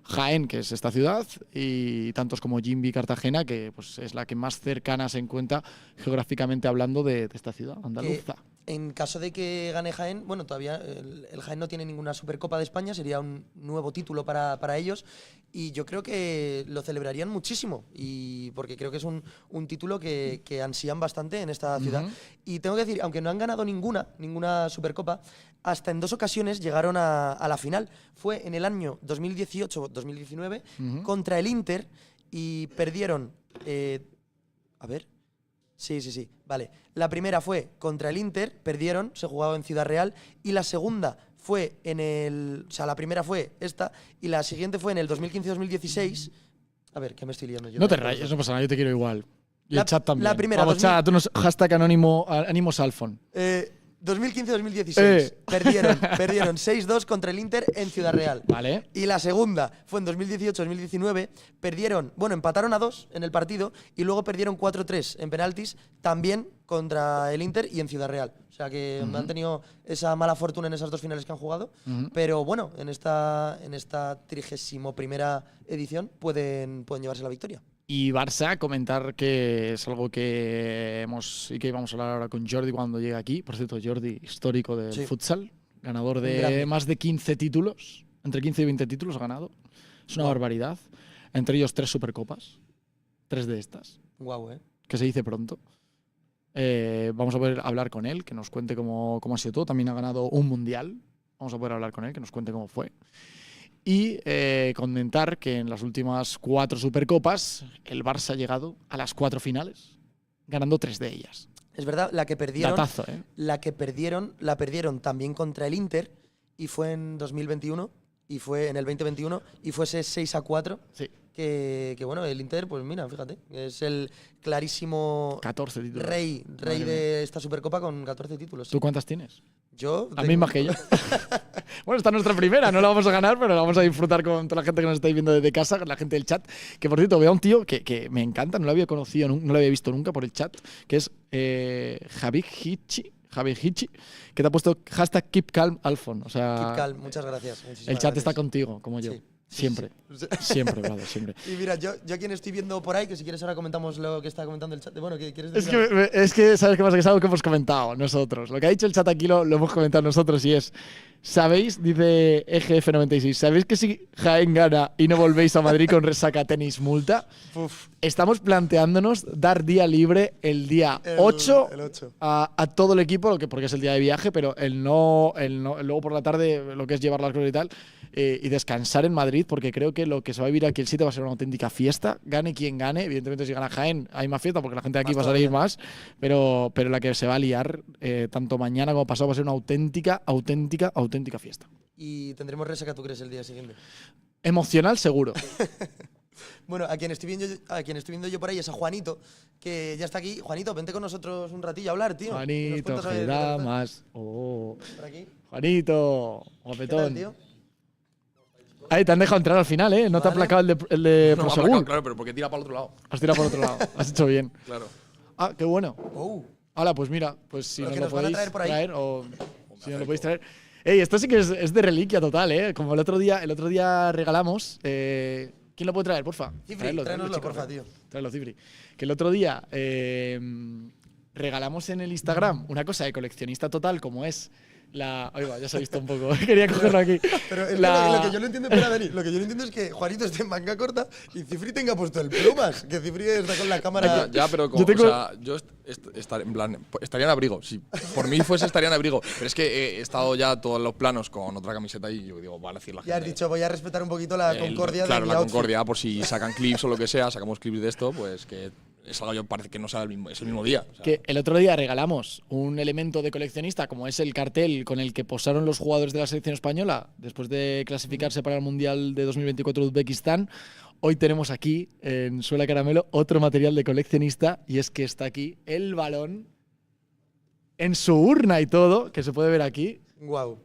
Jaén, que es esta ciudad, y tantos como Jimby, Cartagena, que pues es la que más cercana se encuentra geográficamente hablando de esta ciudad andaluza.
En caso de que gane Jaén, bueno, todavía el Jaén no tiene ninguna Supercopa de España, sería un nuevo título para ellos, y yo creo que lo celebrarían muchísimo, y porque creo que es un título que ansían bastante en esta ciudad. Y tengo que decir, aunque no han ganado ninguna Supercopa, hasta en 2 ocasiones llegaron a la final. Fue en el año 2018-2019 contra el Inter, y perdieron… Sí, vale. La primera fue contra el Inter, perdieron, se jugaba en Ciudad Real, y la segunda fue o sea, la primera fue esta, y la siguiente fue en el 2015-2016. A ver, ¿qué me estoy liando yo?
No te rayes, no pasa nada, yo te quiero igual. Y el chat también.
La primera,
vamos, chat, hashtag ánimos Alfon.
2015-2016 perdieron 6-2 contra el Inter en Ciudad Real.
Vale.
Y la segunda fue en 2018-2019, empataron a 2 en el partido, y luego perdieron 4-3 en penaltis, también contra el Inter y en Ciudad Real. O sea que han tenido esa mala fortuna en esas 2 finales que han jugado, pero bueno, en esta 31ª edición pueden llevarse la victoria.
Y Barça, comentar que es algo que íbamos a hablar ahora con Jordi cuando llegue aquí. Por cierto, Jordi, histórico del futsal, ganador de más de 15 títulos, entre 15 y 20 títulos ha ganado. Es una barbaridad. Entre ellos 3 Supercopas, 3 de estas.
Guau,
que se dice pronto. Vamos a poder hablar con él, que nos cuente cómo ha sido todo. También ha ganado un mundial. Vamos a poder hablar con él, que nos cuente cómo fue. Y comentar que en las últimas 4 Supercopas el Barça ha llegado a las 4 finales, ganando 3 de ellas.
Es verdad, la que perdieron,
Datazo,
la perdieron también contra el Inter, y fue en 2021, y fue en el 2021, y fue ese 6-4.
Sí.
Que bueno, el Inter, pues mira, fíjate, es el clarísimo
14 títulos.
rey de esta Supercopa con 14 títulos.
¿Tú cuántas tienes?
Yo
las mismas que yo. Bueno, esta es nuestra primera, no la vamos a ganar, pero la vamos a disfrutar con toda la gente que nos estáis viendo desde casa, la gente del chat. Que por cierto, veo a un tío que me encanta, no lo había conocido, no lo había visto nunca por el chat, que es Javi Hichi, que te ha puesto hashtag Keep Calm Alfon. O sea,
Keep Calm, muchas gracias.
El chat está contigo, como yo.
Sí.
Siempre. Siempre, brother, siempre.
Y mira, yo a quien estoy viendo por ahí, que si quieres ahora comentamos lo que está comentando el chat. Bueno, ¿qué quieres decir?
Es que ¿sabes qué pasa? Que es algo que hemos comentado nosotros. Lo que ha dicho el chat aquí lo hemos comentado nosotros y es, ¿sabéis? Dice EGF96, ¿sabéis que si Jaén gana y no volvéis a Madrid con resaca tenis multa?
Uf.
Estamos planteándonos dar día libre el día 8 a todo el equipo, porque es el día de viaje, pero luego por la tarde lo que es llevar las cosas y tal, y descansar en Madrid, porque creo que lo que se va a vivir aquí el 7 va a ser una auténtica fiesta. Gane quien gane. Evidentemente, si gana Jaén, hay más fiesta, porque la gente de aquí va a salir más. Pero la que se va a liar, tanto mañana como pasado, va a ser una auténtica fiesta.
¿Y tendremos resaca, tú crees, el día siguiente?
Emocional, seguro.
Bueno, a quien estoy viendo yo por ahí es a Juanito, que ya está aquí. Juanito, vente con nosotros un ratillo a hablar, tío.
Juanito, Gedamas. Oh.
Por aquí.
Juanito, guapetón.
¿Qué tal, tío?
Ahí te han dejado entrar al final, ¿eh? No te ha aplacado el de
No, me ha
Prosegur.
aplacado, claro, pero porque tira para el otro lado.
Has tirado por otro lado. Has hecho bien.
Claro.
Ah, qué bueno.
Oh.
Hala, pues mira, pues si
Lo
nos
que
lo
nos van a
podéis
traer por ahí.
traer o si nos lo podéis traer. Ey, esto sí que es de reliquia total, ¿eh? Como el otro día regalamos. ¿Quién lo puede traer, porfa?
Cifri, tráenoslo, porfa, tío.
Tráelo, Cifri. Que el otro día regalamos en el Instagram una cosa de coleccionista total como es la… Ahí va, ya se ha visto un poco. Quería cogerlo aquí.
Pero es que lo que yo no entiendo, espera, Dani, lo que yo no entiendo es que Juanito esté en manga corta y Cifri tenga puesto el plumas. Que Cifri está con la cámara…
Ya, pero como, yo en plan, estaría en abrigo. Si por mí fuese, estaría en abrigo. Pero es que he estado ya todos los planos con otra camiseta y yo digo, van a decir la gente.
Ya has dicho, voy a respetar un poquito la concordia
claro,
de mi
la
outfit.
concordia, por si sacan clips o lo que sea, sacamos clips de esto, pues que es algo, yo parece que no sea es el mismo día. O sea,
que el otro día regalamos un elemento de coleccionista como es el cartel con el que posaron los jugadores de la selección española después de clasificarse para el Mundial de 2024 de Uzbekistán. Hoy tenemos aquí en Suela Caramelo otro material de coleccionista y es que está aquí el balón en su urna y todo, que se puede ver aquí.
Guau.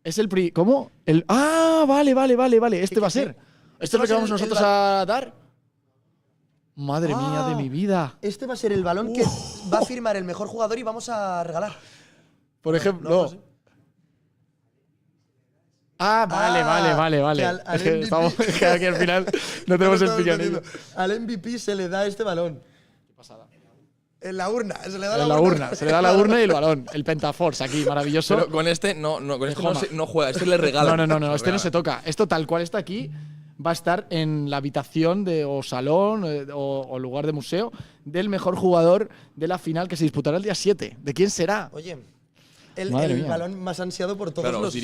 Es el ¿cómo? Vale. Este va a ser. ¿Esto es lo que vamos nosotros a dar? Madre mía de mi vida.
Este va a ser el balón que va a firmar el mejor jugador y vamos a regalar.
Por ejemplo. Vale.
Al
Es que
MVP.
estamos que aquí al final no tenemos el piñonillo.
Al MVP se le da este balón.
Qué pasada.
En la urna. Se le da
En la urna. Se le da la urna y el balón. El Pentaforce aquí, maravilloso.
pero con este no juega, este le regala.
No, este no se toca. Esto tal cual está aquí va a estar en la habitación o salón o lugar de museo del mejor jugador de la final que se disputará el día 7. ¿De quién será?
Oye, el
mía.
balón más ansiado por todos
Claro,
los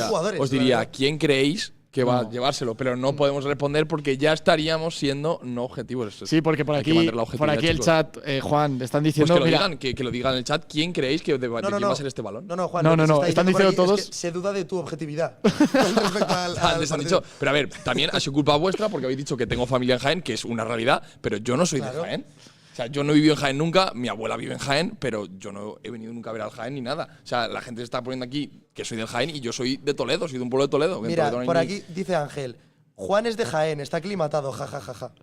jugadores.
os diría, ¿quién creéis que va a llevárselo? Pero no podemos responder porque ya estaríamos siendo no objetivos.
Sí, porque por
Hay que
aquí,
mantener la objetividad,
el
chicos.
chat, Juan, están
Pues
diciendo…
que lo
mira,
digan, que lo digan en el chat. ¿Quién creéis que de quién va a ser este balón?
No, Juan.
No,
lo que se está
están
por
diciendo
aquí
todos…
es que se duda de tu objetividad con respecto al
Les han
partido.
dicho, pero a ver, también ha sido culpa vuestra porque habéis dicho que tengo familia en Jaén, que es una realidad, pero yo no soy de Jaén. O sea, yo no he vivido en Jaén nunca, mi abuela vive en Jaén, pero yo no he venido nunca a ver al Jaén ni nada. O sea, la gente se está poniendo aquí que soy del Jaén y yo soy de Toledo, soy de un pueblo de Toledo.
Mira, por aquí dice Ángel, Juan es de Jaén, está aclimatado, jajajaja.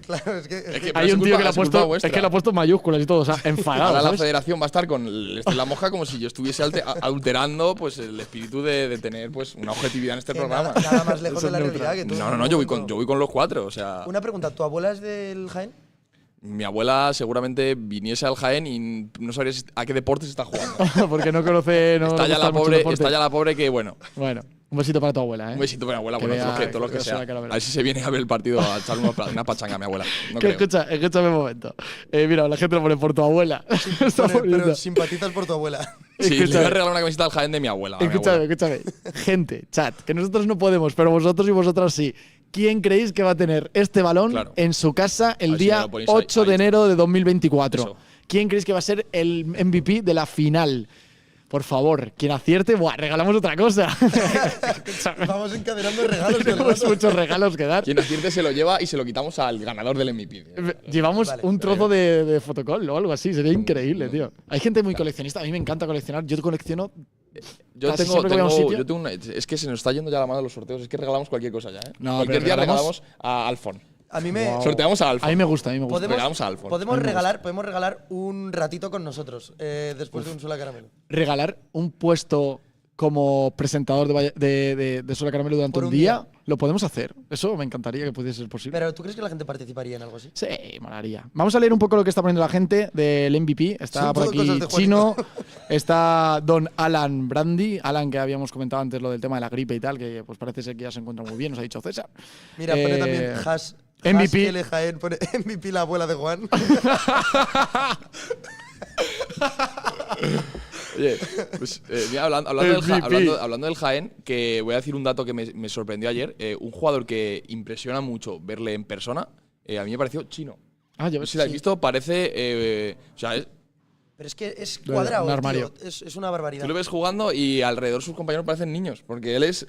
Claro, es que
hay un tío que le ha puesto mayúsculas y todo, o sea, enfadado.
Ahora la
¿sabes?
federación va a estar con la moja como si yo estuviese adulterando pues el espíritu de tener pues una objetividad en este programa.
Nada más lejos de la realidad que tú.
No, yo voy con los cuatro, o sea.
Una pregunta, ¿tu abuela es del Jaén?
Mi abuela seguramente viniese al Jaén y no sabría a qué deportes está jugando.
Porque no conoce… No
está ya la pobre que, bueno.
Bueno, un besito para tu abuela, ¿eh?
Un besito para mi abuela,
Que
bueno,
vea-
todo lo que
que
sea.
vea Caramelo.
A ver si se viene a ver el partido a echar una pachanga a mi abuela. No
Que
creo.
escúchame un momento. Mira, la gente lo pone por tu abuela. Está
Pero
poniendo.
simpatizas por tu abuela.
Sí, le voy
Escúchame.
a regalar una camiseta al Jaén de mi abuela. a mi abuela.
Escúchame. Gente, chat, que nosotros no podemos, pero vosotros y vosotras sí. ¿Quién creéis que va a tener este balón
Claro.
en su casa el
A ver si me
día
lo ponéis ahí,
8 de
ahí.
enero de 2024?
Eso.
¿Quién creéis que va a ser el MVP de la final? Por favor, quien acierte, ¡buah! Regalamos otra cosa.
Vamos encadenando regalos.
Tenemos muchos regalos que dar.
Quien acierte se lo lleva y se lo quitamos al ganador del MVP.
Llevamos
Vale,
un trozo de fotocall o algo así, sería increíble, tío. Hay gente muy coleccionista, a mí me encanta coleccionar, yo colecciono
Yo
Casi siempre que voy a un sitio.
Es que se nos está yendo ya la mano de los sorteos. Es que regalamos cualquier cosa ya, ¿eh?
No,
Cualquier
pero
día
regalamos
regalamos a Alfon.
A mí me.
Sorteamos a Alfon.
A mí me gusta, a mí me gusta.
Regalamos a Alfon.
Podemos regalar un ratito con nosotros después de un Suela Caramelo.
Regalar un puesto como presentador de Suela Caramelo durante
Por
un
un
día, lo podemos hacer. Eso me encantaría que pudiese ser posible.
Pero ¿tú crees que la gente participaría en algo así?
Sí, molaría. Vamos a leer un poco lo que está poniendo la gente del MVP. Está
Son
por
todo cosas
aquí
de
Chino, está Don Alan Brandy, Alan que habíamos comentado antes lo del tema de la gripe y tal, que pues parece ser que ya se encuentra muy bien, nos ha dicho César.
Mira, pone también Has
MVP.
L. Jaén, pone MVP la abuela de Juan.
Oye, pues mira, hablando del Jaén, que voy a decir un dato que me sorprendió ayer. Un jugador que impresiona mucho verle en persona, a mí me pareció Chino.
Ah, ya
No
ves.
sé si lo has visto, parece. O sea,
Pero es que es cuadrado,
Un armario.
tío. Es una barbaridad.
tú lo ves jugando y alrededor sus compañeros parecen niños, porque él es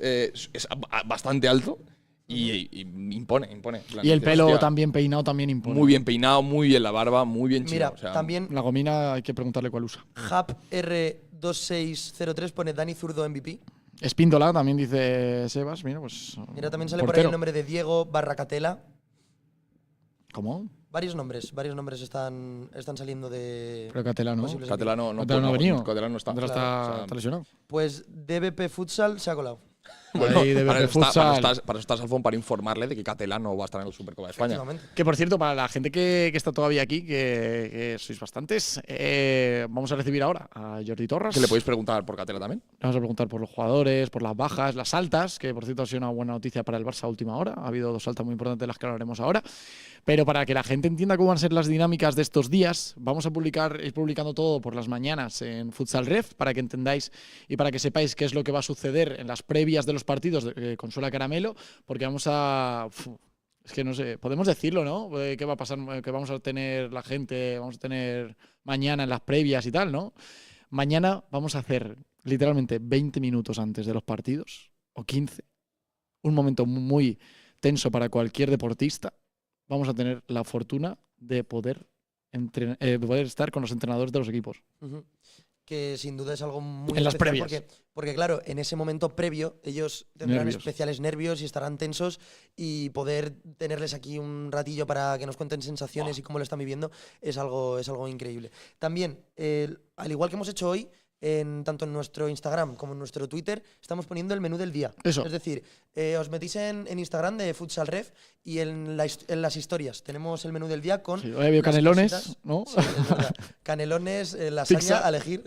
bastante alto y impone. En plan,
Y el
dices,
pelo
hostia,
también peinado también impone.
muy bien peinado, muy bien la barba, muy bien Chino.
Mira,
o sea,
también
La gomina hay que preguntarle cuál usa.
Hap R2603 pone Dani Zurdo MVP.
Espíndola también dice Sebas. Mira, pues.
Mira, también sale por ahí
portero.
el nombre de Diego Barracatela.
¿Cómo?
Varios nombres están saliendo de.
Pero Catela no.
posibles
Catela no,
Catela no ha venido.
Catela no está.
Catela
Claro,
está,
o sea,
está lesionado.
Pues DBP Futsal se ha colado.
Bueno,
Ahí debe
para
haber
eso está
futsal.
para eso está Salfón, para informarle de que Catela no va a estar en la Supercopa de España.
Efectivamente.
Que por cierto, para la gente que está todavía aquí, que sois bastantes, vamos a recibir ahora a Jordi Torres.
Que le podéis preguntar por Catela también.
Vamos a preguntar por los jugadores, por las bajas, las altas, que por cierto ha sido una buena noticia para el Barça a última hora. Ha habido 2 altas muy importantes de las que hablaremos ahora. Pero para que la gente entienda cómo van a ser las dinámicas de estos días, vamos a ir publicando todo por las mañanas en Futsal Ref, para que entendáis y para que sepáis qué es lo que va a suceder en las previas de los partidos con Suela Caramelo, porque vamos a… Es que no sé, podemos decirlo, ¿no? ¿Qué va a pasar? Que vamos a tener la gente, vamos a tener mañana en las previas y tal, ¿no? Mañana vamos a hacer literalmente 20 minutos antes de los partidos, o 15, un momento muy tenso para cualquier deportista. Vamos a tener la fortuna de poder estar con los entrenadores de los equipos.
Que sin duda es algo muy
En las
especial
previas.
porque claro, en ese momento previo ellos tendrán
Nervios.
especiales nervios y estarán tensos, y poder tenerles aquí un ratillo para que nos cuenten sensaciones y cómo lo están viviendo es algo increíble. También, al igual que hemos hecho hoy, tanto en nuestro Instagram como en nuestro Twitter, estamos poniendo el menú del día.
Eso.
Es decir, os metís en Instagram de Futsal Ref y en las historias tenemos el menú del día con…
Sí, hoy había
las
canelones,
cositas.
¿no?
Sí, es verdad. Canelones, lasaña,
Pizza.
a elegir.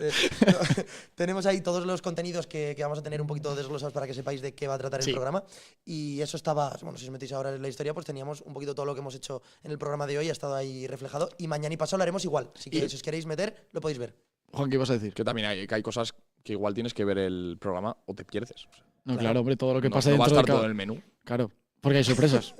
Tenemos ahí todos los contenidos que vamos a tener un poquito desglosados para que sepáis de qué va a tratar
Sí.
el programa. Y eso estaba, bueno, si os metéis ahora en la historia, pues teníamos un poquito todo lo que hemos hecho en el programa de hoy, ha estado ahí reflejado. Y mañana y pasado lo haremos igual. Así que si os queréis meter, lo podéis ver.
Juan, ¿qué ibas a decir?
Que también hay cosas que igual tienes que ver el programa o te pierdes. O sea,
No, claro, hombre, todo lo que
no,
pasa
no va a
dentro
estar
de cada…
todo en el menú.
Claro, porque hay sorpresas.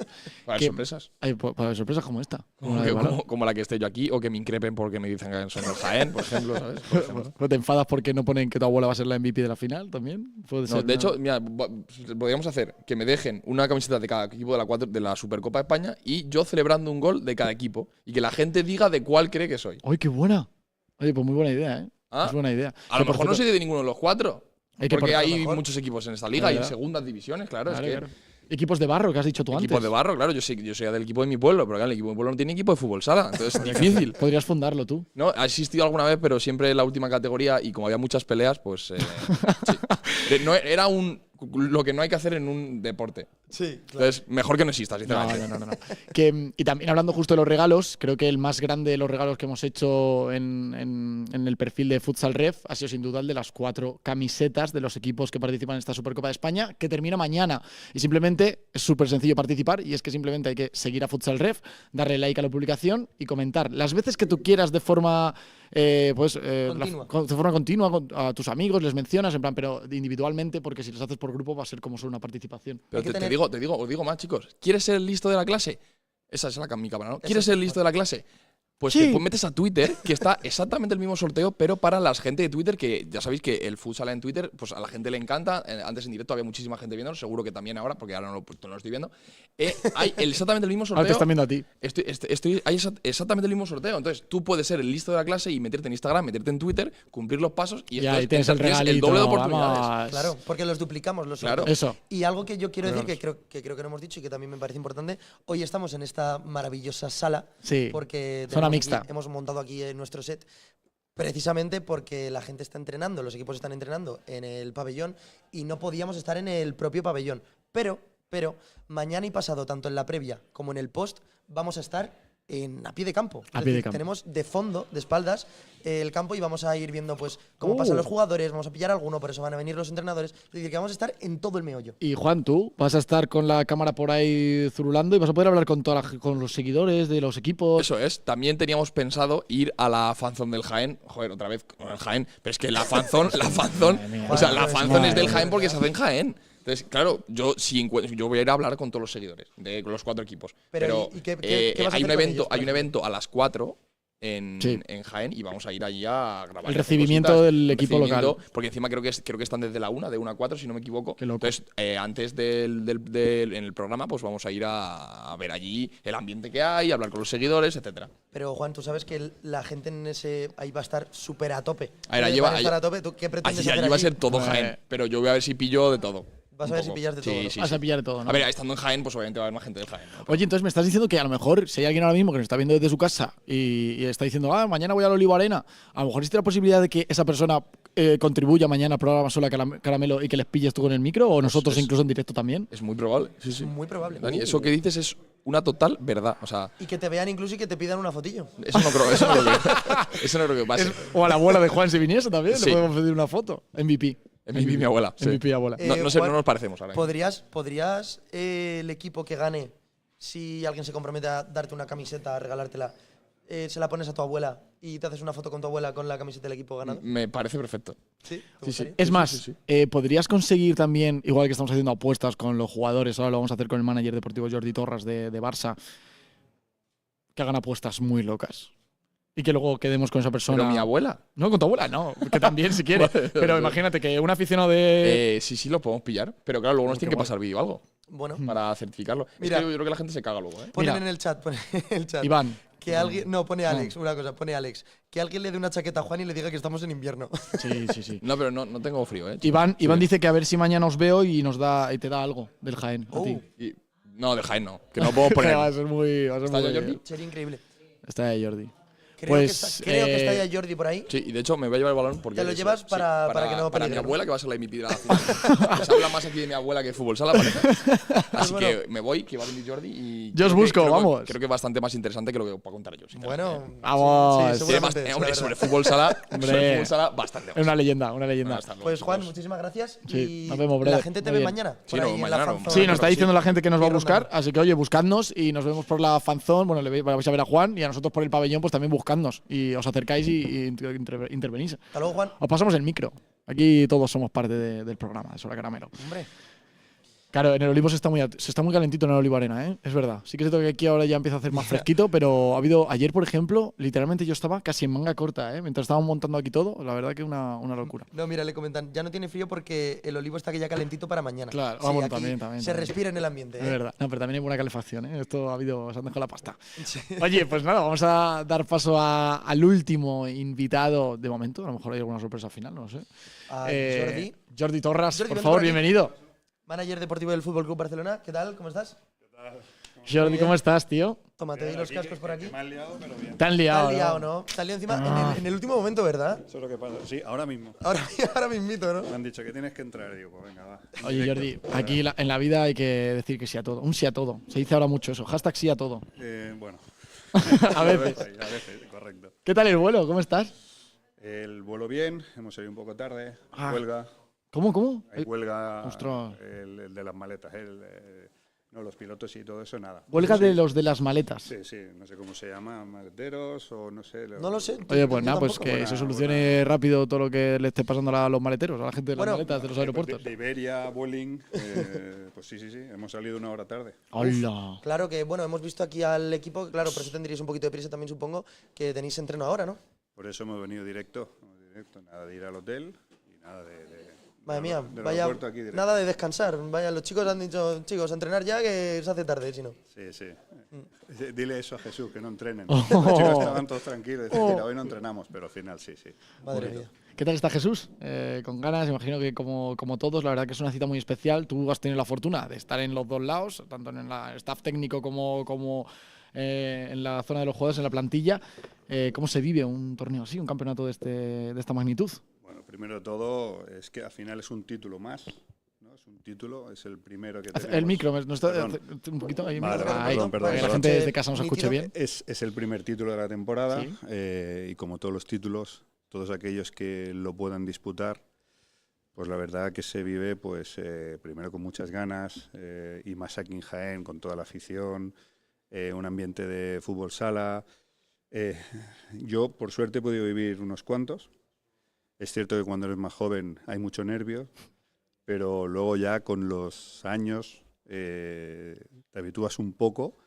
Para
¿Qué?
sorpresas.
Para haber sorpresas como esta.
Como,
la de Balón.
como la que esté yo aquí, o que me increpen porque me dicen que son el Jaén, por ejemplo, ¿sabes? Por ejemplo.
¿No te enfadas porque no ponen que tu abuela va a ser la MVP de la final también? Puede
No,
ser,
de
¿no?
hecho, mira, podríamos hacer que me dejen una camiseta de cada equipo de la Supercopa de España y yo celebrando un gol de cada equipo y que la gente diga de cuál cree que soy.
¡Ay, qué buena! Oye, pues muy buena idea, ¿eh?
¿Ah?
Es buena idea.
A lo mejor no soy de ninguno de los 4.
Hay que
Porque
poner- a lo
hay
mejor.
muchos equipos en esta liga y en
Claro.
segundas divisiones, claro.
Claro,
es que
claro. Equipos de barro, que has dicho tú antes.
equipos de barro, claro. Yo soy del equipo de mi pueblo, pero claro, el equipo de mi pueblo no tiene equipo de fútbol sala. Entonces es difícil.
Podrías fundarlo tú.
No, ha existido alguna vez, pero siempre en la última categoría y como había muchas peleas, pues sí. No, era lo que no hay que hacer en un deporte.
Sí,
Entonces, mejor que no exista,
No,
sinceramente.
no. Y también hablando justo de los regalos, creo que el más grande de los regalos que hemos hecho en el perfil de Futsal Ref ha sido sin duda el de las 4 camisetas de los equipos que participan en esta Supercopa de España, que termina mañana. Y simplemente es súper sencillo participar, y es que simplemente hay que seguir a Futsal Ref, darle like a la publicación y comentar las veces que tú quieras de forma…
Continua.
de forma continua a tus amigos, les mencionas, en plan, pero individualmente, porque si los haces por grupo va a ser como solo una participación.
Pero
Hay que
te
tener-
os digo más, chicos. ¿Quieres ser el listo de la clase? Esa es mi cámara, ¿no? ¿Quieres ser el listo de la clase? Pues
Sí.
te metes a Twitter, que está exactamente el mismo sorteo, pero para la gente de Twitter, que ya sabéis que el futsal en Twitter, pues a la gente le encanta. Antes en directo había muchísima gente viendo, seguro que también ahora, porque ahora no lo estoy viendo. Hay exactamente el mismo sorteo.
Ahora te están viendo a ti.
Hay exactamente el mismo sorteo. Entonces tú puedes ser el listo de la clase y meterte en Instagram, meterte en Twitter, cumplir los pasos y
Ya,
esto
y tienes el regalito,
doble de
vamos.
oportunidades.
Claro, porque los duplicamos los
Claro.
sorteos.
Eso.
Y algo que yo quiero decir, que creo que no hemos dicho y que también me parece importante, hoy estamos en esta maravillosa sala,
Sí.
porque
Zona
tenemos
mixta.
hemos montado aquí en nuestro set precisamente porque la gente está entrenando, los equipos están entrenando en el pabellón y no podíamos estar en el propio pabellón. Pero mañana y pasado, tanto en la previa como en el post, vamos a estar a pie de campo.
A
Es
pie de
decir,
campo.
tenemos de fondo, de espaldas, el campo y vamos a ir viendo pues cómo pasan los jugadores, vamos a pillar alguno, por eso van a venir los entrenadores. Es decir, que vamos a estar en todo el meollo.
Y Juan, tú vas a estar con la cámara por ahí zurulando y vas a poder hablar con con los seguidores de los equipos.
Eso es. También teníamos pensado ir a la fanzone del Jaén. Joder, otra vez con el Jaén. Pero es que la fanzone, o sea, la fanzone es del Jaén porque se hace en Jaén. Entonces, claro, yo voy a ir a hablar con todos los seguidores de los 4 equipos.
Pero, ¿y qué vas a
hay
hacer con ellos, por
un
ejemplo?
evento a las 4 en
Sí.
Jaén y vamos a ir allí a grabar.
El
y hacer
recibimiento
cositas.
del
El
equipo
recibimiento,
local.
Porque encima creo que están desde la 1, de 1 a 4, si no me equivoco.
Qué loco.
Entonces, antes en el programa, pues vamos a ir a ver allí el ambiente que hay, hablar con los seguidores, etcétera.
Pero Juan, tú sabes que la gente en ese ahí va a estar súper a tope.
A ver,
Van a estar a tope. ¿Tú qué pretendes hacer
allí va a
allí?
ser todo Jaén, pero yo voy a ver si pillo de todo.
Vas a
Un
ver si
poco.
pillas de todo,
Sí,
¿no?
sí,
Vas
sí.
a pillar de todo, ¿no?
A ver, estando en Jaén, pues obviamente va a haber más gente del Jaén, ¿no?
Oye, entonces me estás diciendo que a lo mejor, si hay alguien ahora mismo que nos está viendo desde su casa y está diciendo, mañana voy al Olivo Arena, a lo mejor existe la posibilidad de que esa persona contribuya mañana al programa Sola Caramelo y que les pilles tú con el micro, o nosotros incluso en directo también.
Es muy probable. Sí, sí.
Muy probable.
Dani, eso que dices es una total verdad. O sea,
Y que te vean incluso y que te pidan una fotillo.
eso no creo que eso no creo que pase.
O a la abuela de Juan si viniese también,
Sí.
le podemos pedir una foto. MVP.
Mi abuela. sí.
MVP abuela.
No sé,
Juan,
no nos parecemos ahora.
¿Podrías el equipo que gane, si alguien se compromete a darte una camiseta, a regalártela, se la pones a tu abuela y te haces una foto con tu abuela con la camiseta del equipo ganado?
Me parece perfecto.
¿Sí? ¿Te
Sí, sí.
gustaría?
Es más,
sí, sí.
podrías conseguir también, igual que estamos haciendo apuestas con los jugadores, ahora lo vamos a hacer con el manager deportivo Jordi Torras de Barça, que hagan apuestas muy locas. Y que luego quedemos con esa persona.
Pero mi abuela.
No, con tu abuela, no. Que también, si quiere.
Vale,
Pero
vale.
imagínate que un aficionado de.
Sí, lo podemos pillar. Pero claro, luego nos
Qué
tiene que
guay.
pasar vídeo o algo
Bueno,
para certificarlo.
Mira.
Es que yo creo que la gente se caga luego, ¿eh?
ponen
Mira.
en el chat,
Iván.
Que alguien, no, pone Alex, una cosa, pone Alex. Que alguien le dé una chaqueta a Juan y le diga que estamos en invierno.
Sí, sí, sí.
No, pero no tengo frío, ¿eh?
Iván
Sí.
dice que a ver si mañana os veo y te da algo del Jaén. A ti.
No, de Jaén no. Que no puedo poner.
va a ser muy.
¿Está ya Jordi?
Sería increíble.
Está ahí Jordi.
Creo,
Pues,
que está ya Jordi por ahí.
Sí, y de hecho me voy a llevar el balón porque.
Te lo llevas para que no
Para mi
peligre, ¿no?
abuela, que va a ser la MVP de la final. Se habla más aquí de mi abuela que de fútbol sala, parece. Así
bueno.
que me voy, que va a venir Jordi. Y
Yo os busco, vamos.
Creo que es bastante más interesante que lo que os puedo contar yo.
Bueno,
Vamos.
sí,
Tiene
seguramente,
bast- hombre,
la
sobre
verdad.
fútbol sala,
Hombre.
sobre fútbol sala, bastante
Es
más.
una leyenda, una leyenda.
No, están
Pues
locos,
Juan,
chicos.
muchísimas gracias.
Sí,
y
nos vemos,
la
brother.
gente te
Muy
ve
bien.
mañana.
Sí,
por
no,
ahí en
mañana
la
no.
fanzone.
Sí, nos está diciendo la gente que nos va a
Y
buscar,
rondando.
así que oye, buscadnos y nos vemos por la fanzone. Bueno, vais a ver a Juan y a nosotros por el pabellón, pues también buscadnos. Y os acercáis y intervenís.
Hasta luego, Juan.
Os pasamos el micro. Aquí todos somos parte del programa de Sola Caramelo.
Hombre.
Claro, en el Olivo se está muy calentito en el Olivo Arena, ¿eh? Es verdad. Sí que es cierto que aquí ahora ya empieza a hacer más fresquito, pero ayer, por ejemplo, literalmente yo estaba casi en manga corta, ¿eh? Mientras estábamos montando aquí todo, la verdad que una locura.
No, mira, le comentan, ya no tiene frío porque el olivo está que ya calentito para mañana.
Claro,
Sí,
bueno,
aquí
también.
se respira en el ambiente.
Es verdad. No, pero también hay buena calefacción, ¿eh? Esto se han dejado la pasta.
Sí.
Oye, pues nada, vamos a dar paso al último invitado de momento. A lo mejor hay alguna sorpresa al final, no lo sé.
A
Jordi Torras,
Jordi,
por
vente
favor,
por aquí.
bienvenido.
Manager deportivo del Fútbol Club Barcelona. ¿Qué tal? ¿Cómo estás?
Jordi, ¿cómo estás, tío?
Toma, te doy los cascos por aquí.
Me han liado, pero bien.
Te han
Te
liado,
has liado,
¿no?
¿no? Te has liado encima en el último momento, ¿verdad?
Eso es lo que pasa. Sí, ahora mismo.
Ahora mismito, ¿no?
Me han dicho que tienes que entrar. Digo, pues venga, va. En
Oye, Jordi,
directo.
aquí en la vida hay que decir que sí a todo. Un sí a todo. Se dice ahora mucho eso. Hashtag sí a todo.
Bueno.
A veces.
A veces, correcto.
¿Qué tal el vuelo? ¿Cómo estás?
El vuelo bien, hemos salido un poco tarde.
Ah.
Huelga.
¿Cómo?
Hay huelga.
Ostras.
El de las maletas. No, los pilotos y todo eso, nada.
Huelga
Sí.
de los de las maletas.
Sí, sí, no sé cómo se llama, maleteros o no sé.
No lo sé.
Oye, pues
Yo
nada, pues
tampoco.
que se solucione rápido todo lo que le esté pasando a los maleteros, a la gente de las
Bueno,
maletas de los aeropuertos.
De Iberia, Vueling, pues sí, hemos salido 1 hora tarde.
¡Hola!
Claro que, bueno, hemos visto aquí al equipo, claro, por eso tendríais un poquito de prisa también, supongo, que tenéis entreno ahora, ¿no?
Por eso hemos venido directo, nada de ir al hotel y nada de
Madre mía,
del
vaya,
aeropuerto aquí directo.
nada de descansar. Vaya, los chicos han dicho, chicos, a entrenar ya que se hace tarde, si no.
Sí, sí. Dile eso a Jesús, que no entrenen. Los chicos estaban todos tranquilos, decían, mira, hoy no entrenamos, pero al final sí.
Madre
Bonito.
mía.
¿Qué tal está Jesús? Con ganas, imagino que como todos, la verdad que es una cita muy especial. Tú has tenido la fortuna de estar en los dos lados, tanto en el staff técnico como en la zona de los jugadores, en la plantilla. ¿Cómo se vive un torneo así, un campeonato de esta magnitud?
Bueno, primero de todo, es que al final es un título más, ¿no? Es un título, es el primero que tenemos.
El micro, ¿no está
Perdón.
un poquito ahí?
Vale,
Ahí,
perdón.
para que la gente desde casa nos
Mi
escuche
tiro-
bien.
Es el primer título de la temporada
Sí.
y como todos los títulos, todos aquellos que lo puedan disputar, pues la verdad que se vive pues primero con muchas ganas y más aquí en Jaén, con toda la afición, un ambiente de fútbol sala. Yo, por suerte, he podido vivir unos cuantos. Es cierto que cuando eres más joven hay mucho nervio, pero luego ya con los años te habitúas un poco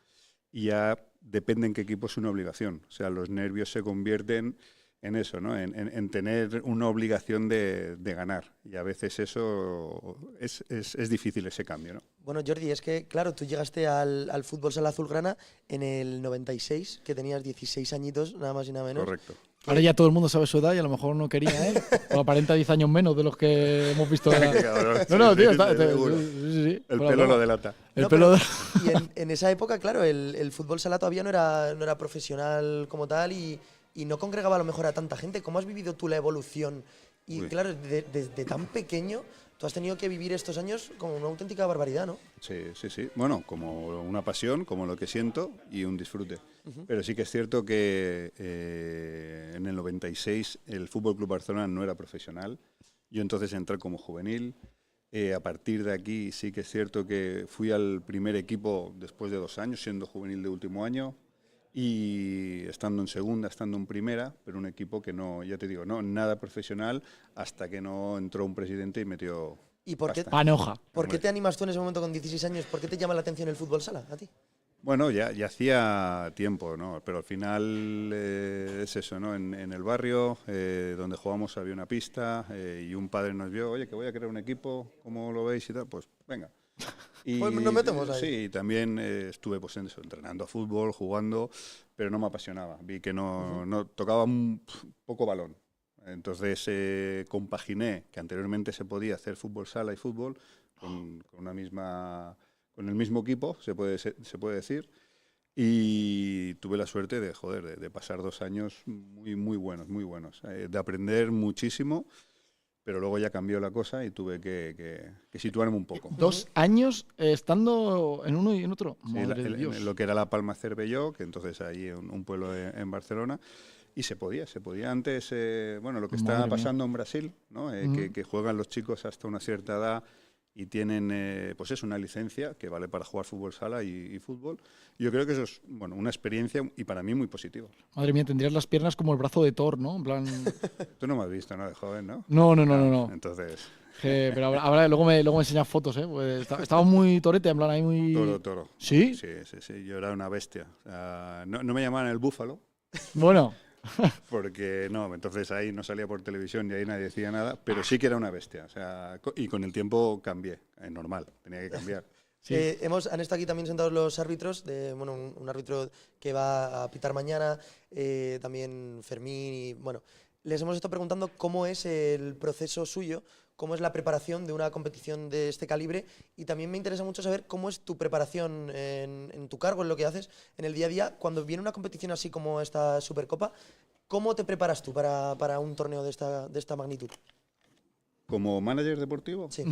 y ya depende en qué equipo es una obligación. O sea, los nervios se convierten en eso, ¿no? En tener una obligación de ganar. Y a veces eso es difícil, ese cambio, ¿no?
Bueno, Jordi, es que, claro, tú llegaste al fútbol sala azulgrana en el 96, que tenías 16 añitos, nada más y nada menos.
Correcto.
Ahora ya todo el mundo sabe su edad y a lo mejor no quería él. O aparenta 10 años menos de los que hemos visto.
Qué cabrón.
No,
Sí,
tío,
sí,
está,
seguro.
sí.
El
Fuera
pelo
broma.
lo delata.
El
No,
pelo
pero- Y en esa época, claro, el fútbol sala todavía no era profesional como tal y no congregaba a lo mejor a tanta gente. ¿Cómo has vivido tú la evolución? Y
Uy.
claro, desde tan pequeño, tú has tenido que vivir estos años como una auténtica barbaridad, ¿no?
Sí. Bueno, como una pasión, como lo que siento y un disfrute. Pero sí que es cierto que en el 96 el Fútbol Club Barcelona no era profesional. Yo entonces entré como juvenil. A partir de aquí sí que es cierto que fui al primer equipo después de 2 años, siendo juvenil de último año. Y estando en segunda, estando en primera, pero un equipo que no, ya te digo, no nada profesional hasta que no entró un presidente y metió
¿Y por qué,
pasta.
Panoja.
por qué
Hombre.
te animas tú en ese momento con 16 años? ¿Por qué te llama la atención el fútbol sala a ti?
Bueno, ya hacía tiempo, ¿no? Pero al final es eso, ¿no? En el barrio donde jugamos había una pista y un padre nos vio, oye, que voy a crear un equipo, ¿cómo lo veis y tal? Pues venga. Y,
Pues nos metemos ahí.
Sí, también estuve pues en eso, entrenando a fútbol, jugando, pero no me apasionaba. Vi que no tocaba un poco balón. Entonces compaginé que anteriormente se podía hacer fútbol sala y fútbol con el mismo equipo, se puede decir. Y tuve la suerte de pasar 2 años muy buenos, de aprender muchísimo. Pero luego ya cambió la cosa y tuve que situarme un poco.
2 años estando en uno y en otro.
Sí,
Madre de Dios.
en lo que era La Palma Cervelló, que entonces ahí un pueblo en Barcelona, y se podía antes, bueno, lo que está
Madre mía.
pasando en Brasil, ¿no? Que juegan los chicos hasta una cierta edad y tienen, pues es una licencia que vale para jugar fútbol sala y fútbol. Yo creo que eso es, bueno, una experiencia y para mí muy positiva.
Madre mía, tendrías las piernas como el brazo de Thor, ¿no? En plan.
Tú no me has visto, ¿no? De joven, ¿no?
No.
Entonces,
Pero ahora luego me enseñas fotos, ¿eh? Pues estaba muy torete, en plan ahí muy.
toro.
¿Sí?
Sí, yo era una bestia. O sea, no me llamaban el búfalo.
Bueno.
Porque no, entonces ahí no salía por televisión y ahí nadie decía nada, pero sí que era una bestia. O sea, y con el tiempo cambié, es normal, tenía que cambiar.
Sí.
Han estado aquí también sentados los árbitros, bueno, un árbitro que va a pitar mañana, también Fermín, y bueno, les hemos estado preguntando cómo es el proceso suyo, cómo es la preparación de una competición de este calibre, y también me interesa mucho saber cómo es tu preparación en tu cargo, en lo que haces en el día a día, cuando viene una competición así como esta Supercopa. ¿Cómo te preparas tú para un torneo de esta magnitud?
Como manager deportivo,
Sí.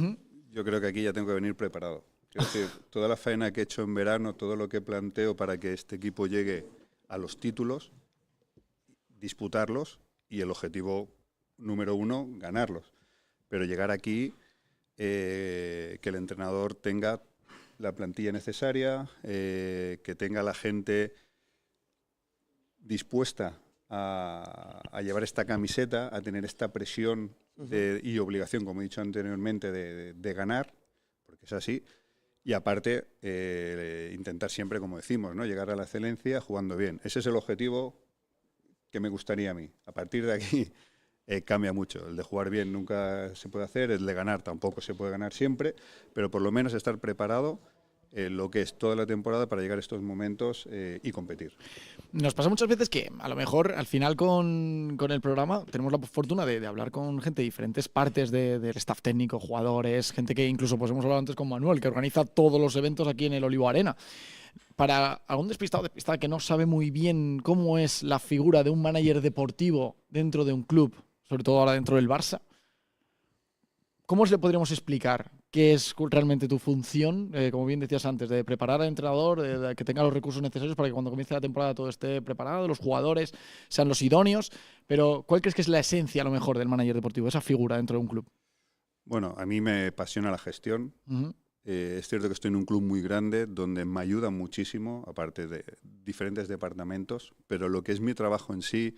yo creo que aquí ya tengo que venir preparado. Quiero decir, toda la faena que he hecho en verano, todo lo que planteo para que este equipo llegue a los títulos, disputarlos y el objetivo número 1, ganarlos. Pero llegar aquí, que el entrenador tenga
la plantilla necesaria, que tenga la gente dispuesta a llevar esta camiseta, a tener esta presión y obligación, como he dicho anteriormente, de ganar, porque es así. Y aparte, intentar siempre, como decimos, ¿no? Llegar a la excelencia jugando bien. Ese es el objetivo que me gustaría a mí. A partir de aquí cambia mucho. El de jugar bien nunca se puede hacer, el de ganar tampoco se puede ganar siempre, pero por lo menos estar preparado lo que es toda la temporada para llegar a estos momentos y competir.
Nos pasa muchas veces que a lo mejor al final con el programa tenemos la fortuna de hablar con gente de diferentes partes del staff técnico, jugadores, gente que incluso pues hemos hablado antes con Manuel, que organiza todos los eventos aquí en el Olivo Arena. Para algún despistado que no sabe muy bien cómo es la figura de un manager deportivo dentro de un club, sobre todo ahora dentro del Barça, ¿cómo le podríamos explicar qué es realmente tu función? Como bien decías antes, de preparar al entrenador, de que tenga los recursos necesarios para que cuando comience la temporada todo esté preparado, los jugadores sean los idóneos. Pero ¿cuál crees que es la esencia, a lo mejor, del manager deportivo, esa figura dentro de un club?
Bueno, a mí me apasiona la gestión. Es cierto que estoy en un club muy grande donde me ayudan muchísimo, aparte de diferentes departamentos, pero lo que es mi trabajo en sí,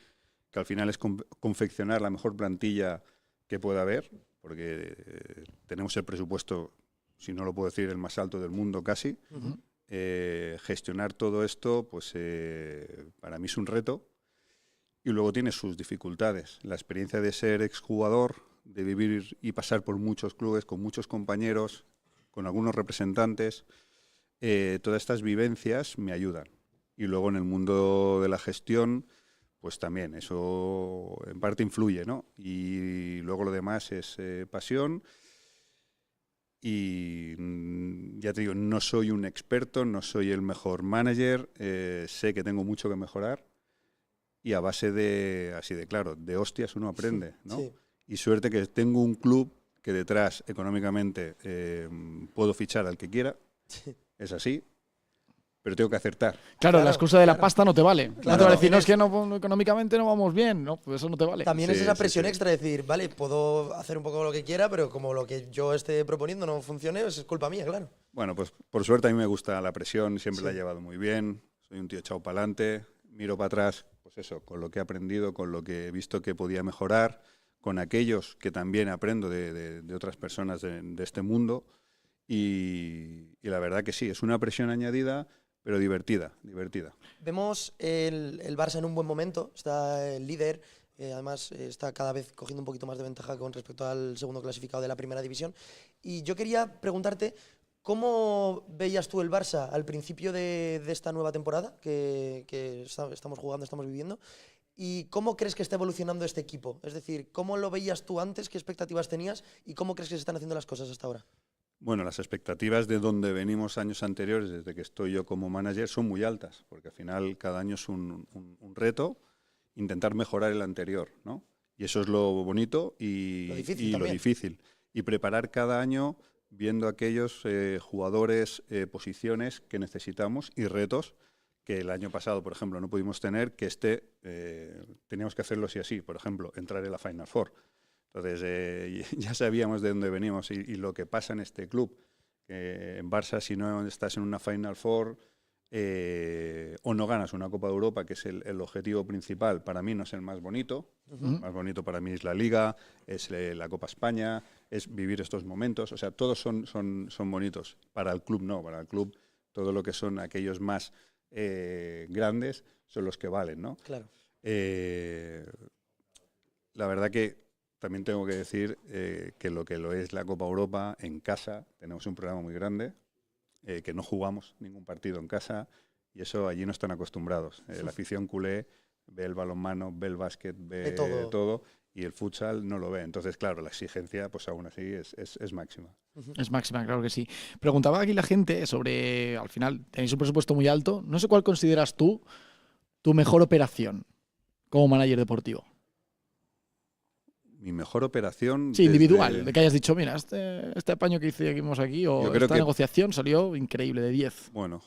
que al final es confeccionar la mejor plantilla que pueda haber, porque tenemos el presupuesto, si no lo puedo decir, el más alto del mundo casi. Gestionar todo esto, pues para mí es un reto. Y luego tiene sus dificultades. La experiencia de ser exjugador, de vivir y pasar por muchos clubes, con muchos compañeros, con algunos representantes, todas estas vivencias me ayudan. Y luego en el mundo de la gestión, pues también eso en parte influye, ¿no? Y luego lo demás es pasión. Y ya te digo, no soy un experto, no soy el mejor manager, sé que tengo mucho que mejorar. Y a base de, así de claro, de hostias uno aprende, ¿no?
Sí.
Y suerte que tengo un club que detrás económicamente puedo fichar al que quiera, es así, pero tengo que acertar.
Claro, la excusa de la pasta no te vale. No te
Claro.
vale decir, no, es que no, económicamente no vamos bien, no, pues eso no te vale.
También es
Sí,
esa
sí,
presión
sí.
extra de decir, vale, puedo hacer un poco lo que quiera, pero como lo que yo esté proponiendo no funcione, pues es culpa mía, claro.
Bueno, pues por suerte a mí me gusta la presión, siempre
Sí.
la he llevado muy bien, soy un tío echado para adelante, miro para atrás, pues eso, con lo que he aprendido, con lo que he visto que podía mejorar, con aquellos que también aprendo de otras personas de este mundo y la verdad que sí, es una presión añadida, pero divertida.
Vemos el Barça en un buen momento, está el líder, además está cada vez cogiendo un poquito más de ventaja con respecto al segundo clasificado de la primera división. Y yo quería preguntarte, ¿cómo veías tú el Barça al principio de esta nueva temporada que estamos jugando, estamos viviendo? ¿Y cómo crees que está evolucionando este equipo? Es decir, ¿cómo lo veías tú antes? ¿Qué expectativas tenías? ¿Y cómo crees que se están haciendo las cosas hasta ahora?
Bueno, las expectativas de donde venimos años anteriores, desde que estoy yo como manager, son muy altas, porque al final cada año es un reto intentar mejorar el anterior, ¿no? Y eso es lo bonito y
Lo difícil
y lo
también.
difícil. Y preparar cada año viendo aquellos jugadores, posiciones que necesitamos y retos que el año pasado, por ejemplo, no pudimos tener, que teníamos que hacerlo sí así. Por ejemplo, entrar en la Final Four. Entonces, ya sabíamos de dónde veníamos y lo que pasa en este club. En Barça, si no estás en una Final Four o no ganas una Copa de Europa, que es el objetivo principal, para mí no es el más bonito. El más bonito para mí es la Liga, es la Copa España, es vivir estos momentos. O sea, todos son bonitos. Para el club no, para el club todo lo que son aquellos más grandes son los que valen, ¿no?
Claro.
La verdad que también tengo que decir que lo es la Copa Europa en casa, tenemos un programa muy grande, que no jugamos ningún partido en casa y eso allí no están acostumbrados. La afición culé ve el balonmano, ve el básquet, ve todo y el futsal no lo ve. Entonces, claro, la exigencia pues aún así es máxima.
Es máxima, claro que sí. Preguntaba aquí la gente sobre, al final, tenéis un presupuesto muy alto. No sé cuál consideras tú tu mejor operación como manager deportivo.
Mi mejor operación...
Sí, individual, de que hayas dicho, mira, este apaño que hicimos aquí o esta negociación salió increíble, de 10.
Bueno,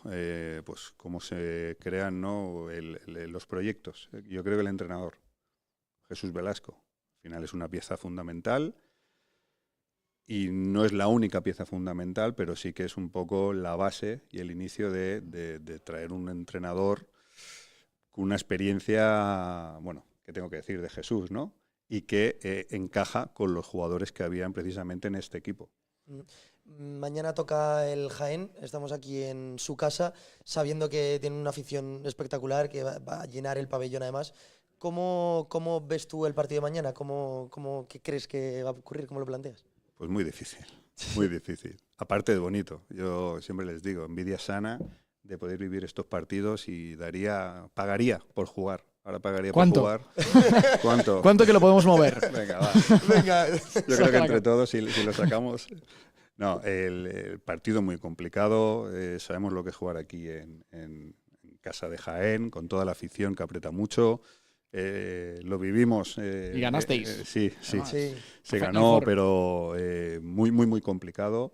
pues cómo se crean, ¿no? los proyectos. Yo creo que el entrenador, Jesús Velasco, al final es una pieza fundamental y no es la única pieza fundamental, pero sí que es un poco la base y el inicio de traer un entrenador con una experiencia, bueno, ¿qué tengo que decir? De Jesús, ¿no? Y que encaja con los jugadores que habían precisamente en este equipo.
Mañana toca el Jaén, estamos aquí en su casa, sabiendo que tiene una afición espectacular, que va a llenar el pabellón además. ¿Cómo ves tú el partido de mañana? ¿Qué crees que va a ocurrir? ¿Cómo lo planteas?
Pues muy difícil, muy difícil. Aparte de bonito, yo siempre les digo, envidia sana de poder vivir estos partidos y pagaría por jugar. Ahora pagaría
¿Cuánto?
por jugar. ¿Cuánto?
¿Cuánto que lo podemos mover?
Venga, va.
Venga.
Yo creo que entre todos, si lo sacamos... No, el partido muy complicado. Sabemos lo que es jugar aquí en casa de Jaén, con toda la afición que aprieta mucho. Lo vivimos.
¿Y ganasteis?
Sí.
Sí.
Se ganó, pero muy, muy, muy complicado.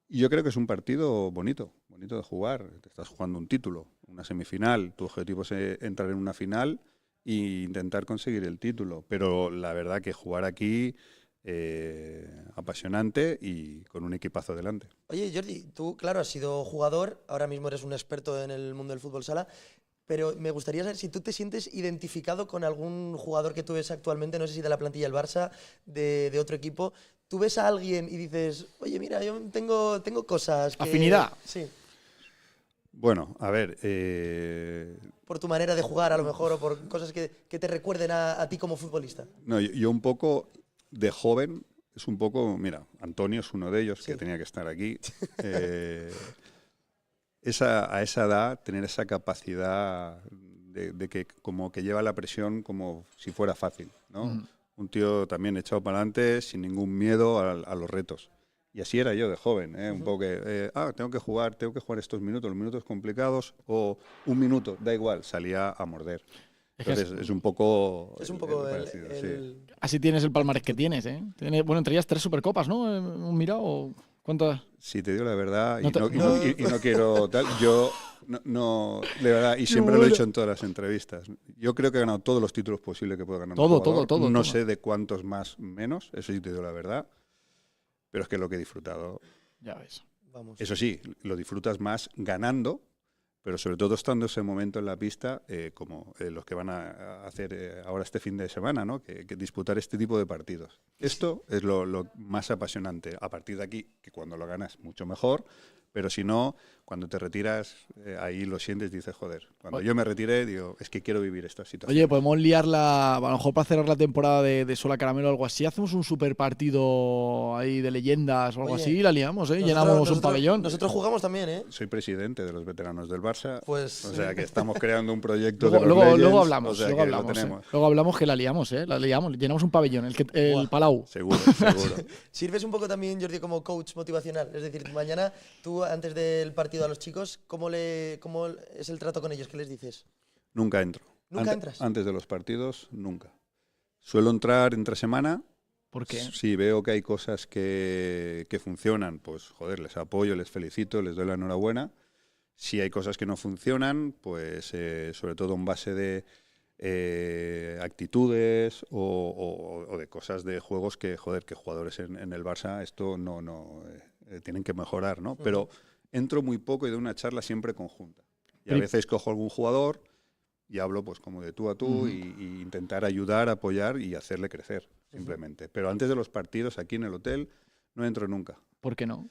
Y yo creo que es un partido bonito de jugar. Te estás jugando un título, una semifinal. Tu objetivo es entrar en una final e intentar conseguir el título. Pero la verdad que jugar aquí... apasionante y con un equipazo delante.
Oye, Jordi, tú, claro, has sido jugador, ahora mismo eres un experto en el mundo del fútbol sala, pero me gustaría saber si tú te sientes identificado con algún jugador que tú ves actualmente, no sé si de la plantilla del Barça, de otro equipo. Tú ves a alguien y dices, oye, mira, yo tengo cosas que...
Afinidad.
Sí.
Bueno, a ver...
Por tu manera de jugar, a lo mejor, o por cosas que te recuerden a ti como futbolista.
No, yo un poco... De joven, es un poco, mira, Antonio es uno de ellos, que tenía que estar aquí. A esa edad, tener esa capacidad de que como que lleva la presión como si fuera fácil, ¿no? Un tío también echado para adelante, sin ningún miedo a los retos. Y así era yo de joven, un poco que, tengo que jugar estos minutos, los minutos complicados, o un minuto, da igual, salía a morder. Entonces es un poco...
Es un poco
parecido, sí.
Así tienes el palmarés que tienes, ¿eh? Bueno, entre ellas 3 Supercopas, ¿no? ¿Un mirado? ¿Cuántas?
Si te digo la verdad,
No
y no quiero tal, yo no, de verdad, y siempre lo he dicho en todas las entrevistas, yo creo que he ganado todos los títulos posibles que puedo ganar un jugador.
Todo.
No sé de cuántos más menos, eso sí te digo la verdad, pero es que lo que he disfrutado...
Ya ves.
Vamos.
Eso sí, lo disfrutas más ganando, pero sobre todo estando ese momento en la pista, como los que van a hacer ahora este fin de semana, ¿no? Que disputar este tipo de partidos. Esto es lo más apasionante. A partir de aquí, que cuando lo ganas, mucho mejor, pero si no, cuando te retiras, ahí lo sientes y dices, joder, cuando yo me retiré, digo, es que quiero vivir esta situación.
Oye, podemos liarla, a lo mejor para cerrar la temporada de Sola Caramelo o algo así, hacemos un super partido ahí de leyendas o algo así, y la liamos, ¿eh? Llenamos un pabellón.
Nosotros jugamos también, ¿eh?
Soy presidente de los veteranos del Barça,
pues,
o sea que estamos creando un proyecto
luego hablamos,
o sea
luego hablamos que la liamos, ¿eh? La liamos, llenamos un pabellón, el Palau.
Seguro.
Sirves un poco también, Jordi, como coach motivacional, es decir, mañana tú, antes del partido a los chicos, ¿cómo es el trato con ellos? ¿Qué les dices?
Nunca entro.
¿Nunca entras?
Antes de los partidos, nunca. Suelo entrar entre semana.
¿Por qué?
Si veo que hay cosas que funcionan, pues joder, les apoyo, les felicito, les doy la enhorabuena. Si hay cosas que no funcionan, pues sobre todo en base de actitudes o de cosas de juegos que, joder, que jugadores en el Barça esto no tienen que mejorar, ¿no? Pero entro muy poco y doy una charla siempre conjunta. Y a veces cojo algún jugador y hablo pues como de tú a tú y intentar ayudar, apoyar y hacerle crecer, simplemente. Pero antes de los partidos aquí en el hotel no entro nunca.
¿Por qué no?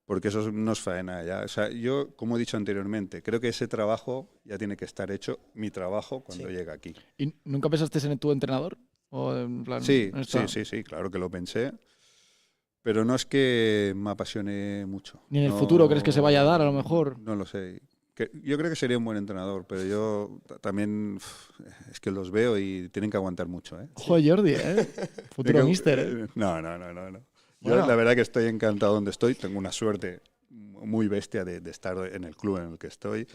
Porque eso no es faena ya. O sea, yo, como he dicho anteriormente, creo que ese trabajo ya tiene que estar hecho, mi trabajo, cuando llega aquí.
¿Y nunca pensaste en tu entrenador? ¿O en plan,
sí, claro que lo pensé. Pero no es que me apasione mucho.
¿Ni en el futuro crees que se vaya a dar, a lo mejor?
No lo sé. Yo creo que sería un buen entrenador, pero yo también es que los veo y tienen que aguantar mucho, ¿eh?
Joder, Jordi, ¿eh? Futuro míster, ¿eh?
No. Yo la verdad que estoy encantado donde estoy. Tengo una suerte muy bestia de estar en el club en el que estoy.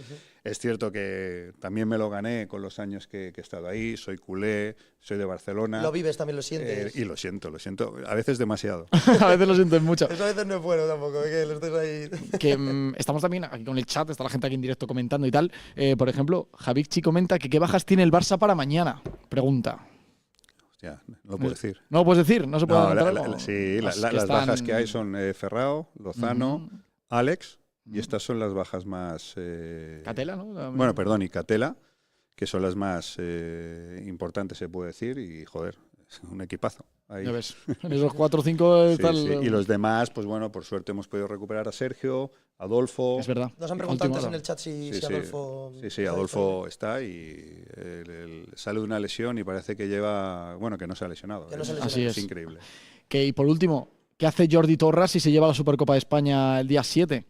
Es cierto que también me lo gané con los años que he estado ahí. Soy culé, soy de Barcelona.
Lo vives, también lo sientes.
Y lo siento. A veces demasiado.
A veces lo sientes mucho.
Eso a veces no es bueno tampoco, que lo estés ahí.
Que estamos también aquí con el chat, está la gente aquí en directo comentando y tal. Por ejemplo, Javicchi comenta que qué bajas tiene el Barça para mañana. Pregunta.
Ya, no lo puedo decir.
¿No lo puedes decir? ¿No se puede adelantar algo?
Sí, las
están...
bajas que hay son Ferrao, Lozano, Alex, y estas son las bajas más...
Catela, ¿no?
Bueno, perdón, y Catela, que son las más importantes, se puede decir, y joder, es un equipazo. Ahí.
Ya ves, en esos 4 o 5
sí, sí. Y los demás, pues bueno, por suerte hemos podido recuperar a Sergio, Adolfo.
Es verdad.
Nos han preguntado antes en el chat si Adolfo...
Sí, Adolfo está y sale de una lesión y parece que lleva... Bueno, que no se ha lesionado.
Así es.
Increíble.
Y por último, ¿qué hace Jordi Torras si se lleva la Supercopa de España el día 7?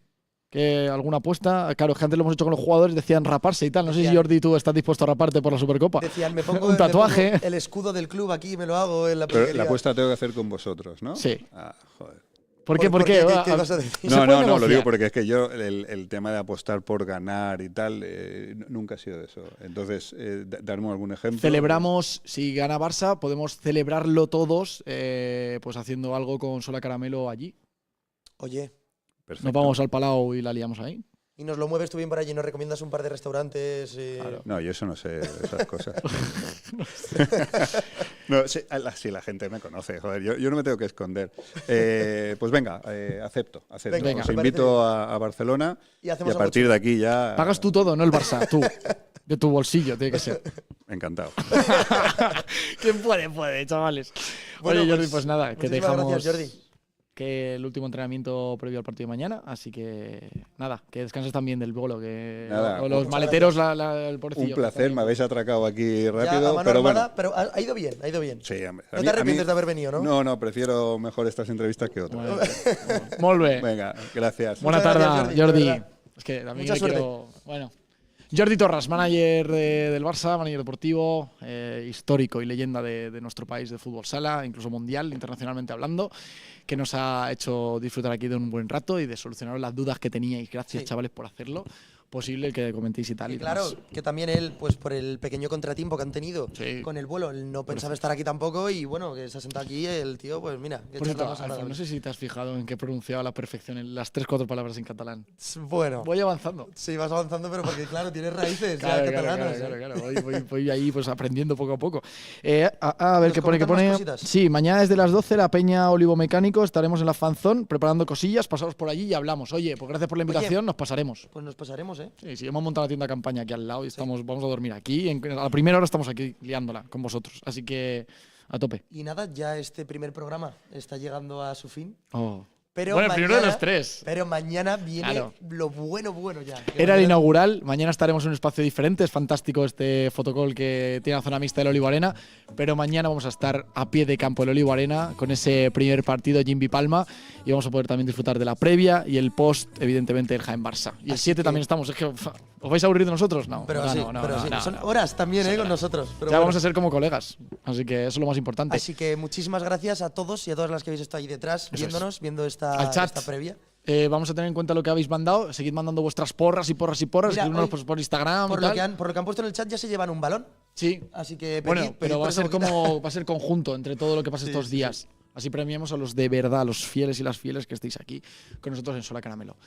¿Alguna apuesta? Claro, es que antes lo hemos hecho con los jugadores, decían raparse y tal. No sé si Jordi, tú estás dispuesto a raparte por la Supercopa.
Decían, me pongo
un tatuaje.
Me pongo el escudo del club aquí y me lo hago en la
Pero
peluquería.
la apuesta tengo que hacer con vosotros, ¿no?
Sí.
Ah, joder.
¿Por qué? ¿Por qué?
¿Qué vas a decir?
No, lo digo porque es que yo el tema de apostar por ganar y tal, nunca ha sido de eso. Entonces, darme algún ejemplo.
Celebramos, si gana Barça, podemos celebrarlo todos pues haciendo algo con Sola Caramelo allí.
Oye.
Perfecto.
Nos vamos al Palau y la liamos ahí.
Y nos lo mueves tú bien por allí, nos recomiendas un par de restaurantes.
Claro.
No, yo eso no sé, esas cosas. No, sí, la gente me conoce, joder, yo no me tengo que esconder. Pues venga, acepto.
Venga,
os invito a Barcelona y a partir de aquí ya...
Pagas tú todo, no el Barça, tú. De tu bolsillo, tiene que ser.
Encantado.
¿Quién puede, chavales?
Bueno,
oye, Jordi, pues nada, que dejamos...
Gracias, Jordi.
Que el último entrenamiento previo al partido de mañana, así que nada, que descanses también del vuelo, que
nada,
los maleteros, el pobrecillo.
Un placer, me habéis atracado aquí rápido,
ya,
pero
armada,
bueno.
Pero ha ido bien,
Sí, hombre.
No te arrepientes de haber venido, ¿no?
No, prefiero mejor estas entrevistas que otras.
Molt bé.
Venga, gracias.
Buena tarde, Jordi.
Es
que también
mucha suerte.
Bueno. Jordi Torras, manager del Barça, manager deportivo, histórico y leyenda de nuestro país de fútbol sala, incluso mundial, internacionalmente hablando, que nos ha hecho disfrutar aquí de un buen rato y de solucionar las dudas que teníais. Gracias, chavales, por hacerlo posible, que comentéis y tal.
Y
y
claro,
demás.
que también él, pues por el pequeño contratiempo que han tenido con el vuelo, él no pensaba estar aquí tampoco y bueno, que se ha sentado aquí el tío, pues mira. Que
Por cierto, Alfred, no sé si te has fijado en que he pronunciado a la perfección en las 3-4 palabras en catalán.
Bueno.
Voy avanzando.
Sí, vas avanzando, pero porque claro, tienes raíces
claro,
ya catalanas.
Claro. Voy ahí pues aprendiendo poco a poco. A ver, ¿qué pone?
Cositas?
Sí, mañana desde las 12, la Peña Olivo Mecánico, estaremos en la Fanzone preparando cosillas, pasamos por allí y hablamos. Oye, pues gracias por la invitación, nos pasaremos.
Pues nos pasaremos,
Sí, hemos montado la tienda campaña aquí al lado y vamos a dormir aquí. A la primera hora estamos aquí liándola con vosotros, así que a tope.
Y nada, ya este primer programa está llegando a su fin.
Pero bueno, el primero de los 3.
Pero mañana viene lo bueno ya.
Era el inaugural, mañana estaremos en un espacio diferente, es fantástico este fotocall que tiene la zona mixta del Olivo Arena, pero mañana vamos a estar a pie de campo del Olivo Arena con ese primer partido Jimby Palma y vamos a poder también disfrutar de la previa y el post, evidentemente, el Jaén Barça. Y el 7 también estamos, es que ¿os vais a aburrir de nosotros? No,
pero sí, son horas también con nosotros. Pero
ya vamos a ser como colegas, así que eso es lo más importante.
Así que muchísimas gracias a todos y a todas las que habéis estado ahí detrás, viéndonos, viendo esta previa.
Vamos a tener en cuenta lo que habéis mandado. Seguid mandando vuestras porras y porras y porras. Escribirnos pues, por Instagram.
Por lo que han puesto en el chat, ya se llevan un balón.
Sí.
Así que
pero va a ser conjunto entre todo lo que pasa estos días. Así premiamos a los de verdad, a los fieles y las fieles que estéis aquí con nosotros en Sola Caramelo.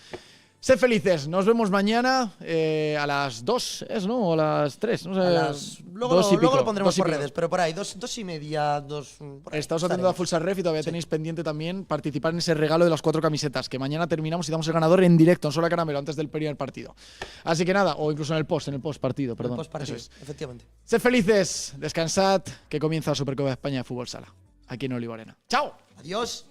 Sed felices, nos vemos mañana a las 2, ¿no? O a las 3, no sé.
Luego lo pondremos por redes, pero por ahí, 2:30, 2.
Estamos atentos a Futsal Ref y todavía tenéis pendiente también participar en ese regalo de las 4 camisetas, que mañana terminamos y damos el ganador en directo en Sola Caramelo antes del primer partido. Así que nada, o incluso en el post partido, perdón.
En el post partido,
eso es.
efectivamente.
Sed felices, descansad, que comienza la Supercopa de España de Fútbol Sala, aquí en Olivo Arena. ¡Chao!
Adiós.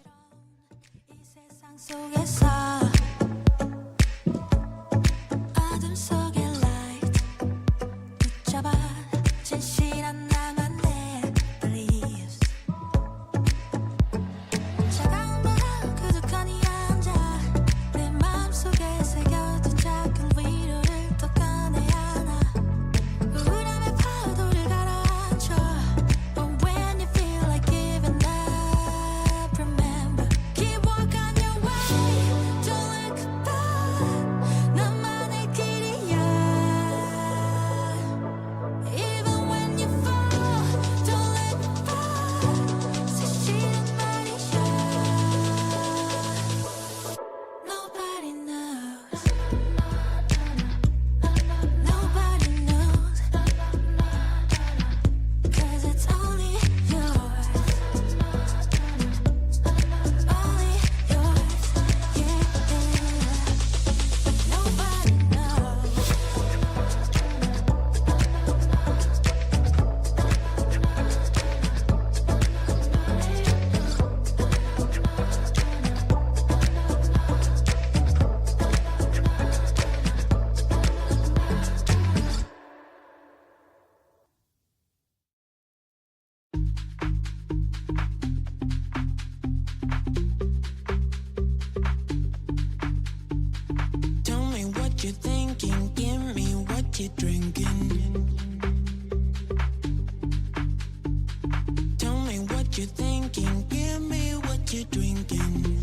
you're thinking, give me what you're drinking. Tell me what you're thinking, give me what you're drinking.